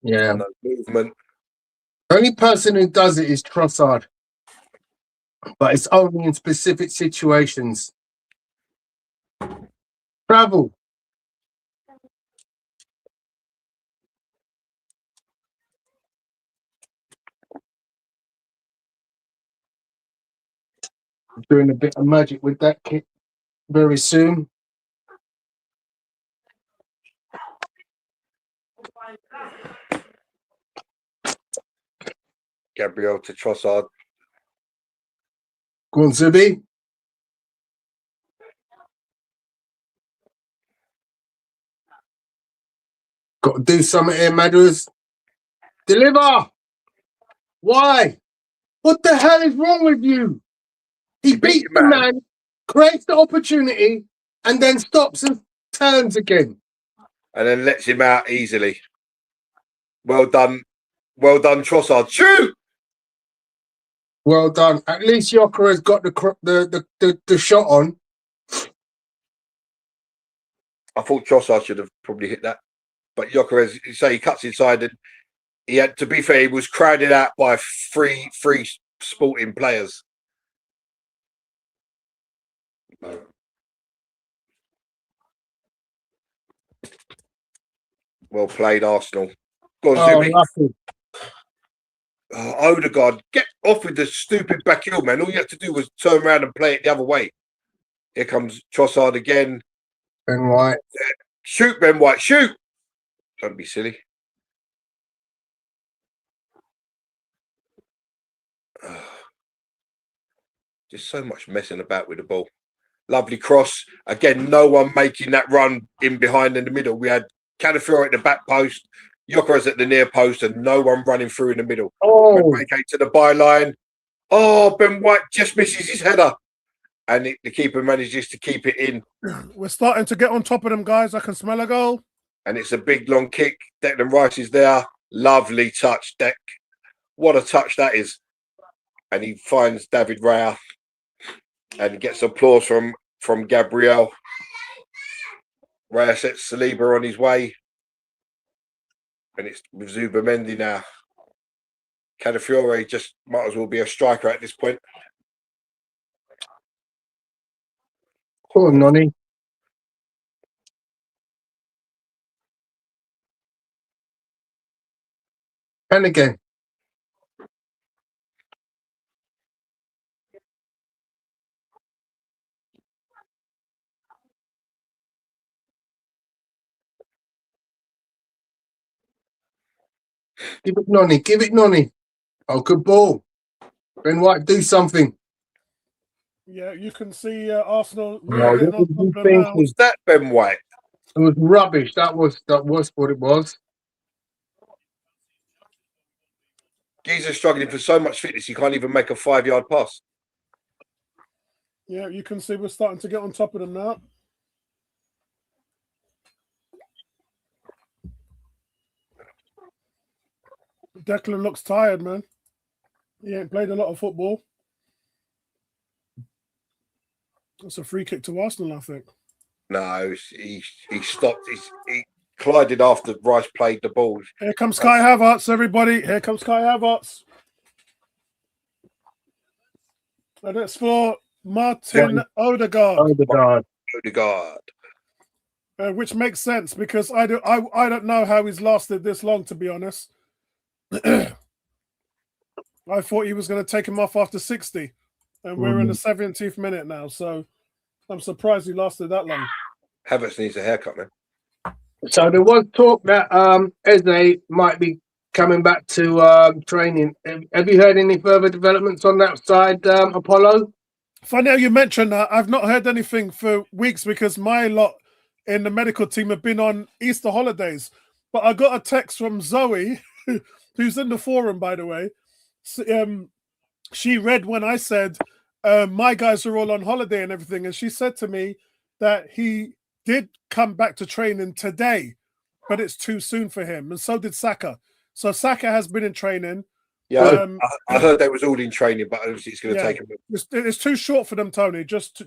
Yeah. No movement. The only person who does it is Trossard. But it's only in specific situations. Travel. Doing a bit of magic with that kick very soon. Gabriel to Trossard. Go on, Zubi. Got to do something here, Madras. Deliver! Why? What the hell is wrong with you? He beats the man, creates the opportunity, and then stops and turns again. And then lets him out easily. Well done. Well done, Trossard. Shoot! Well done. At least Gyökeres has got the shot on. I thought Trossard should have probably hit that. But Gyökeres, you say he cuts inside, and he had, to be fair, he was crowded out by three sporting players. Well played, Arsenal. Go on, Oh, Zumi. lucky. Oh, Odegaard, get off with the stupid back heel, man. All you have to do was turn around and play it the other way. Here comes Trossard again. Ben White. Shoot, Ben White, shoot. Don't be silly. Just so much messing about with the ball. Lovely cross. Again, no one making that run in behind in the middle. We had Calafiore at the back post, Gyökeres at the near post, and no one running through in the middle. Oh, Vacate to the byline. Oh, Ben White just misses his header. And the keeper manages to keep it in. We're starting to get on top of them, guys. I can smell a goal. And it's a big, long kick. Declan Rice is there. Lovely touch, Deck. What a touch that is. And he finds David Raya and gets applause from Gabriel. Raya sets Saliba on his way. And it's with Zubamendi now. Calafiore just might as well be a striker at this point. poor Nonny. And again. Give it Nonny. Give it Nonny. Oh, good ball. Ben White, do something. Yeah, you can see Arsenal Oh, really getting on what top do you of them think? now. Was that Ben White? It was rubbish. That was what it was. Geezer's struggling for so much fitness, he can't even make a 5-yard pass. Yeah, you can see we're starting to get on top of them now. Declan looks tired, man. He ain't played a lot of football. That's a free kick to Arsenal, I think. No, he stopped. He collided after Rice played the ball. Here comes Kai Havertz, everybody. Here comes Kai Havertz. And it's for Martin Odegaard. Odegaard. Which makes sense because I don't know how he's lasted this long, to be honest. I thought he was going to take him off after 60, and we're in the 70th minute now, so I'm surprised he lasted that long. Havertz needs a haircut, man. So there was talk that Eze might be coming back to training. Have you heard any further developments on that side, Apollo? Funny how you mentioned that. I've not heard anything for weeks because my lot in the medical team have been on Easter holidays. But I got a text from Zoe, who's in the forum, by the way. She read when I said, my guys are all on holiday and everything. And she said to me that he did come back to training today, but it's too soon for him. And so did Saka. So Saka has been in training. Yeah, I heard they was all in training, but obviously it's going to take him. It's too short for them, Tony. Just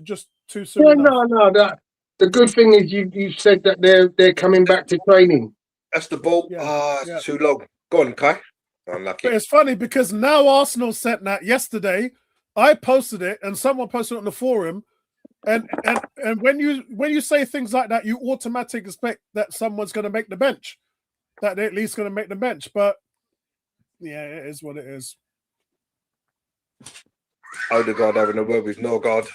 too soon. Yeah, no. The good thing is you said that they're coming back to training. That's the ball. It's too long. Go on, Kai. Unlucky. But it's funny because now Arsenal sent that yesterday. I posted it and someone posted it on the forum. And when you say things like that, you automatically expect that someone's going to make the bench, that they're at least going to make the bench. But yeah, it is what it is. Odegaard having a word with Norgard.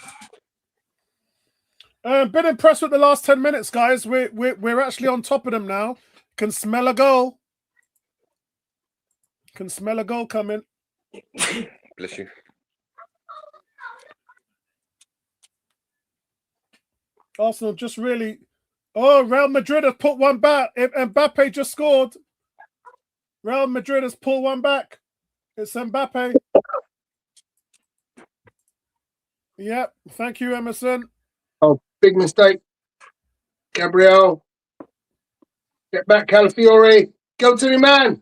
Been impressed with the last 10 minutes, guys. We're actually on top of them now. Can smell a goal. Can smell a goal coming. Bless you. Arsenal just really... Oh, Real Madrid has put one back. Mbappe just scored. Real Madrid has pulled one back. It's Mbappe. Yep. Thank you, Emerson. Oh, big mistake. Gabriel. Get back, Calafiore. Go to the man.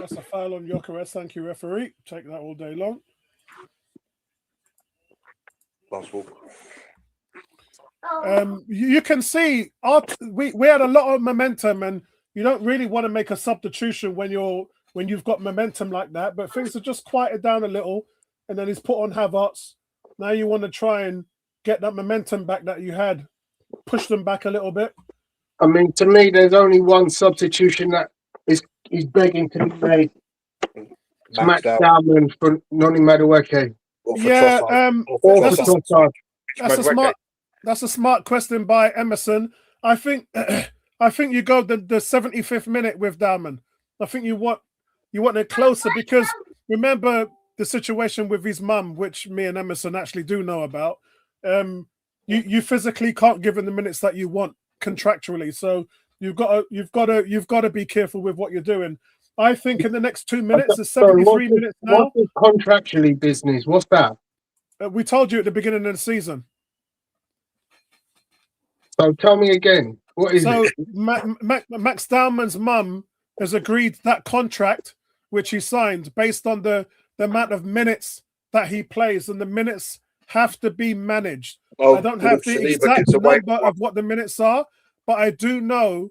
That's a foul on Gyökeres. Thank you, referee. Take that all day long. Last walk. You can see we had a lot of momentum, and you don't really want to make a substitution when you've got momentum like that. But things have just quieted down a little, and then he's put on Havertz. Now you want to try and get that momentum back that you had, push them back a little bit. I mean, to me, there's only one substitution that is begging to be made. Max Dalman for Noni Madueke. Yeah, That's that's a smart question by Emerson. I think you go the 75th minute with Dalman. I think you want it closer because remember the situation with his mum, which me and Emerson actually do know about. You physically can't give him the minutes that you want contractually, so you've got to be careful with what you're doing. I think in the next 2 minutes, it's 73 minutes now. What's contractually business? What's that? We told you at the beginning of the season. So tell me again. What is it? Max Dalman's mum has agreed that contract, which he signed based on the amount of minutes that he plays, and the minutes have to be managed. I don't have the exact number of what the minutes are, but I do know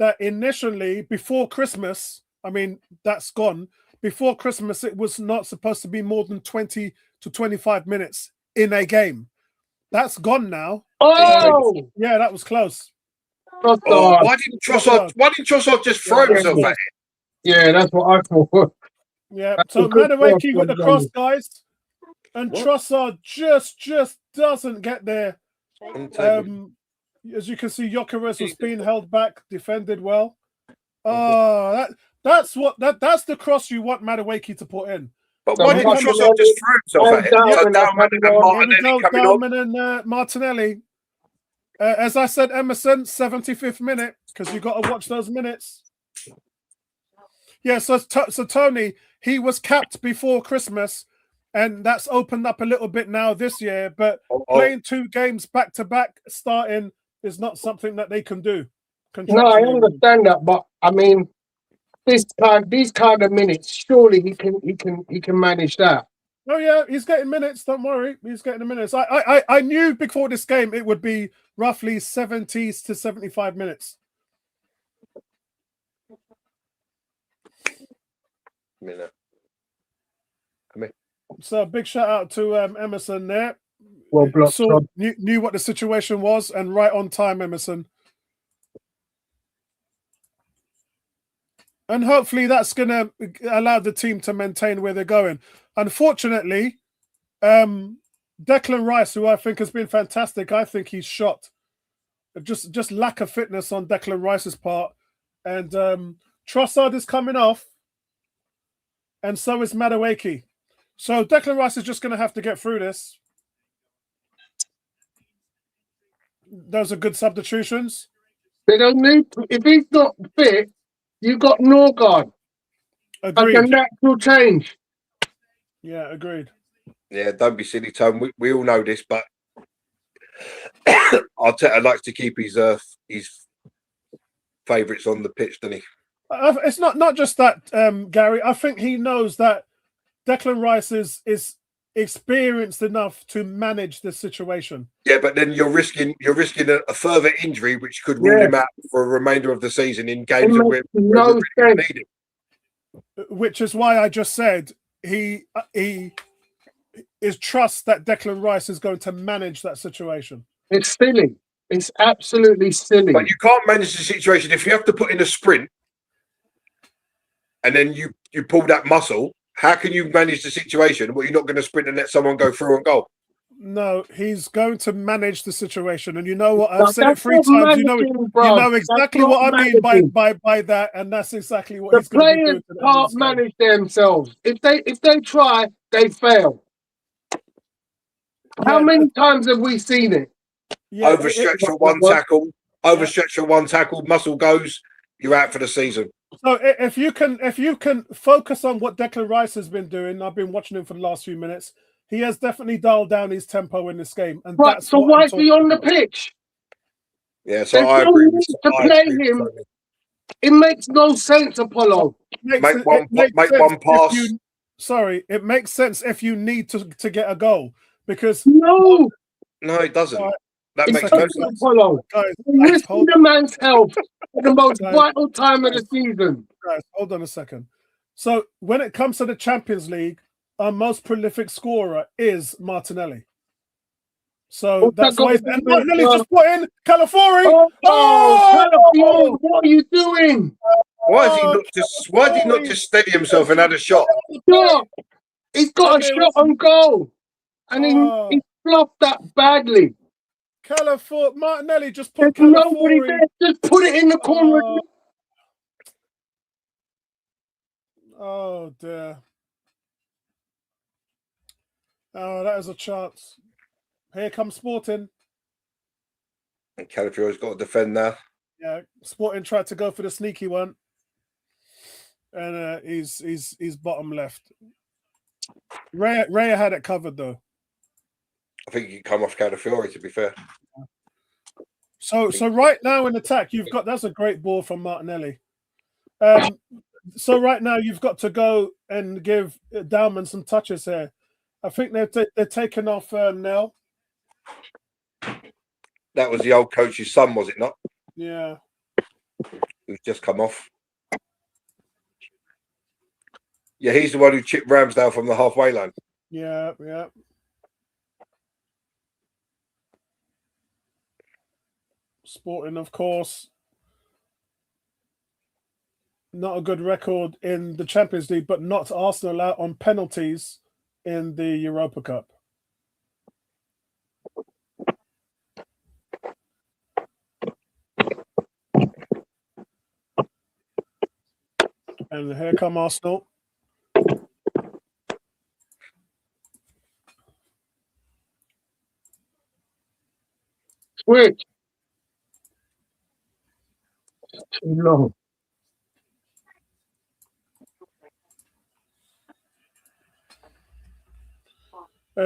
that initially, before Christmas, I mean, that's gone. Before Christmas, it was not supposed to be more than 20 to 25 minutes in a game. That's gone now. Oh! Yeah, that was close. Why didn't Trossard just throw himself at it? Yeah, that's what I thought. Yeah, so Madueke with the cross, guys. And Trossard just doesn't get there. As you can see, Gyökeres was being held back, defended well. That's the cross you want Madueke to put in. But why didn't Trossard just throw himself at it? Dalman and Martinelli. As I said, Emerson, 75th minute, because you got to watch those minutes. Yeah, so Tony, he was capped before Christmas, and that's opened up a little bit now this year. But playing 2 games back to back, starting is not something that they can do. No, I understand that, but I mean, these kind of minutes, surely he can manage that. Oh yeah, he's getting minutes. Don't worry, he's getting the minutes. I knew before this game it would be roughly 70 to 75 minutes. So big shout out to Emerson there. Well blocked. Knew what the situation was and right on time, Emerson. And hopefully that's going to allow the team to maintain where they're going. Unfortunately, Declan Rice, who I think has been fantastic, I think he's shot. Just lack of fitness on Declan Rice's part. And Trossard is coming off. And so is Madueke. So Declan Rice is just going to have to get through this. Those are good substitutions. They don't need to. If he's not fit, you've got Norgard. Agreed. Like a natural change. Yeah, agreed. Yeah, don't be silly, Tom. We all know this, but Arteta likes to keep his favourites on the pitch, doesn't he? It's not just that, Gary. I think he knows that Declan Rice is experienced enough to manage this situation. Yeah, but then you're risking a further injury, which could rule him out for a remainder of the season in games where we really need him. Which is why I just said he is trust that Declan Rice is going to manage that situation. It's silly. It's absolutely silly. But you can't manage the situation if you have to put in a sprint and then you pull that muscle. How can you manage the situation? Well, you're not going to sprint and let someone go through and goal. No, he's going to manage the situation, and you know what? I've said it 3 times. You know exactly what I mean by that, and that's exactly what he's going to do. The players can't manage themselves. If they try, they fail. How many times have we seen it? Yeah, overstretch for one tackle. Overstretch for one tackle. Muscle goes. You're out for the season. So if you can focus on what Declan Rice has been doing, I've been watching him for the last few minutes. He has definitely dialed down his tempo in this game, and right. So why is he on the pitch? Yeah, so I agree. To play him, it makes no sense, Apollo. Make one pass. It makes sense if you need to get a goal because no, it doesn't. That It's makes no not sense. Apollo. Guys, Risking hold, the man's health at the most Guys, vital time of the season. guys, hold on a second. So when it comes to the Champions League, our most prolific scorer is Martinelli. So What's that's that got why. to do And with Martinelli just put in Calafiori. Calafiori, what are you doing? Why did he not just steady himself and had a shot? Stop. He's got a shot on goal. And he fluffed that badly. Calafiori, Martinelli just put There's nobody Calafiori. there. Just put it in the corner. Oh dear. Oh, that is a chance. Here comes Sporting. And Calafiori's got to defend now. Yeah, Sporting tried to go for the sneaky one, and he's bottom left. Raya had it covered though. I think you can come off Calafiori, to be fair. So right now in attack, that's a great ball from Martinelli. So right now you've got to go and give Dowman some touches here. I think they're taking off Nell. That was the old coach's son, was it not? Yeah. Who's just come off. Yeah, he's the one who chipped Ramsdale from the halfway line. Yeah. Sporting, of course. Not a good record in the Champions League, but not Arsenal out on penalties in the Europa Cup. And here come Arsenal. Switch. Too long.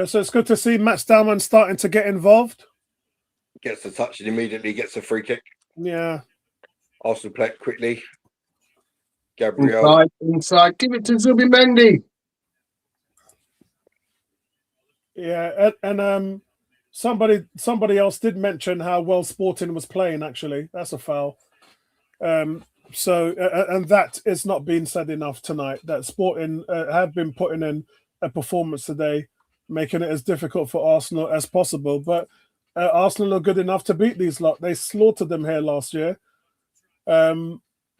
So it's good to see Max Dowman starting to get involved. Gets the touch and immediately gets a free kick. Yeah. Arsenal play it quickly. Gabriel. Inside. Give it to Zubimendi. Yeah, and somebody else did mention how well Sporting was playing. Actually, that's a foul. So and that is not being said enough tonight. That Sporting have been putting in a performance today, making it as difficult for Arsenal as possible. But Arsenal are good enough to beat these lot. They slaughtered them here last year.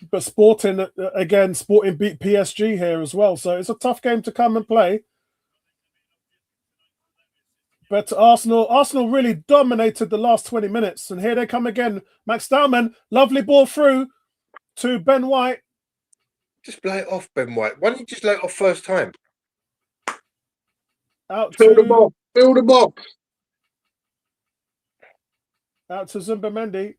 But Sporting beat PSG here as well. So it's a tough game to come and play. But Arsenal really dominated the last 20 minutes. And here they come again. Max Dowman, lovely ball through to Ben White. Just lay it off, Ben White. Why don't you just lay it off first time? Fill the box. Fill the box. Out to Zubimendi.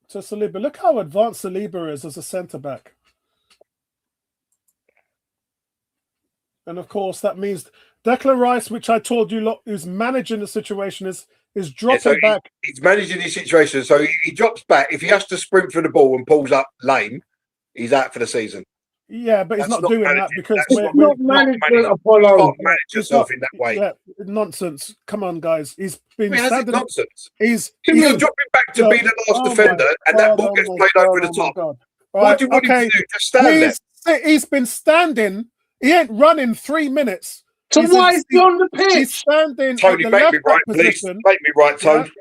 To Saliba. Look how advanced Saliba is as a centre-back. And of course, that means Declan Rice, which I told you lot, who's managing the situation, is dropping back. He's managing his situation. So he drops back. If he has to sprint for the ball and pulls up lame, he's out for the season. Yeah, but he's not doing that because we're not managing Apollo. Can't manage yourself in that way. Yeah, nonsense. Come on, guys. He's been nonsense. He's dropping back to be the last defender, and that ball gets played over the top. What do you want him to do? Just stand there. He's been standing. He ain't running 3 minutes. So why is he on the pitch? He's standing. Tony, make me right, please. Make me right, Tony. Yeah.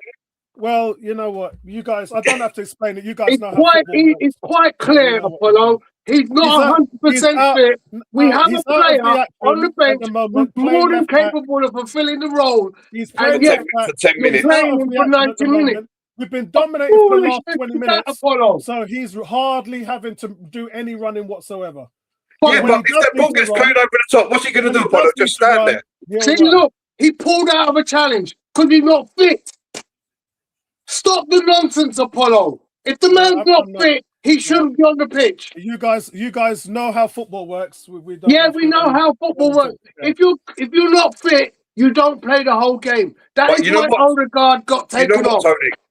Well, you know what, you guys. I don't have to explain it. You guys know. It's quite clear, Apollo. He's not 100% fit. We have a player on the bench who's more than capable of fulfilling the role. He's playing for 10 minutes. Playing him for 90 minutes. We've been dominating for the last 20 minutes. So he's hardly having to do any running whatsoever. Yeah, but if that ball gets played over the top, what's he going to do, Apollo? Just stand there. See, look, he pulled out of a challenge because he's not fit. Stop the nonsense, Apollo. If the man's not fit, he shouldn't be on the pitch. You guys know how football works. We know how football works. Yeah. If you're not fit, you don't play the whole game. That is why Odegaard got taken off.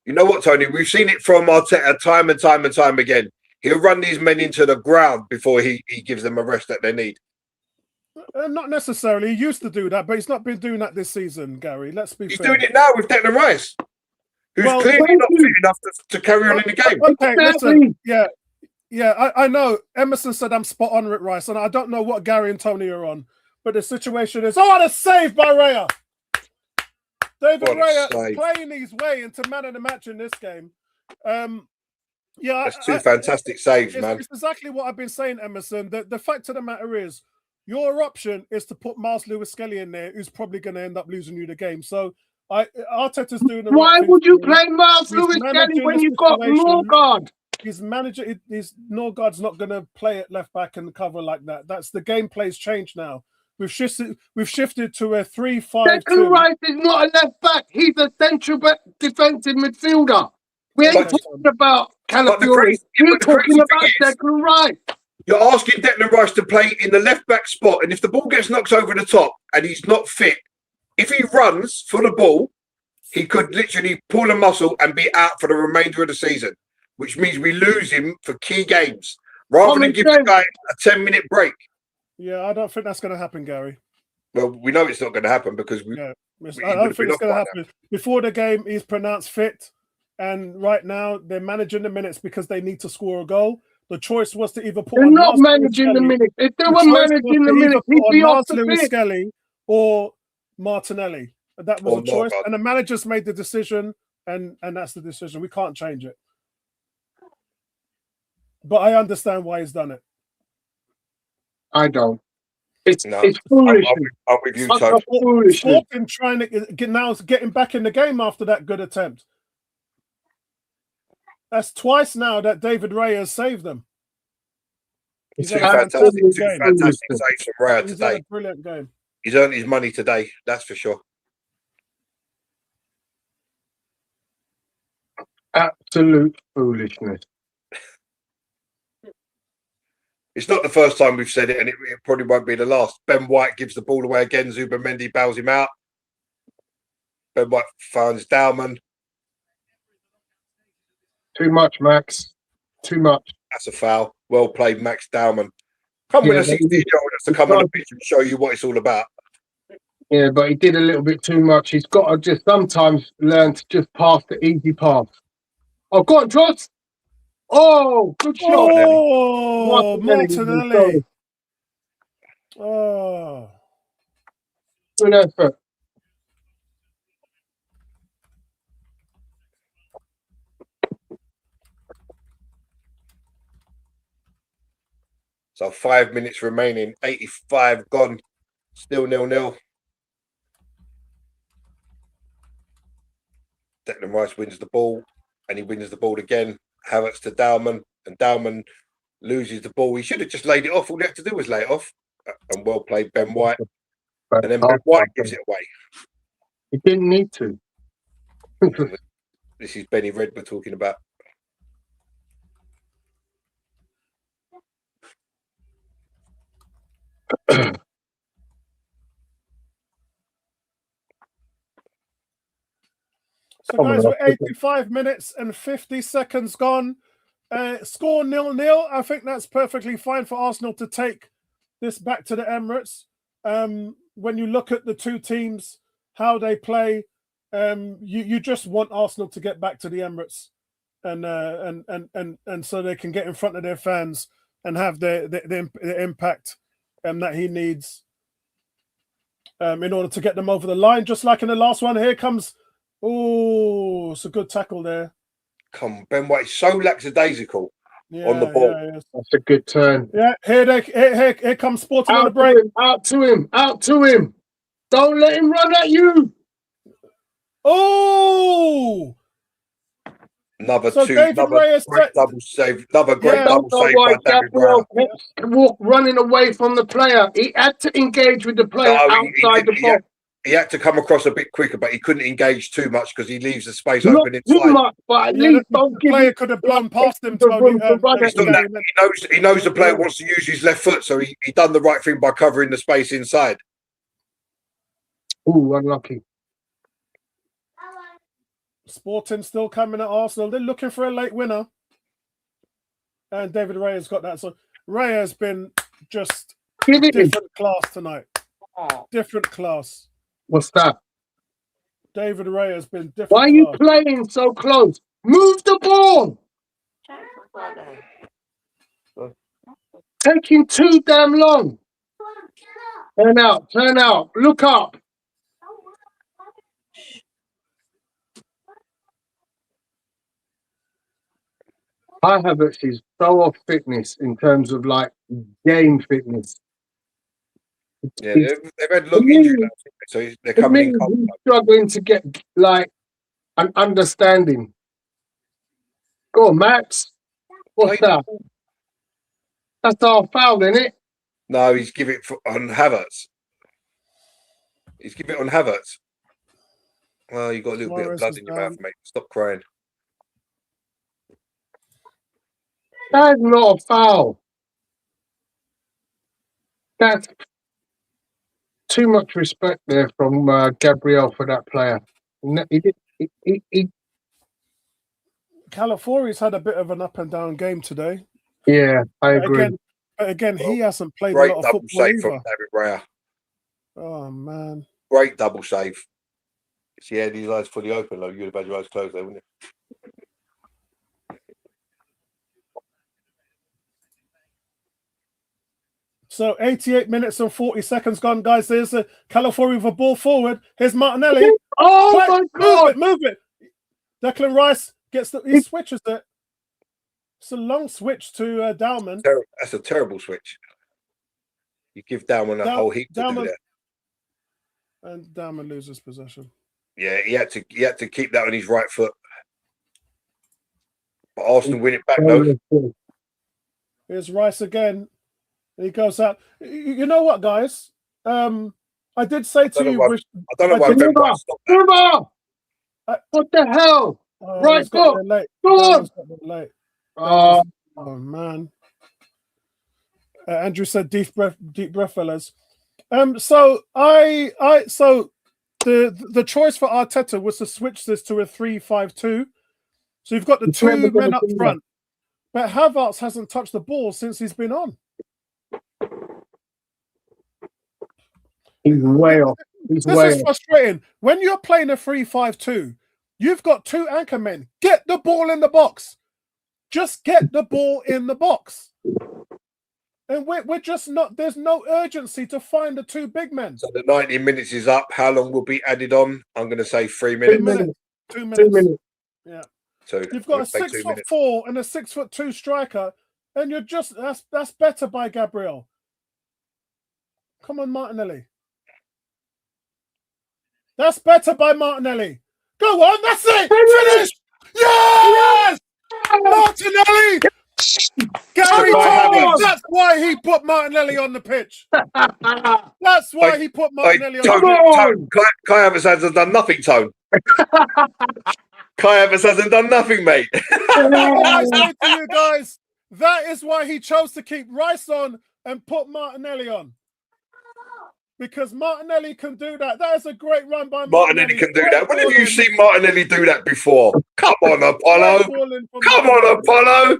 You know what, Tony? We've seen it from Arteta time and time again. He'll run these men into the ground before he gives them a rest that they need. Not necessarily. He used to do that, but he's not been doing that this season, Gary. Let's be He's fair. doing it now with Declan Rice, who's Well, clearly not fit enough to carry on in the game. Okay, listen. Yeah, I know. Emerson said I'm spot on with Rice, and I don't know what Gary and Tony are on, but the situation is, a save by Raya. David Raya playing his way into man of the match in this game. That's two fantastic saves, man. It's exactly what I've been saying, Emerson. The fact of the matter is, your option is to put Miles Lewis-Skelly in there, who's probably going to end up losing you the game. So Arteta's doing the Why right thing. would you play Miles Lewis-Skelly when you've got Norgard? His Norgard's not going to play at left back and cover like that. That's the game play's changed now. We've shifted to a 3-5-2. Declan Rice is not a left back. He's a central defensive midfielder. We ain't talking about Calafiori. We're talking about Declan Rice. You're asking Declan Rice to play in the left back spot, and if the ball gets knocked over the top and he's not fit, if he runs for the ball, he could literally pull a muscle and be out for the remainder of the season, which means we lose him for key games rather than give the guy a 10-minute break. Yeah, I don't think that's going to happen, Gary. Well, we know it's not going to happen because I don't think it's going to happen. Before the game, he's pronounced fit, and right now they're managing the minutes because they need to score a goal. The choice was to either put. They're not managing the minutes. If they were managing the minutes, he'd be off the pitch. Skelly or Martinelli. That was a choice, and the managers made the decision, and that's the decision. We can't change it. But I understand why he's done it. I don't. It's foolish. I'm with you, Tony. Sporting trying to getting back in the game after that good attempt. That's twice now that David Raya has saved them. Two fantastic saves from Raya today. Brilliant game. He's earned his money today, that's for sure. Absolute foolishness. It's not the first time we've said it, and it probably won't be the last. Ben White gives the ball away again. Zubimendi bails him out. Ben White finds Dowman. Too much, Max. Too much. That's a foul. Well played, Max Dowman. Come with a 16-year-old to come on the pitch and show you what it's all about. Yeah, but he did a little bit too much. He's got to just sometimes learn to just pass the easy path. Oh, go on, Trots. Oh, good shot. Oh, Martinelli. Oh. Good effort. So 5 minutes remaining, 85 gone, still 0-0. Declan Rice wins the ball, and he wins the ball again. Havertz to Dowman, and Dowman loses the ball. He should have just laid it off. All he had to do was lay it off. And well played, Ben White. And then Ben White gives it away. He didn't need to. This is Benny Red we're talking about. So, guys, we're 85 minutes and 50 seconds gone. Score 0-0. I think that's perfectly fine for Arsenal to take this back to the Emirates. When you look at the two teams, how they play, you just want Arsenal to get back to the Emirates, and so they can get in front of their fans and have the impact that he needs in order to get them over the line. Just like in the last one, here comes. Oh, it's a good tackle there. Come, Ben White, so lackadaisical on the ball. Yeah. That's a good turn. Yeah, here comes Sporting on the break. Out to him. Don't let him run at you. Oh! Another so great double save. Another great double save by David Raya. Running away from the player. He had to engage with the player outside the box. He had to come across a bit quicker, but he couldn't engage too much because he leaves the space open inside. Too much, but at least the player could have blown past him. He knows the player wants to use his left foot, so he done the right thing by covering the space inside. Ooh, unlucky. Sporting still coming at Arsenal. They're looking for a late winner. And David Raya's got that. So Raya has been just Give it in. Different class tonight. Different class. What's that? David Ray has been different. Why are you class. playing so close? Move the ball. Taking too damn long. Turn out, turn out. Look up. Kai Havertz is so off fitness in terms of like game fitness. Yeah, they've had long injury now, so they're coming in cold. He's struggling to get like an understanding. Go on, Max. What's that? That's our foul, isn't it? No, he's giving it on Havertz. He's giving it on Havertz. Well, you got a little bit of blood in your mouth, mate. Stop crying. That's not a foul. That's too much respect there from Gabriel for that player. He Calafiori's had a bit of an up and down game today. Yeah, I agree. Again, he hasn't played a Great lot of double football save either. from David Raya. Oh man. Great double save. If he had his eyes fully open, though, you'd have had your eyes closed there, wouldn't you? So 88 minutes and 40 seconds gone, guys. There's a Calafiori with a ball forward. Here's Martinelli. Oh my God! Move it. Declan Rice gets he switches it. It's a long switch to Dowman. That's a terrible switch. You give Dowman a whole heap to do that. And Dowman loses possession. Yeah, he had to keep that on his right foot. But Arsenal win it back though. Here's Rice again. He goes out. You know what, guys? I did say to you. I don't know why. What the hell? Right, go on. Oh man. Andrew said deep breath, fellas. So the choice for Arteta was to switch this to a 3-5-2. So you've got the two men up front, but Havertz hasn't touched the ball since he's been on. He's way off. This is frustrating. When you're playing a 3-5-2, you've got two anchor men. Get the ball in the box. Just get the ball in the box. And we're just not, there's no urgency to find the two big men. So the 90 minutes is up. How long will be added on? I'm going to say 3 minutes. 2 minutes. Yeah. So you've got a 6'4" and a 6'2" striker, and you're just, that's better by Gabriel. Come on, Martinelli. That's better by Martinelli. Go on, that's it. Finish. Yes! Martinelli! Gary told me that's why he put Martinelli on the pitch. That's why he put Martinelli on the pitch. Kai Havertz hasn't done nothing, Tone. Kai Havertz hasn't done nothing, mate. I say to you guys, that is why he chose to keep Rice on and put Martinelli on. Because Martinelli can do that. That is a great run by Martinelli. Martinelli can do that. When have you seen Martinelli do that before? Come on, Apollo. Come on, Apollo.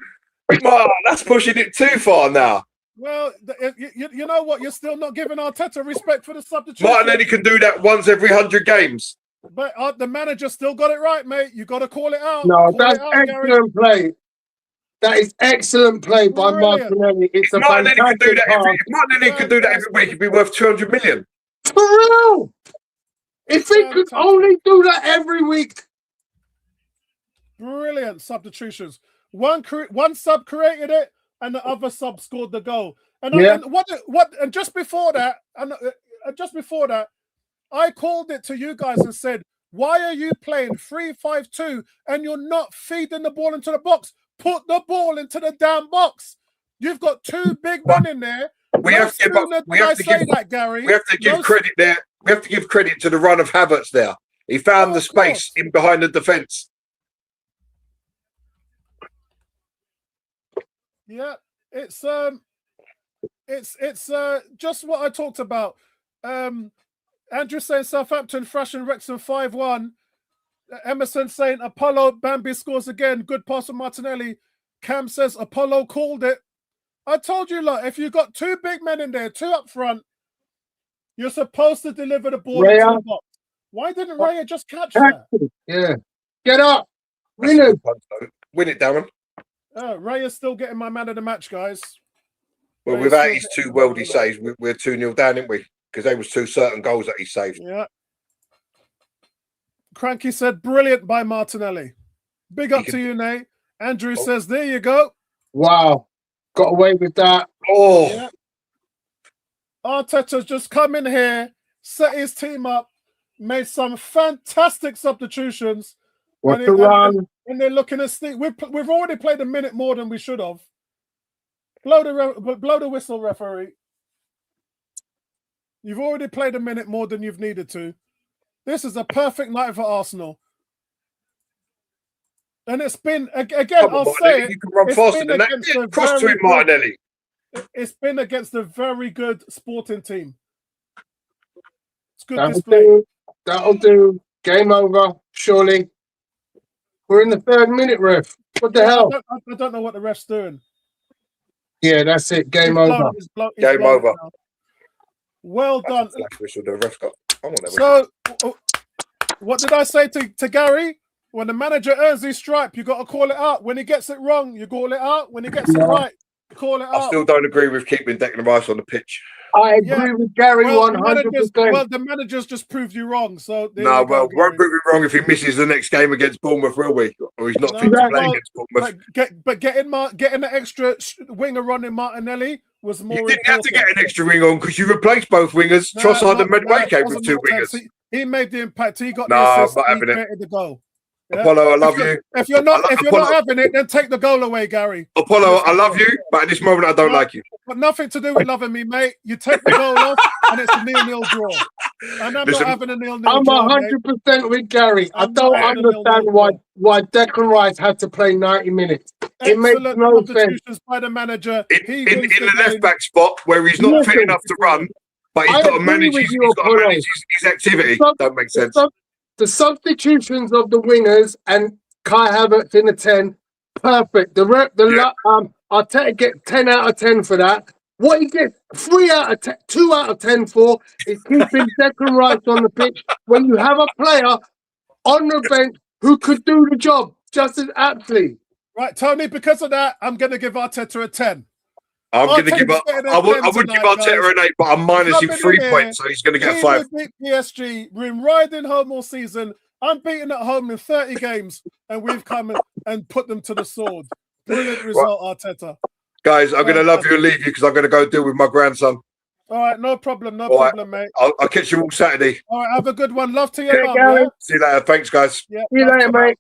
Man, that's pushing it too far now. Well, you know what? You're still not giving Arteta respect for the substitution. Martinelli can do that once every 100 games. But the manager still got it right, mate. You got to call it out. No, that's excellent play. That is excellent play by Martinelli. It's a Martinelli fantastic can do that. pass. Martinelli could do that every week. It'd be worth 200 million. For real. If he could only do that every week. Brilliant substitutions. One sub created it, and the other sub scored the goal. And just before that, I called it to you guys and said, "Why are you playing 3-5-2 and you're not feeding the ball into the box? Put the ball into the damn box. You've got two big men in there." We have to give credit there. We have to give credit to the run of Havertz there. He found the space in behind the defence. Yeah, it's just what I talked about. Andrew saying Southampton thrashing Wrexham 5-1. Emerson saying Apollo Bambi scores again. Good pass from Martinelli. Cam says Apollo called it. I told you, look, if you got two big men in there, two up front, you're supposed to deliver the ball into the box. Why didn't Raya just catch that? Yeah. Get up. Win it. Win it, Darren. Raya's still getting my man of the match, guys. Well, without his two worldy saves, we're 2-0 down, didn't we? Because they was two certain goals that he saved. Yeah. Cranky said, brilliant by Martinelli. Big up to you, Nate. Andrew says, there you go. Wow. Got away with that. Oh. Yeah. Arteta's just come in here, set his team up, made some fantastic substitutions. What the run? And they're looking at Steve. We've already played a minute more than we should have. Blow the whistle, referee. You've already played a minute more than you've needed to. This is a perfect night for Arsenal. And it's been, again, I'll say it. You can run faster than that. Cross to him, Martinelli. It's been against a very good Sporting team. It's good display. That'll do. Game over, surely. We're in the 3rd minute, ref. What the hell? I don't know what the ref's doing. Yeah, that's it. Game over. Game over. Well done. The ref got. So, what did I say to Gary? When the manager earns his stripe, you got to call it out. When he gets it wrong, you call it out. When he gets it right, call it out. I still don't agree with keeping Declan Rice on the pitch. I agree with Gary 100%. Well, the managers just proved you wrong. So won't prove me wrong if he misses the next game against Bournemouth, will we? Or he's not fit to play against Bournemouth. But getting the extra winger on in Martinelli was more. You didn't have to get an extra wing on because you replaced both wingers. Trossard and Medway came with two wingers. He made the impact. He got the assist. He created the goal. Yeah? Apollo, I love you. If you're not having it, then take the goal away, Gary. Apollo, I love you, but at this moment I don't like you. But nothing to do with loving me, mate. You take the goal off, and it's a 0-0 draw. And I'm not having a 0-0 I'm draw. 100% with Gary. I don't understand why Declan Rice had to play 90 minutes. It makes no sense. By the manager, in the left back spot where he's not fit enough to run, but he's got to manage his activity. Don't make sense. The substitutions of the wingers and Kai Havertz in the 10, perfect. Arteta get 10 out of 10 for that. What he gets 3 out of 10, 2 out of 10 for is keeping Declan Rice on the pitch when you have a player on the bench who could do the job just as aptly. Right, Tony, because of that, I'm going to give Arteta a 10. I'm going to give up. I would give Arteta an 8, but I'm minusing 3 points, so he's going to get 5. PSG, we're riding home all season, unbeaten at home in 30 games, and we've come and put them to the sword. Brilliant result, Arteta. Guys, I'm going to love you and leave you because I'm going to go deal with my grandson. All right, no problem, mate. I'll catch you all Saturday. All right, have a good one. Love to your mum. Yeah? See you later. Thanks, guys. Yeah, see you later, mate.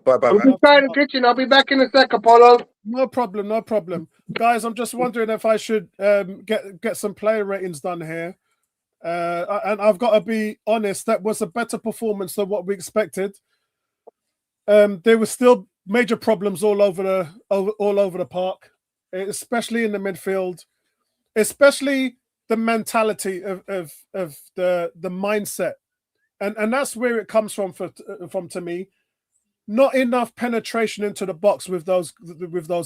Bye-bye, I'll be inside the kitchen. I'll be back in a sec, Apollo. No problem. Guys, I'm just wondering if I should get some player ratings done here. And I've got to be honest, that was a better performance than what we expected. There were still major problems all over the park, especially in the midfield, especially the mentality of the mindset. And that's where it comes from to me. Not enough penetration into the box with those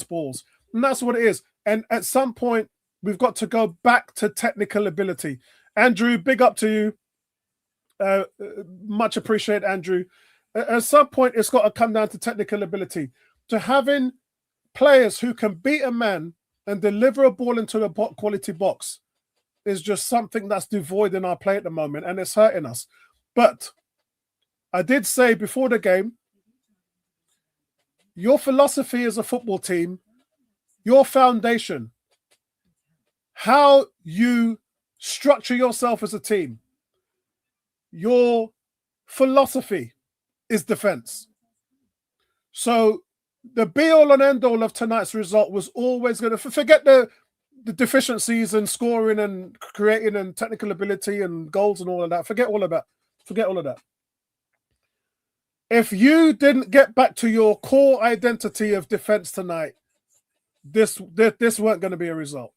balls. And that's what it is. And at some point, we've got to go back to technical ability. Andrew, big up to you. Much appreciate, Andrew. At some point, it's got to come down to technical ability. To having players who can beat a man and deliver a ball into the quality box is just something that's devoid in our play at the moment, and it's hurting us. But I did say before the game, your philosophy as a football team, your foundation, how you structure yourself as a team, your philosophy is defense. So the be-all and end-all of tonight's result was always going to forget the deficiencies in scoring and creating and technical ability and goals and all of that. Forget all of that. If you didn't get back to your core identity of defense tonight, this weren't going to be a result.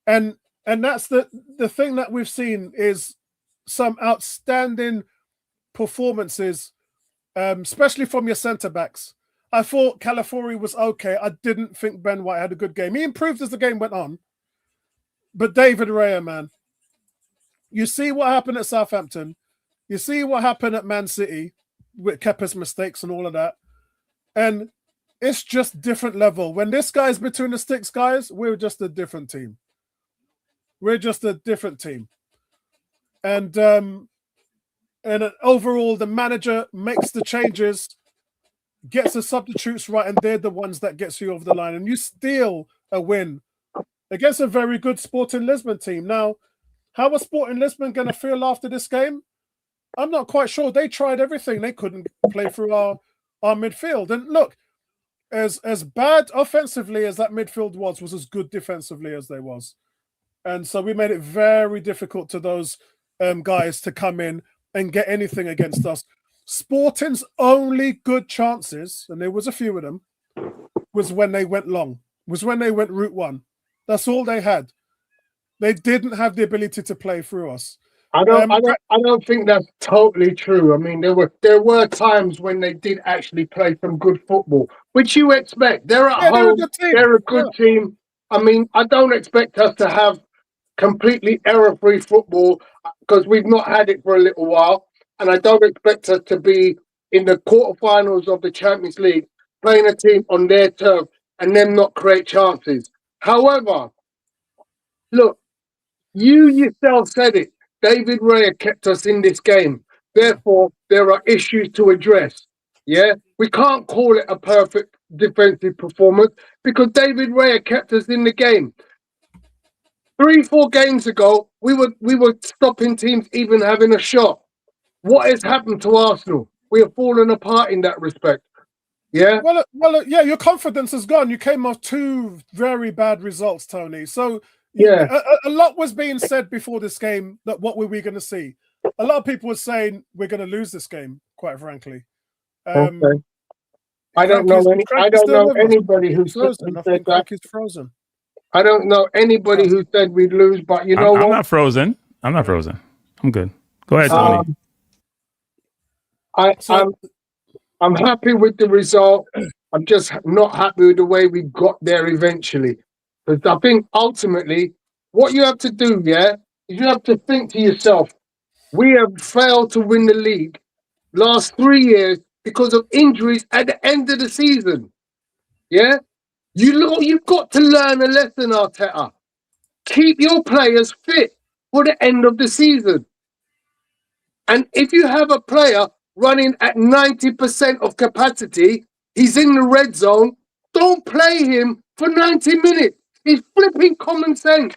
And that's the thing that we've seen is some outstanding performances, especially from your centre backs. I thought Calafiori was okay. I didn't think Ben White had a good game. He improved as the game went on. But David Raya, man, you see what happened at Southampton. You see what happened at Man City with Kepa's mistakes and all of that. And it's just different level. When this guy's between the sticks, guys, we're just a different team. We're just a different team. And overall, the manager makes the changes, gets the substitutes right, and they're the ones that gets you over the line. And you steal a win against a very good Sporting Lisbon team. Now, how was Sporting Lisbon going to feel after this game? I'm not quite sure. They tried everything. They couldn't play through our midfield. And look, as bad offensively as that midfield was as good defensively as they was. And so we made it very difficult to those guys to come in and get anything against us. Sporting's only good chances, and there was a few of them, was when they went long, was when they went route one. That's all they had. They didn't have the ability to play through us. I don't think that's totally true. I mean, there were times when they did actually play some good football, which you expect. They're at home. They're a good team. I mean, I don't expect us to have completely error-free football because we've not had it for a little while. And I don't expect us to be in the quarterfinals of the Champions League playing a team on their turf and them not create chances. However, look, you yourself said it. David Raya kept us in this game. Therefore, there are issues to address. Yeah, we can't call it a perfect defensive performance because David Raya kept us in the game. 3-4 games ago, we were stopping teams even having a shot. What has happened to Arsenal? We have fallen apart in that respect. Yeah. Well, yeah. Your confidence is gone. You came off 2 very bad results, Tony. So yeah, a lot was being said before this game that what were we going to see? A lot of people were saying we're going to lose this game. Quite frankly, okay. I don't know anybody who said that. He's frozen. I don't know anybody who said we'd lose, but you know what? I'm not frozen. I'm good. Go ahead, Tony. I'm happy with the result. I'm just not happy with the way we got there eventually. Because I think ultimately, what you have to do, is you have to think to yourself, we have failed to win the league last 3 years because of injuries at the end of the season. Yeah? You've got to learn a lesson, Arteta. Keep your players fit for the end of the season. And if you have a player running at 90% of capacity, he's in the red zone, don't play him for 90 minutes. It's flipping common sense.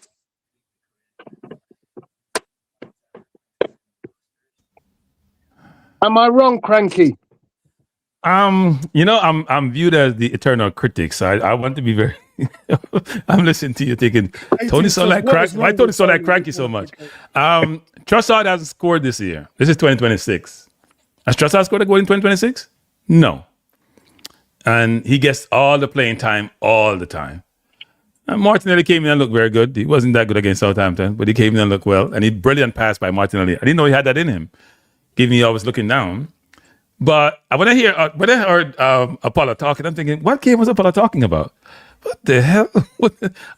Am I wrong, Cranky? I'm viewed as the eternal critic, so I want to be very. I'm listening to you thinking, Tony saw that crack. Why Tony saw that cranky so much? Trossard hasn't scored this year. This is 2026. Has Trossard scored a goal in 2026? No. And he gets all the playing time all the time. And Martinelli came in and looked very good. He wasn't that good against Southampton, but he came in and looked well. And he brilliant pass by Martinelli. I didn't know he had that in him. Given he always looking down. But when I heard Apollo talking, I'm thinking, what game was Apollo talking about? What the hell?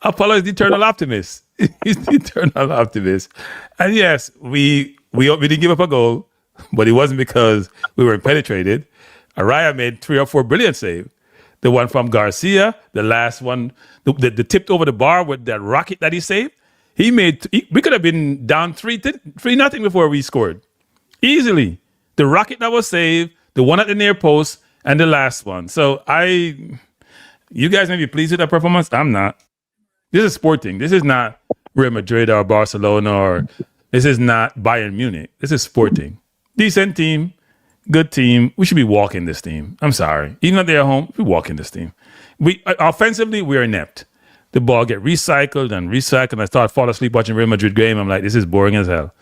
Apollo is the eternal optimist. He's the eternal optimist. And yes, we didn't give up a goal, but it wasn't because we were penetrated. Araya made 3 or 4 brilliant saves. The one from Garcia, the last one, the tipped over the bar with that rocket that he saved. We could have been down 3-0 before we scored. Easily. The rocket that was saved, the one at the near post, and the last one. So you guys may be pleased with that performance. I'm not. This is Sporting. This is not Real Madrid or Barcelona, or this is not Bayern Munich. This is Sporting. Decent team, good team. We should be walking this team. I'm sorry. Even if they're at home, we walking this team. Offensively, we are inept. The ball get recycled and recycled. I start fall asleep watching Real Madrid game. I'm like, this is boring as hell.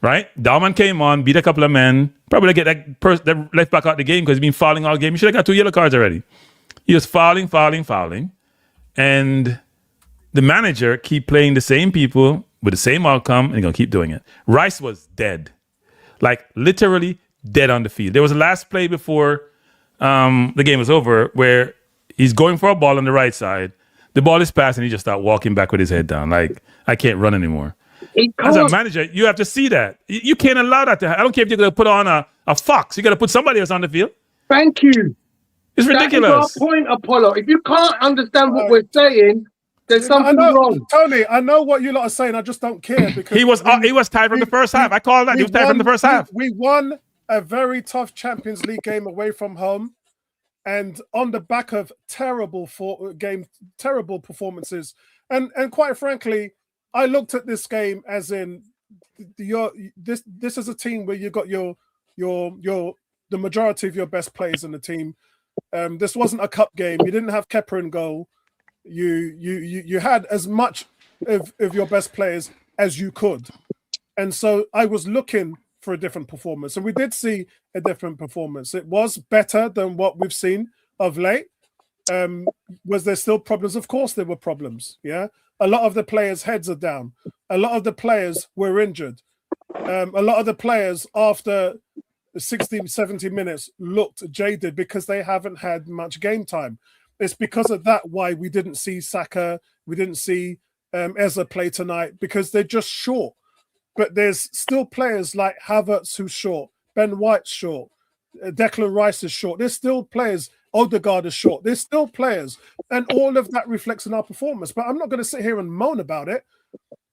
Right? Dalman came on, beat a couple of men. Probably get that left back out the game because he's been fouling all game. He should have got 2 yellow cards already. He was fouling. And the manager keep playing the same people with the same outcome and he's going to keep doing it. Rice was dead. Like literally dead on the field. There was a last play before the game was over, where he's going for a ball on the right side. The ball is passed, and he just started walking back with his head down. Like, I can't run anymore. As a manager, you have to see that. You can't allow that to happen. I don't care if you're going to put on a fox. You got to put somebody else on the field. Thank you. It's ridiculous. That is our point, Apollo. If you can't understand what we're saying, there's something wrong. Tony, I know what you lot are saying. I just don't care because he was tied from the first half. I called that. He was tied from the first half. We won a very tough Champions League game away from home, and on the back of terrible performances. And quite frankly, I looked at this game as in this is a team where you got the majority of your best players in the team. This wasn't a cup game. You didn't have Kepa in goal. You had as much of your best players as you could. And so I was looking for a different performance. And we did see a different performance. It was better than what we've seen of late. Was there still problems? Of course there were problems. Yeah. A lot of the players' heads are down. A lot of the players were injured. A lot of the players after 60, 70 minutes looked jaded because they haven't had much game time. It's because of that why we didn't see Saka, we didn't see Ezra play tonight, because they're just short. But there's still players like Havertz who's short, Ben White's short, Declan Rice is short. There's still players, Odegaard is short. There's still players, and all of that reflects in our performance. But I'm not going to sit here and moan about it.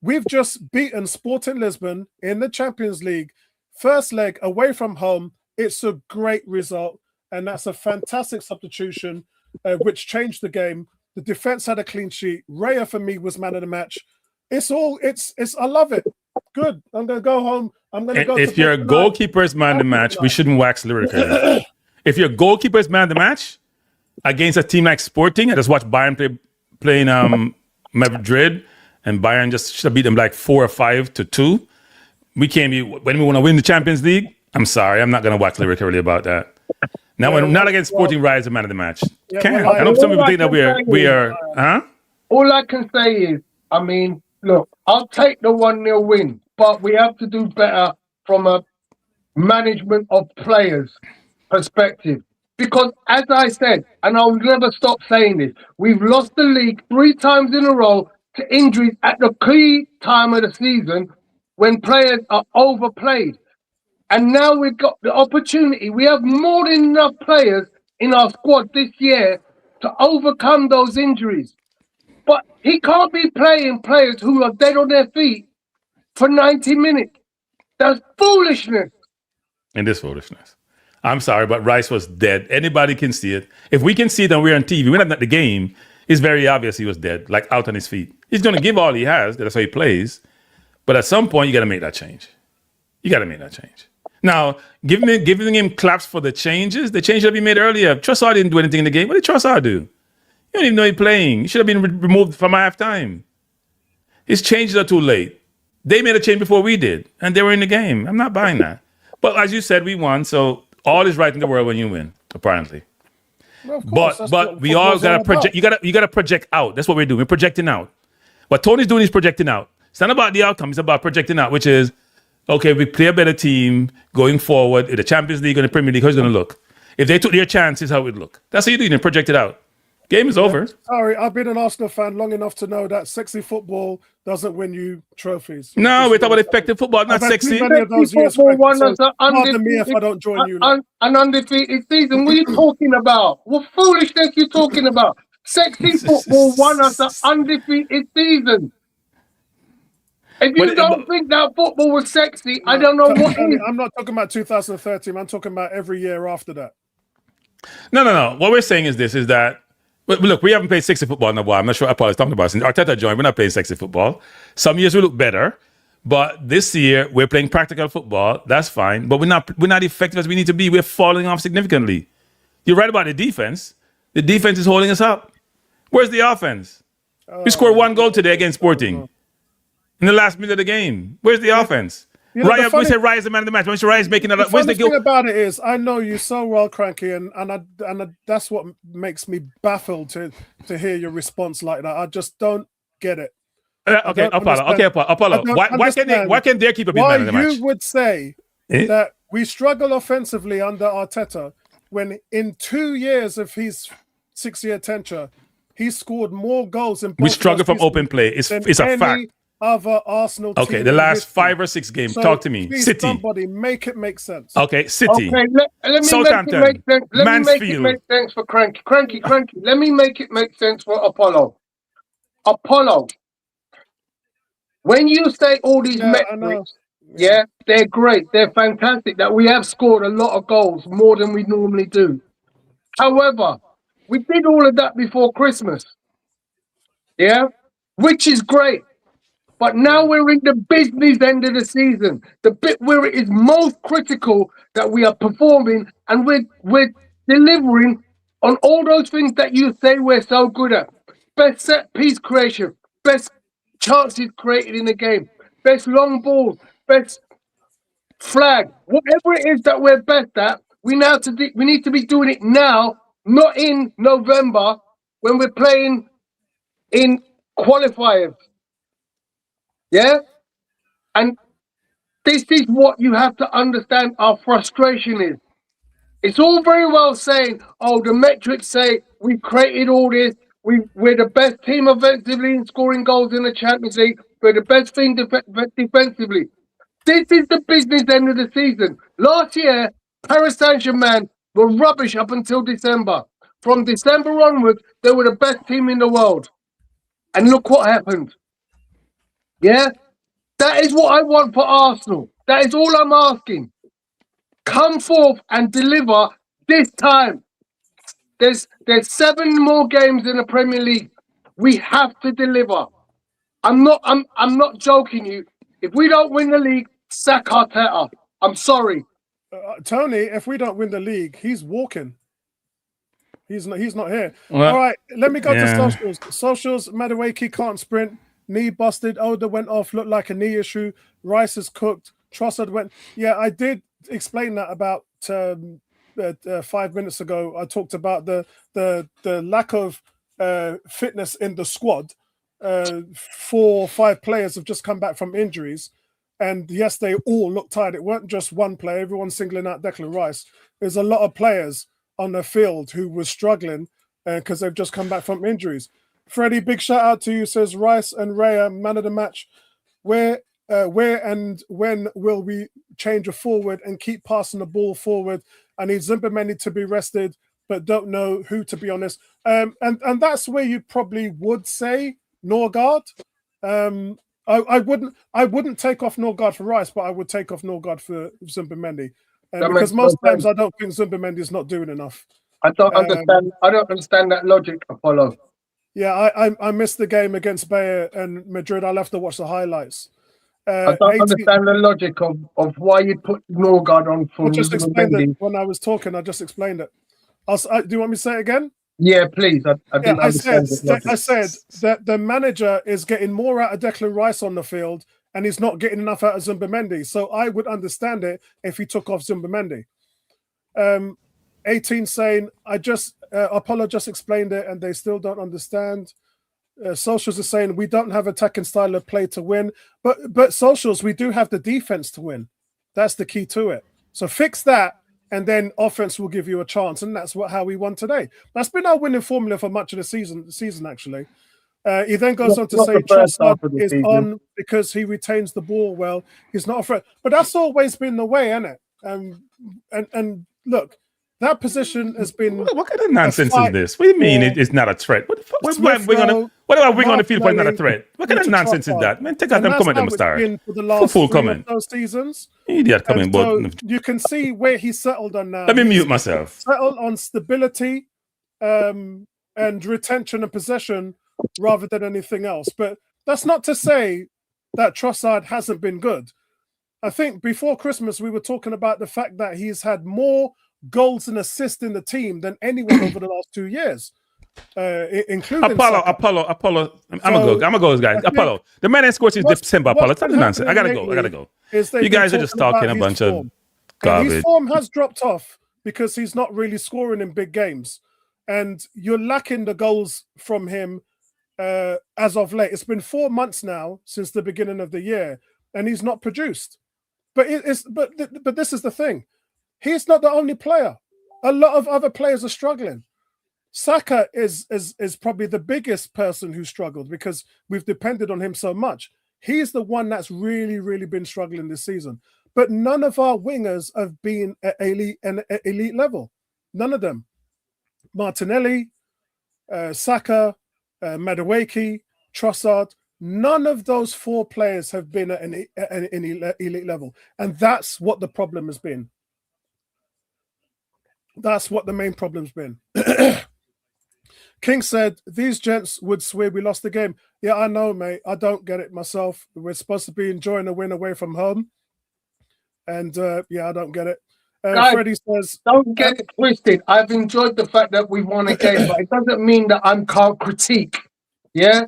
We've just beaten Sporting Lisbon in the Champions League. First leg away from home. It's a great result, and that's a fantastic substitution, which changed the game. The defense had a clean sheet. Raya for me was man of the match. It's I love it. Good. I'm gonna go home. I'm gonna go. If your goalkeeper is man of the match, we shouldn't wax lyrical. If your goalkeeper is man of the match against a team like Sporting, I just watched Bayern playing Madrid, and Bayern just should have beat them like 4 or 5-2. We can't be when we want to win the Champions League. I'm sorry, I'm not going to wax lyrically about that. Now, when not against Sporting, Rise the man of the match. Can't. I know some people think that we are. Huh? All I can say is, I mean, look, I'll take the 1-0 win, but we have to do better from a management of players perspective. Because as I said, and I'll never stop saying this, we've lost the league 3 times in a row to injuries at the key time of the season when players are overplayed. And now we've got the opportunity. We have more than enough players in our squad this year to overcome those injuries. But he can't be playing players who are dead on their feet for 90 minutes. That's foolishness. And this foolishness. I'm sorry, but Rice was dead. Anybody can see it. If we can see it and we're on TV, we're not at the game, it's very obvious he was dead, like out on his feet. He's going to give all he has. That's how he plays. But at some point, you got to make that change. You got to make that change. Now, giving him claps for the changes should have been made earlier. Trossard didn't do anything in the game. What did Trossard do? You don't even know he's playing. He should have been removed from halftime. His changes are too late. They made a change before we did, and they were in the game. I'm not buying that. But as you said, we won, so all is right in the world when you win, apparently. Well, of course, but we all gotta project. You gotta project out. That's what we're doing. We're projecting out. What Tony's doing is projecting out. It's not about the outcome. It's about projecting out, which is, okay, we play a better team going forward in the Champions League or the Premier League. How's it going to look? If they took their chances, how it would look. That's how you do it. You project it out. Game is over. Sorry, I've been an Arsenal fan long enough to know that sexy football doesn't win you trophies. No, we're talking about effective football, not sexy. Football won us pardon me if I don't join you. An undefeated season. What are you talking about? What foolishness you talking about? Sexy football won us an undefeated season. If you don't think that football was sexy, I don't know what is. I'm not talking about 2013. I'm talking about every year after that. No. What we're saying is this, is that, look, we haven't played sexy football in a while. I'm not sure Paul is talking about. Since Arteta joined, we're not playing sexy football. Some years we look better, but this year we're playing practical football. That's fine, but we're not effective as we need to be. We're falling off significantly. You're right about the defense. The defense is holding us up. Where's the offense? We scored 1 goal today against Sporting. In the last minute of the game, where's the offense? We say Raya is the man of the match. When Raya is making that, where's the thing about it is, I know you so well, Cranky, and that's what makes me baffled to hear your response like that. I just don't get it. Okay, Apollo. Why can't they keep a big man of the match? You would say that we struggle offensively under Arteta when in 2 years of his 6-year tenure, he scored more goals in We struggle from open play. It's a fact. Other Arsenal team. Okay, the last 5 or 6 games. So Talk to me. please, City. somebody make it make sense. Okay, City. Okay, let me Southampton, make it make sense. Let me make it Mansfield. make sense for Cranky. Cranky. Let me make it make sense for Apollo. Apollo. When you say all these metrics, they're great. They're fantastic. That we have scored a lot of goals, more than we normally do. However, we did all of that before Christmas. Yeah, which is great. But now we're in the business end of the season, the bit where it is most critical that we are performing and we're delivering on all those things that you say we're so good at. Best set piece creation, best chances created in the game, best long balls, best flag, whatever it is that we're best at. We need to be doing it now, not in November when we're playing in qualifiers. Yeah? And this is what you have to understand our frustration is. It's all very well saying, oh, the metrics say we've created all this. We're the best team offensively in scoring goals in the Champions League. We're the best team defensively. This is the business end of the season. Last year, Paris Saint-Germain were rubbish up until December. From December onwards, they were the best team in the world. And look what happened. Yeah, that is what I want for Arsenal. That is all I'm asking. Come forth and deliver this time. There's 7 more games in the Premier League. We have to deliver. I'm not joking you. If we don't win the league, sack Arteta. I'm sorry. Tony, if we don't win the league, he's walking. He's not here. Well, all right, let me go to socials. Socials, Madueke can't sprint. Knee busted. Oda went off. Looked like a knee issue. Rice is cooked. Trossard went. Yeah, I did explain that about 5 minutes ago. I talked about the lack of fitness in the squad. 4 or 5 players have just come back from injuries, and yes, they all look tired. It weren't just one player. Everyone singling out Declan Rice. There's a lot of players on the field who were struggling because they've just come back from injuries. Freddie, big shout out to you. Says Rice and Raya, man of the match. Where and when will we change a forward and keep passing the ball forward? I need Zumbameni to be rested, but don't know who, to be honest. And that's where you probably would say Norgard. I wouldn't take off Norgard for Rice, but I would take off Norgard for Zumbameni. Because most times I don't think Zumbameni is not doing enough. I don't understand that logic, Apollo. Yeah, I missed the game against Bayer and Madrid. I'll have to watch the highlights. I don't understand the logic of why you put Norgard on for. I just explained it when I was talking. I just explained it. Do you want me to say it again? Yeah, please. I said that the manager is getting more out of Declan Rice on the field, and he's not getting enough out of Zumbamendi. So I would understand it if he took off Zumbamendi. 18 saying, Apollo just explained it, and they still don't understand. Socials are saying we don't have attacking style of play to win, but socials, we do have the defense to win. That's the key to it. So fix that, and then offense will give you a chance, and that's how we won today. That's been our winning formula for much of the season actually. He then goes on to say Trossard is on because he retains the ball well. He's not a threat, but that's always been the way, isn't it? And look, that position has been. What kind of nonsense is this? What do you mean it's not a threat? What the fuck? What about wing on the field but not a threat? What kind of nonsense is that? Man, take out them comment, them star. For the last full comment. Those seasons. Idiot comment, so but you can see where he's settled on now. Let me mute myself. Settled on stability, and retention and possession rather than anything else. But that's not to say that Trossard hasn't been good. I think before Christmas we were talking about the fact that he's had more goals and assists in the team than anyone over the last 2 years, including Apollo. I'm gonna go, guys. Apollo, the man that scored since December. Apollo, that's nonsense. I gotta go. You guys are just talking a bunch of garbage. His form has dropped off because he's not really scoring in big games, and you're lacking the goals from him as of late. It's been 4 months now since the beginning of the year, and he's not produced. But this is the thing. He's not the only player. A lot of other players are struggling. Saka is probably the biggest person who struggled because we've depended on him so much. He's the one that's really, really been struggling this season. But none of our wingers have been at elite level. None of them. Martinelli, Saka, Madueke, Trossard, none of those four players have been at an elite level. And that's what the problem has been. That's what the main problem's been. King said, these gents would swear we lost the game. Yeah, I know, mate. I don't get it myself. We're supposed to be enjoying a win away from home. And yeah, I don't get it. Guys, Freddie says, don't get it twisted. I've enjoyed the fact that we won a game, but it doesn't mean that I can't critique. Yeah?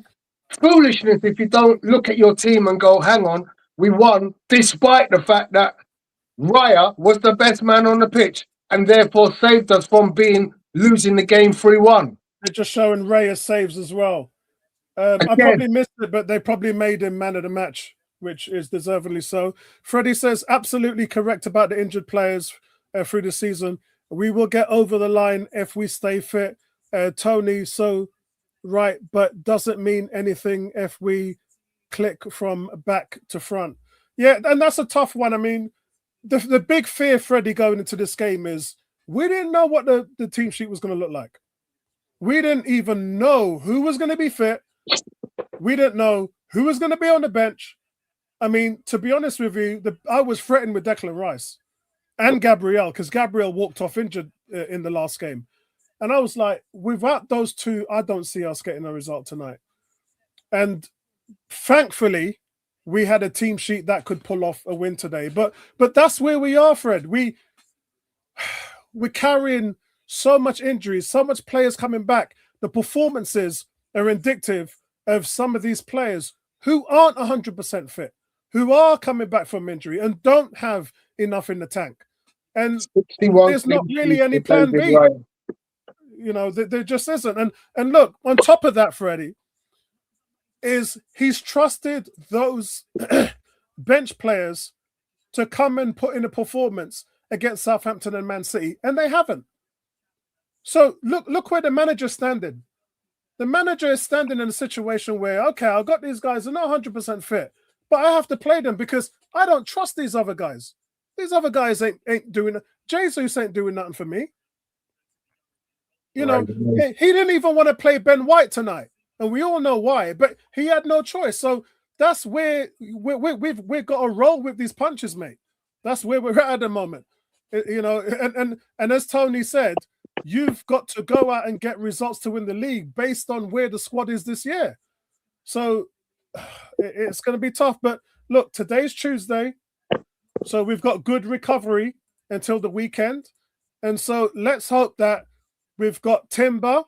Foolishness if you don't look at your team and go, hang on, we won, despite the fact that Raya was the best man on the pitch and therefore saved us from losing the game 3-1. they're just showing Raya saves as well. I probably missed it, but they probably made him man of the match, which is deservedly so. Freddie says, absolutely correct about the injured players through the season. We will get over the line if we stay fit. Tony, so right, but doesn't mean anything if we click from back to front. Yeah, and that's a tough one. I mean, the big fear, Freddie, going into this game is we didn't know what the team sheet was going to look like. We didn't even know who was going to be fit. We didn't know who was going to be on the bench. I mean, to be honest with you, I was threatened with Declan Rice and Gabriel because Gabriel walked off injured in the last game. And I was like, without those two, I don't see us getting a result tonight. And thankfully, we had a team sheet that could pull off a win today. But that's where we are, Fred. We're carrying so much injuries, so much players coming back. The performances are indicative of some of these players who aren't 100% fit, who are coming back from injury and don't have enough in the tank. And there's not really any plan B. You know, there just isn't. And look, on top of that, Freddie, is he's trusted those bench players to come and put in a performance against Southampton and Man City, and they haven't. So look where the manager's standing. The manager is standing in a situation where, okay, I've got these guys, they're not 100% fit, but I have to play them because I don't trust these other guys. These other guys ain't doing it. Jesus ain't doing nothing for me. You know, he didn't even want to play Ben White tonight, and we all know why, but he had no choice. So that's where we've got to roll with these punches, mate. That's where we're at the moment. You know, and as Tony said, you've got to go out and get results to win the league based on where the squad is this year. So it's going to be tough. But look, today's Tuesday, so we've got good recovery until the weekend. And so let's hope that we've got Timber,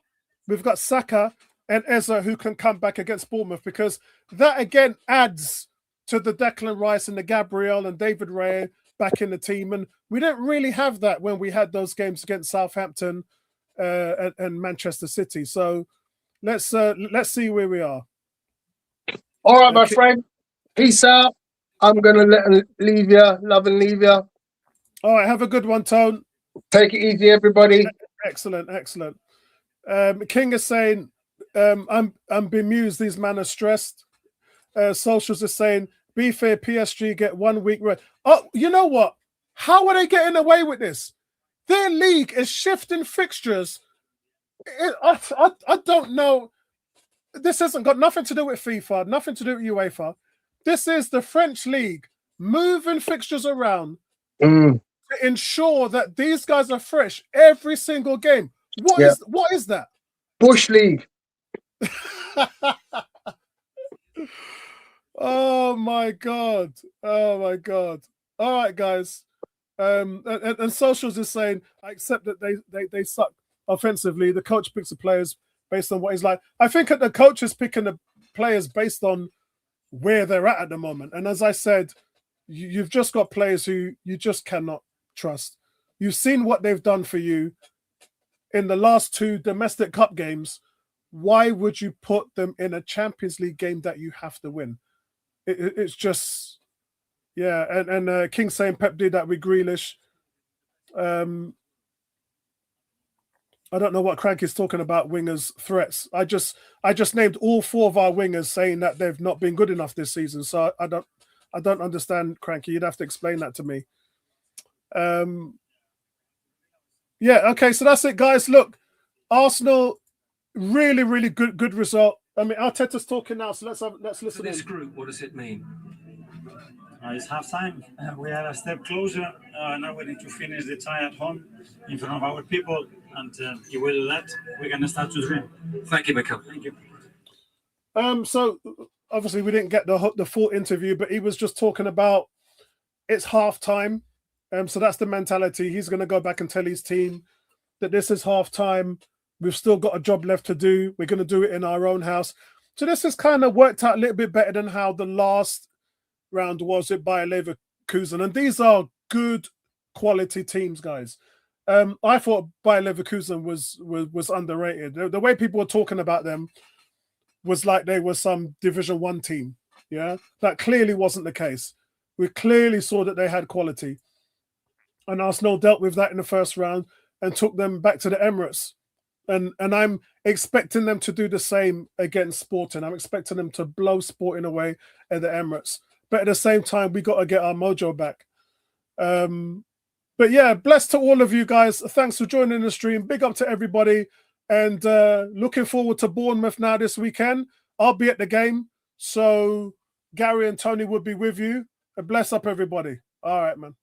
we've got Saka and Eza who can come back against Bournemouth, because that again adds to the Declan Rice and the Gabriel and David Raya back in the team. And we didn't really have that when we had those games against Southampton and Manchester City. So let's see where we are. All right, my friend. Peace out. I'm going to leave you. Love and leave you. All right. Have a good one, Tone. Take it easy, everybody. Excellent. Excellent. King is saying, I'm bemused. These men are stressed. Socials is saying, be fair, PSG get 1 week. Oh, you know what? How are they getting away with this? Their league is shifting fixtures. I don't know. This hasn't got nothing to do with FIFA, nothing to do with UEFA. This is the French league moving fixtures around to ensure that these guys are fresh every single game. What is that? Bush League. Oh my god. Oh my god. All right, guys. And Socials is saying, I accept that they suck offensively. The coach picks the players based on what he's like. I think that the coach is picking the players based on where they're at the moment. And as I said, you've just got players who you just cannot trust. You've seen what they've done for you in the last 2 domestic cup games. Why would you put them in a Champions League game that you have to win? It's just, yeah. And King saying Pep did that with Grealish. I don't know what Cranky's talking about. Wingers threats. I just named all 4 of our wingers, saying that they've not been good enough this season. So I don't understand, Cranky. You'd have to explain that to me. Yeah. Okay. So that's it, guys. Look, Arsenal, really, really good result. I mean, Arteta's talking now, so let's listen. For this group, what does it mean? It's half time. We are a step closer. Now we need to finish the tie at home in front of our people. And if we do that, we're going to start to dream. Thank you, Michael. Thank you. So obviously we didn't get the full interview, but he was just talking about it's half time. So that's the mentality. He's going to go back and tell his team that this is half time. We've still got a job left to do. We're going to do it in our own house. So this has kind of worked out a little bit better than how the last round was with Bayer Leverkusen. And these are good quality teams, guys. I thought Bayer Leverkusen was underrated. The way people were talking about them was like they were some Division 1 team. Yeah, that clearly wasn't the case. We clearly saw that they had quality. And Arsenal dealt with that in the first round and took them back to the Emirates. And I'm expecting them to do the same against Sporting. I'm expecting them to blow Sporting away at the Emirates. But at the same time, we got to get our mojo back. But yeah, blessed to all of you guys. Thanks for joining the stream. Big up to everybody. And looking forward to Bournemouth now this weekend. I'll be at the game. So Gary and Tony will be with you. And bless up everybody. All right, man.